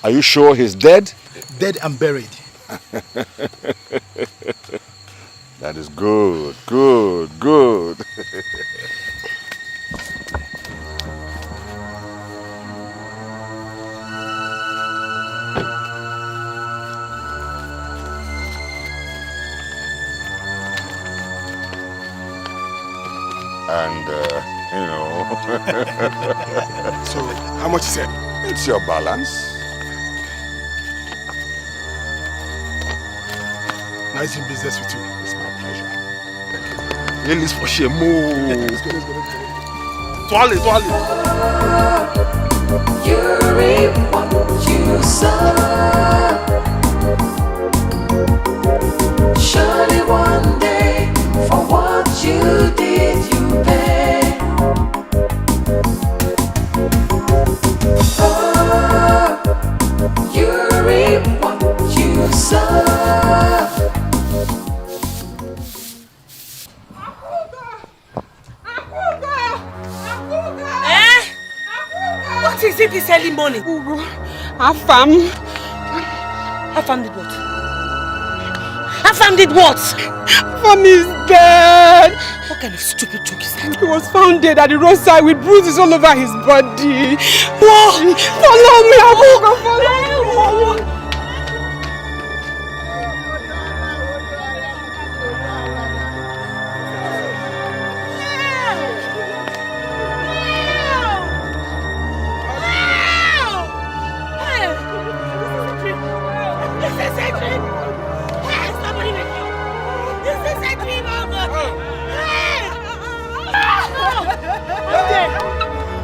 Are you sure he's dead? Dead and buried. That is good, good, good. And, you know... So, how much is it? It's your balance. Nice in business with you. It's my pleasure. Thank you. For shame. Let's go. Toilet. You reap what you sow. Surely one day, for what you did, you pay. Oh, you reap what you sow. What is it this early morning? Afam did what? Afam did what? Afam is dead. What kind of stupid joke is that? He was found dead at the roadside with bruises all over his body. Whoa! Follow me, Abuga, follow me.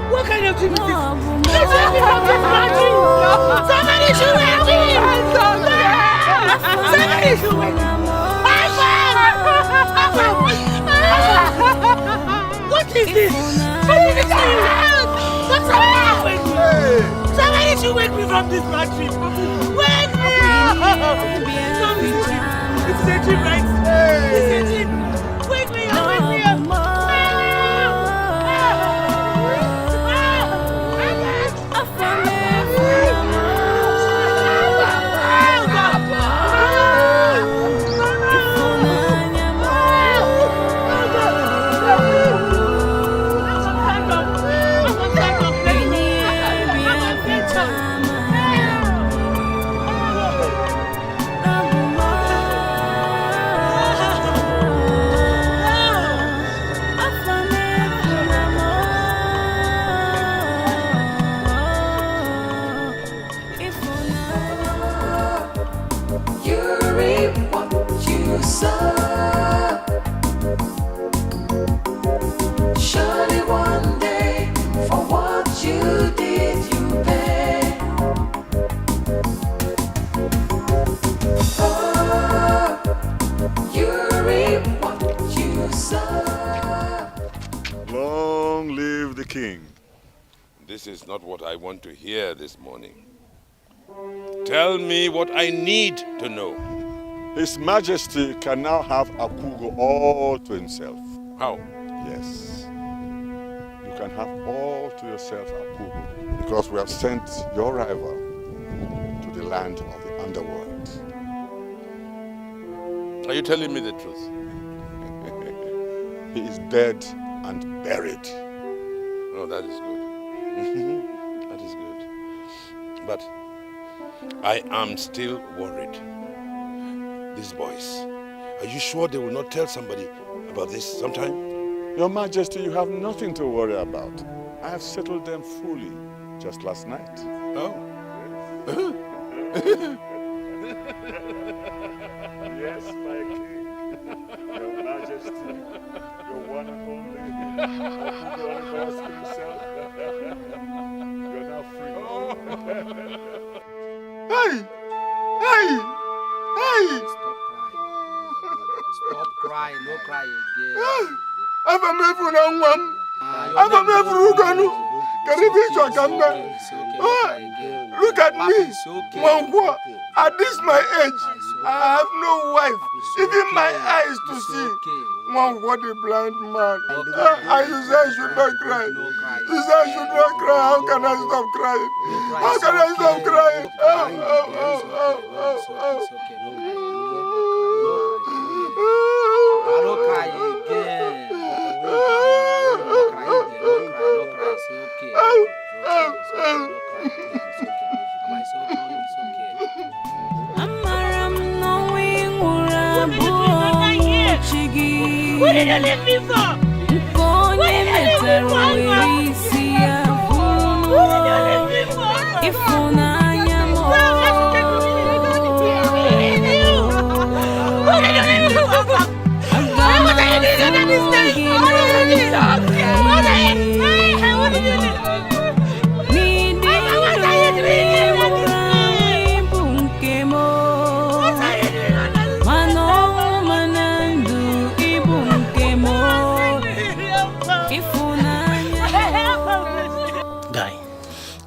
What kind of dream is this? Somebody should help me! Somebody should help me! What is this? What's happening? Somebody should wake me from this bad dream. Wake me up! It's a dream, right? It's a dream. Wake me up! Wake me up! Long live the king. This is not what I want to hear this morning. Tell me what I need to know. His Majesty can now have Akugo all to himself. How? Yes. You can have all to yourself, Akugo, because we have sent your rival to the land of the underworld. Are you telling me the truth? He is dead and buried. Oh, that is good. That is good. But I am still worried. These boys, are you sure they will not tell somebody about this sometime? Your Majesty, you have nothing to worry about. I have settled them fully just last night. Oh? Yes, my king. Your Majesty, your one and only. Himself. You're now free. Hey! Hey! Hey! Stop crying, no cry again. I'm every now one. I'm every Uganu. Look at me. At this my age, I have no wife. Even my eyes to see. One what a blind man. You say I should not cry. You say I should not cry. How can I stop crying? How can I stop crying? Don't cry again. What did you leave me for? What did you leave me for?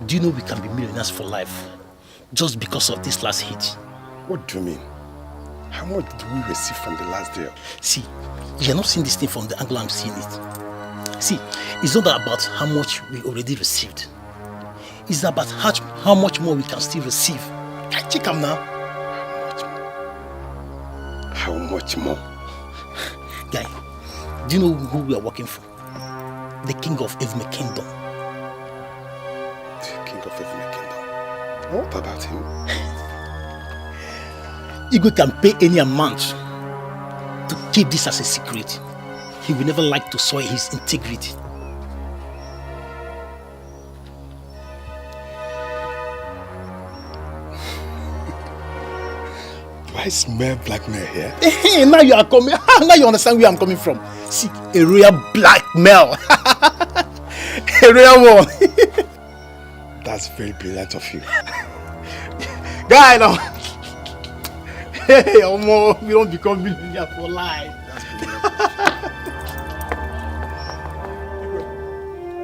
Do you know we can be millionaires for life just because of this last hit? What do you mean? How much did we receive from the last deal? See, you're not seeing this thing from the angle I'm seeing it. See, it's not about how much we already received. It's about how much more we can still receive. Check them now. How much more? Guy, do you know who we are working for? The king of every kingdom. Of every kingdom. What about him? Igwe can pay any amount to keep this as a secret. He will never like to soil his integrity. Do I smell blackmail here? Hey, now you are coming. Now you understand where I'm coming from. See, a real blackmail. A real one. That's very brilliant of you. Guy, no. Hey, Omo, we don't become millionaire for life. That's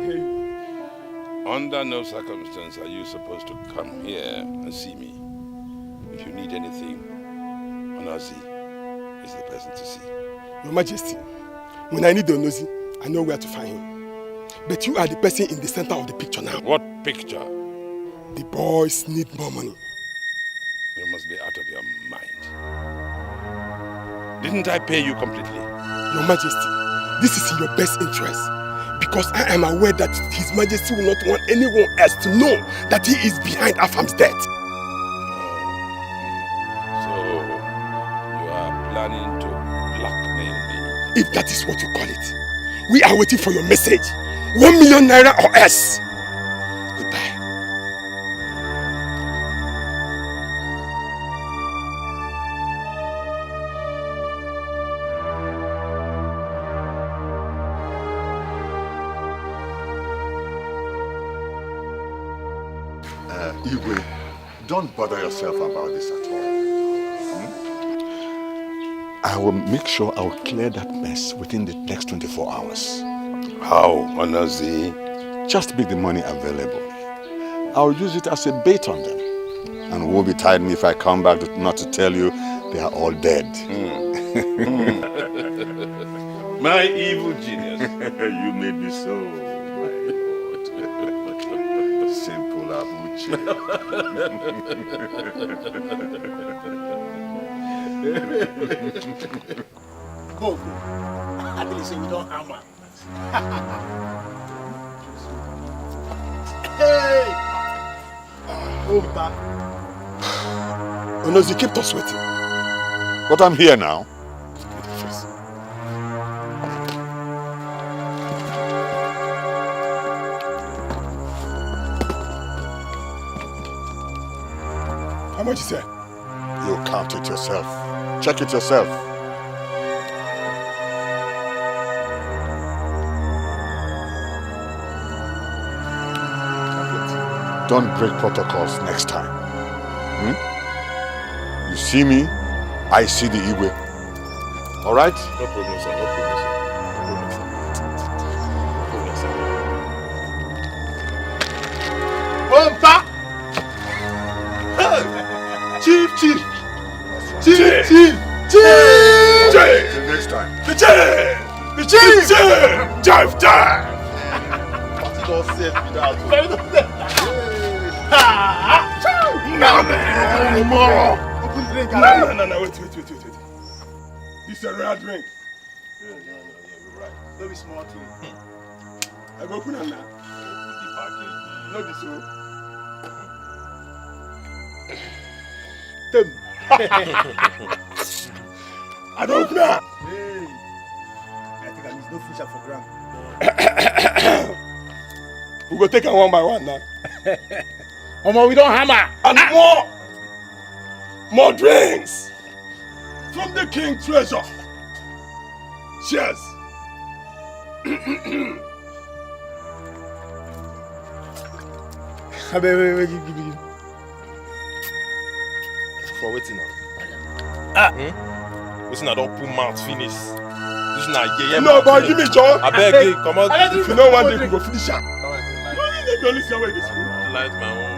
brilliant. Under no circumstance are you supposed to come here and see me. If you need anything, Onazi is the person to see. Your Majesty, when I need Onazi, I know where to find him. But you are the person in the center of the picture now. What picture? The boys need more money. You must be out of your mind. Didn't I pay you completely? Your Majesty, this is in your best interest. Because I am aware that His Majesty will not want anyone else to know that he is behind Afam's death. So, you are planning to blackmail me? If that is what you call it. We are waiting for your message. 1 million naira or less. Goodbye. Igwe, don't bother yourself about this at all. I will make sure I will clear that mess within the next 24 hours. How, Onozi? Just make the money available. I'll use it as a bait on them. And woe betide me if I come back not to tell you they are all dead. My evil genius. You made me so, my lord. Simple Abuchi. Go. I believe say we don't hammer. Hey! Opa. Onozi, keep on sweating. But I'm here now. How much is it? You count it yourself. Check it yourself. Don't break protocols next time. You see me, I see the Igwe. All right? No problem, sir. No problem, sir. Opa! Hey! Chief! Till next time. The chief! Jive time! Party don't set me down. No, wait. This is a rare drink. You're right. Don't be small too. I go put on that. No, this one. I don't know. Hey, I think I miss no fish for gram. We go take them one by one now. We don't hammer. And more drinks from the king treasure. Cheers. Wait. For waiting now. Listen, I don't put mouth finish. This na yeah. No, boy, give me joy. I beg you, come on. If you know one day, we go finish up. You only see where this food. Light my own.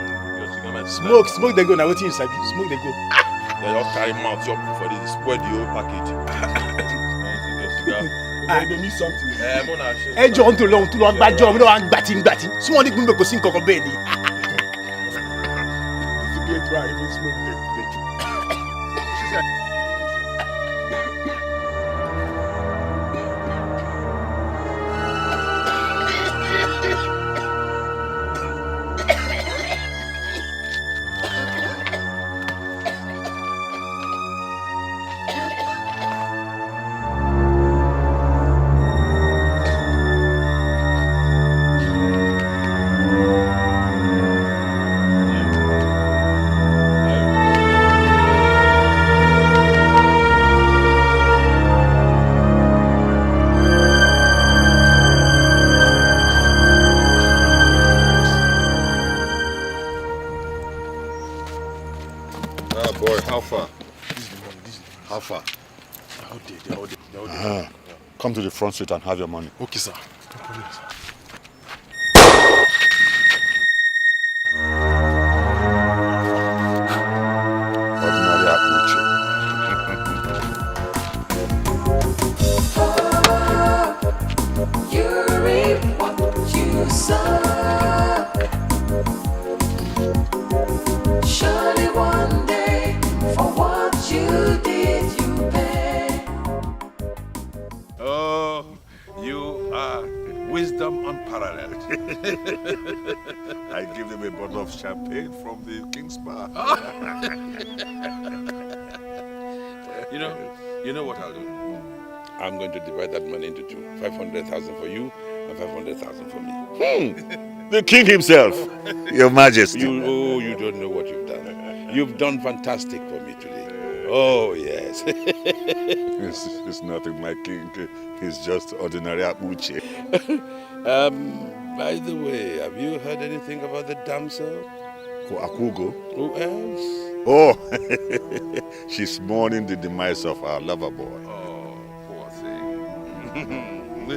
Smoke they go now. Waiting inside. Smoke they go. They all carry mouth up for this. Spoil the whole package. They need something. John too long. Bad job. We don't want batting. Small thing go sing coco belly. If you get right, even smoke they Come to the front seat and have your money. Okay, sir. No problem, sir. Ordinary Abuchi. You reap what you sow. Surely one day, for what you did, you pay. Oh, you are wisdom unparalleled. I give them a bottle of champagne from the King's Bar. You know what I'll do? I'm going to divide that money into two. 500,000 for you and 500,000 for me. The king himself, Your Majesty. You don't know what you've done. You've done fantastic for me today. Oh, yes. It's nothing, my king. He's just ordinary Abuchi. By the way, have you heard anything about the damsel? Akugo? Who else? Oh, she's mourning the demise of our lover boy. Oh, poor thing.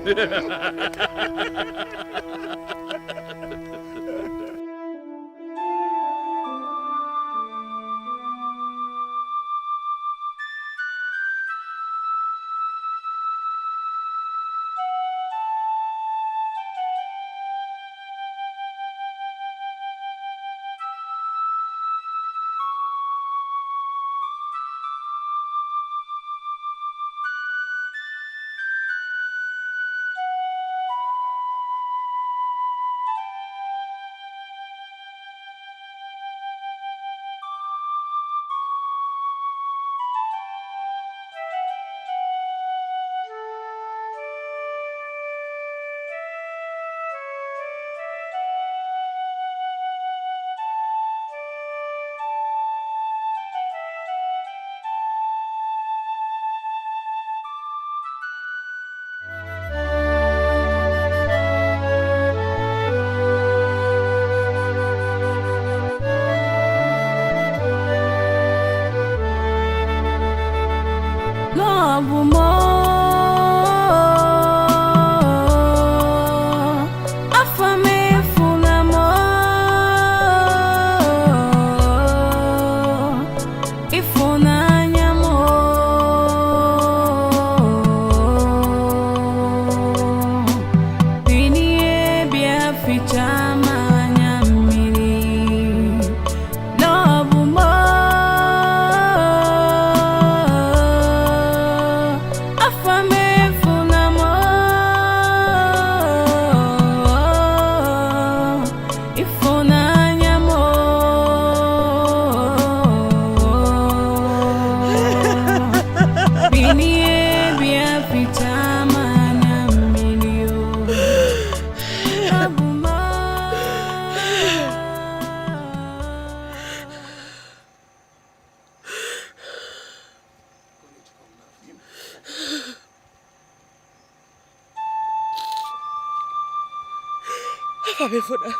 Abifuna,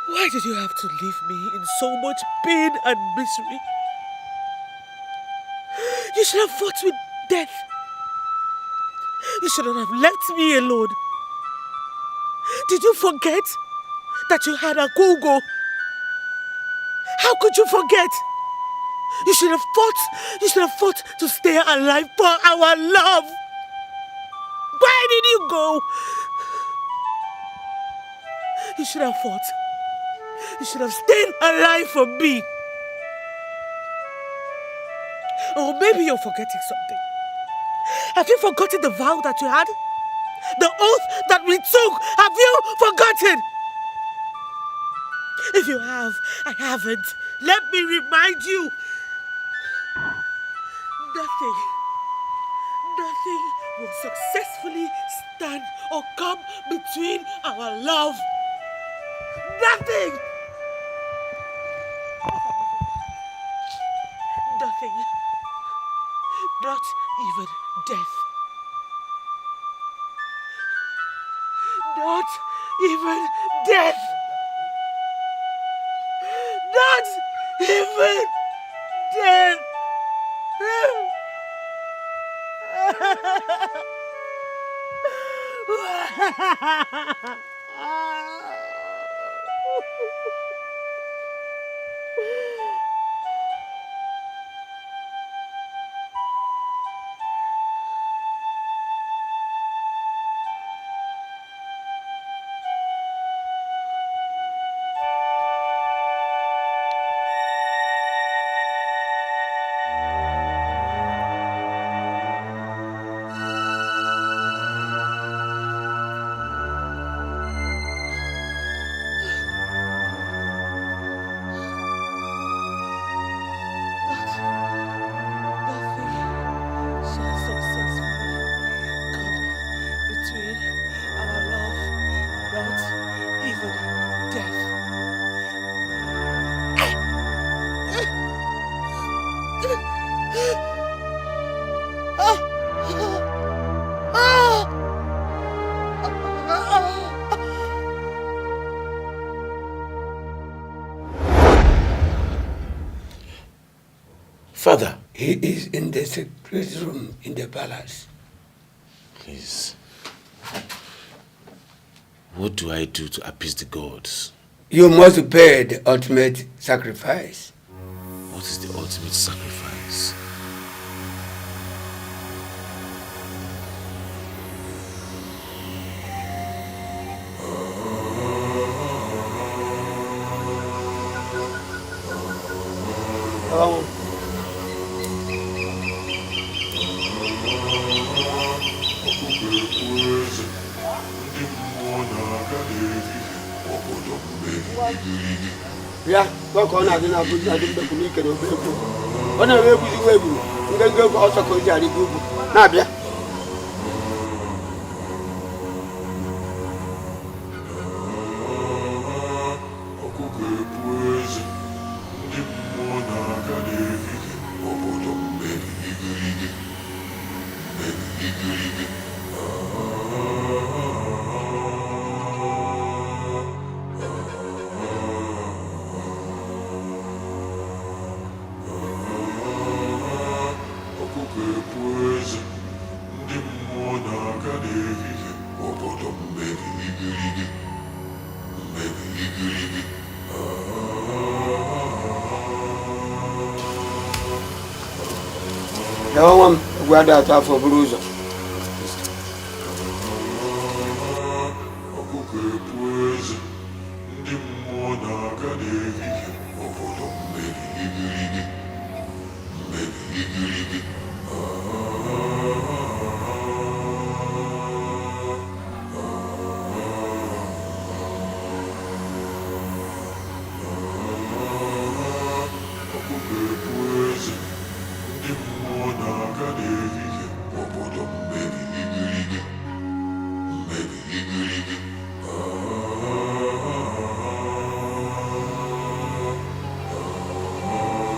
why did you have to leave me in so much pain and misery? You should have fought with death. You shouldn't have left me alone. Did you forget that you had a Gogo? How could you forget? You should have fought to stay alive for our love. Why did you go? You should have fought. You should have stayed alive for me. Or maybe you're forgetting something. Have you forgotten the vow that you had? The oath that we took? Have you forgotten? If you have, I haven't. Let me remind you. Nothing will successfully stand or come between our love. Nothing! Nothing. Not even death. Not even death. Not even death. He is in the secret room in the palace. Please. What do I do to appease the gods? You must pay the ultimate sacrifice. What is the ultimate sacrifice? Ya, koko na dina bu na dina ku ni ke do be ku. Ona we bu we bu. Ngenge ko oso ko jari bu. Na bia. Yawam gwada ta for bruiser.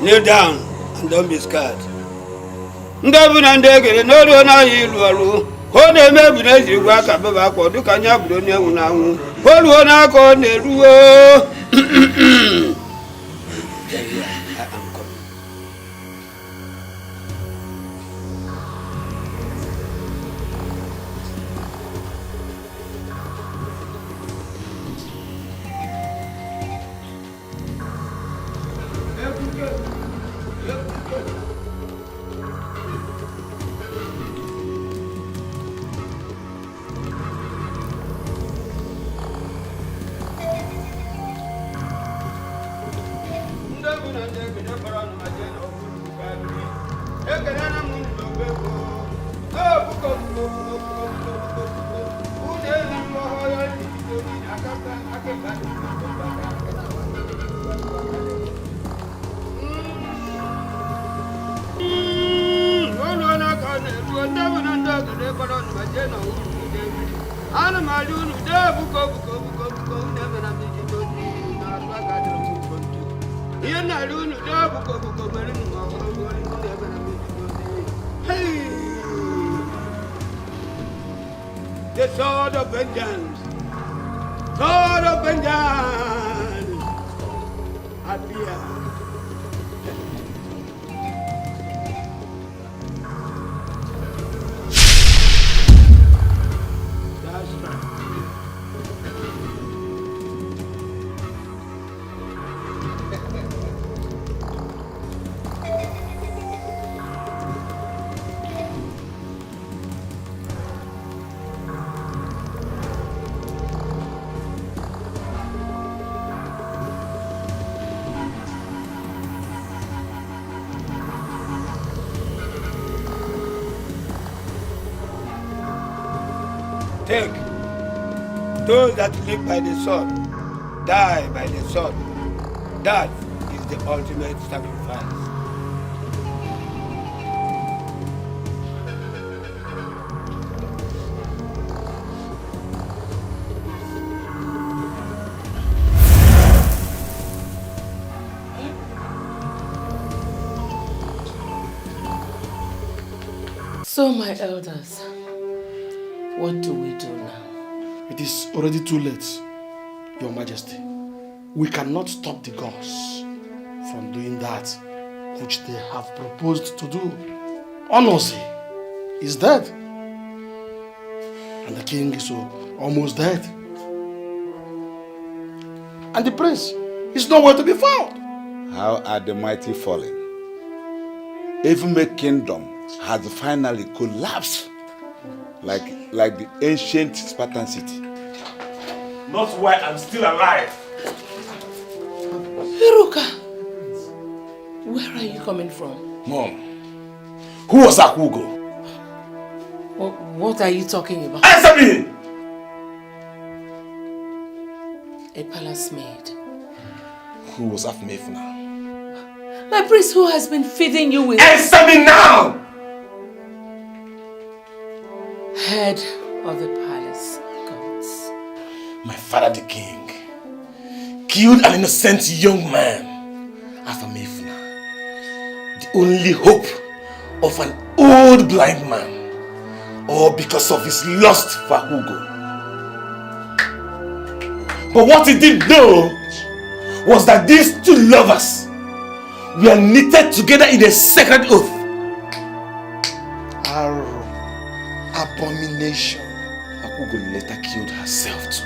Kneel down and don't be scared. Ndabu na ndegere n'olu na yilu alu. Ho na emebu na ezi gwa ka baba kwa duka nya budo ne wu na wu. Olu na ko na eruo. The sword of vengeance, sword of vengeance, appear. That's right. Take those that live by the sword, die by the sword. That is the ultimate sacrifice. So, my elders, what do we do now? It is already too late, Your Majesty. We cannot stop the gods from doing that which they have proposed to do. Onosi is dead. And the king is almost dead. And the prince is nowhere to be found. How are the mighty fallen? Even the kingdom has finally collapsed like the ancient Spartan city. Not while I'm still alive. Iruka, where are you coming from? Mom, who was Akugo? What are you talking about? Answer me! A palace maid. Who was Afmefuna? My priest who has been feeding you with... Answer me now! Head of the palace gods. My father the king killed an innocent young man, Afamefuna, the only hope of an old blind man, all because of his lust for Hugo. But what he didn't know was that these two lovers were knitted together in a sacred oath. Arrow, abomination. Akugo later killed herself too.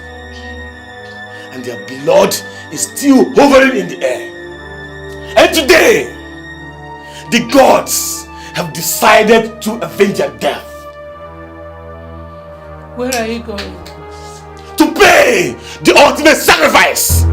And their blood is still hovering in the air. And today, the gods have decided to avenge their death. Where are you going? To pay the ultimate sacrifice!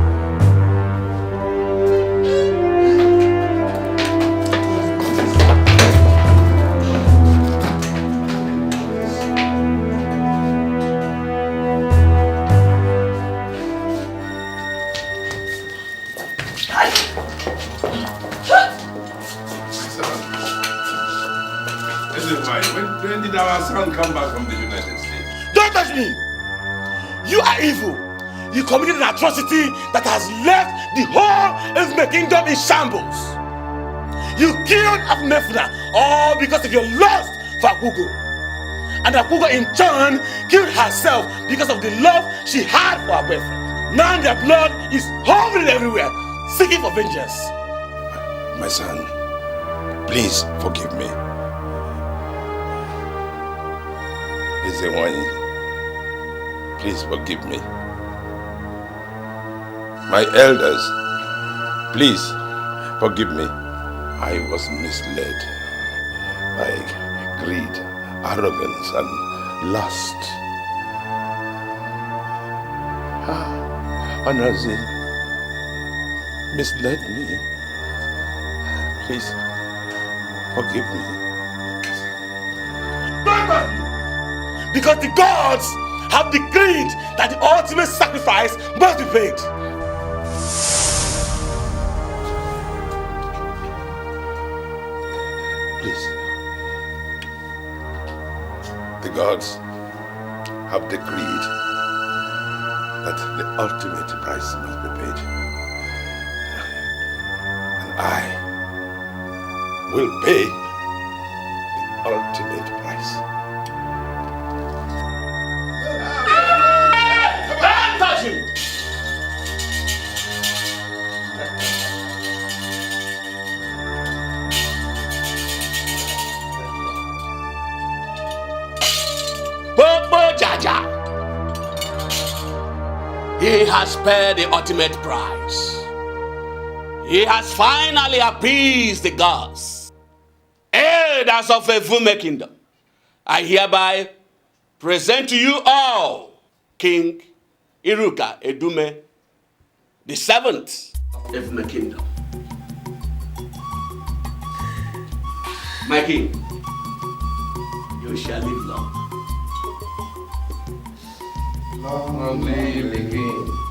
When did our son come back from the United States? Don't touch me! You are evil. You committed an atrocity that has left the whole Ifme kingdom in shambles. You killed Afmefuna all because of your lust for Akugo. And Akugo in turn killed herself because of the love she had for her boyfriend. Now their blood is hovering everywhere, seeking for vengeance. My son, please forgive me. Please forgive me. My elders, please forgive me. I was misled by greed, arrogance, and lust. Onosi misled me. Please forgive me. Because the gods have decreed that the ultimate sacrifice must be paid. Please. The gods have decreed that the ultimate price must be paid. And I will pay the ultimate price. Don't touch him! Bobo Jaja. He has paid the ultimate price. He has finally appeased the gods. Elders of a Vume kingdom, I hereby present to you all King Iruka Edume, the seventh of the Vume kingdom. My king, you shall live long. Long live the king.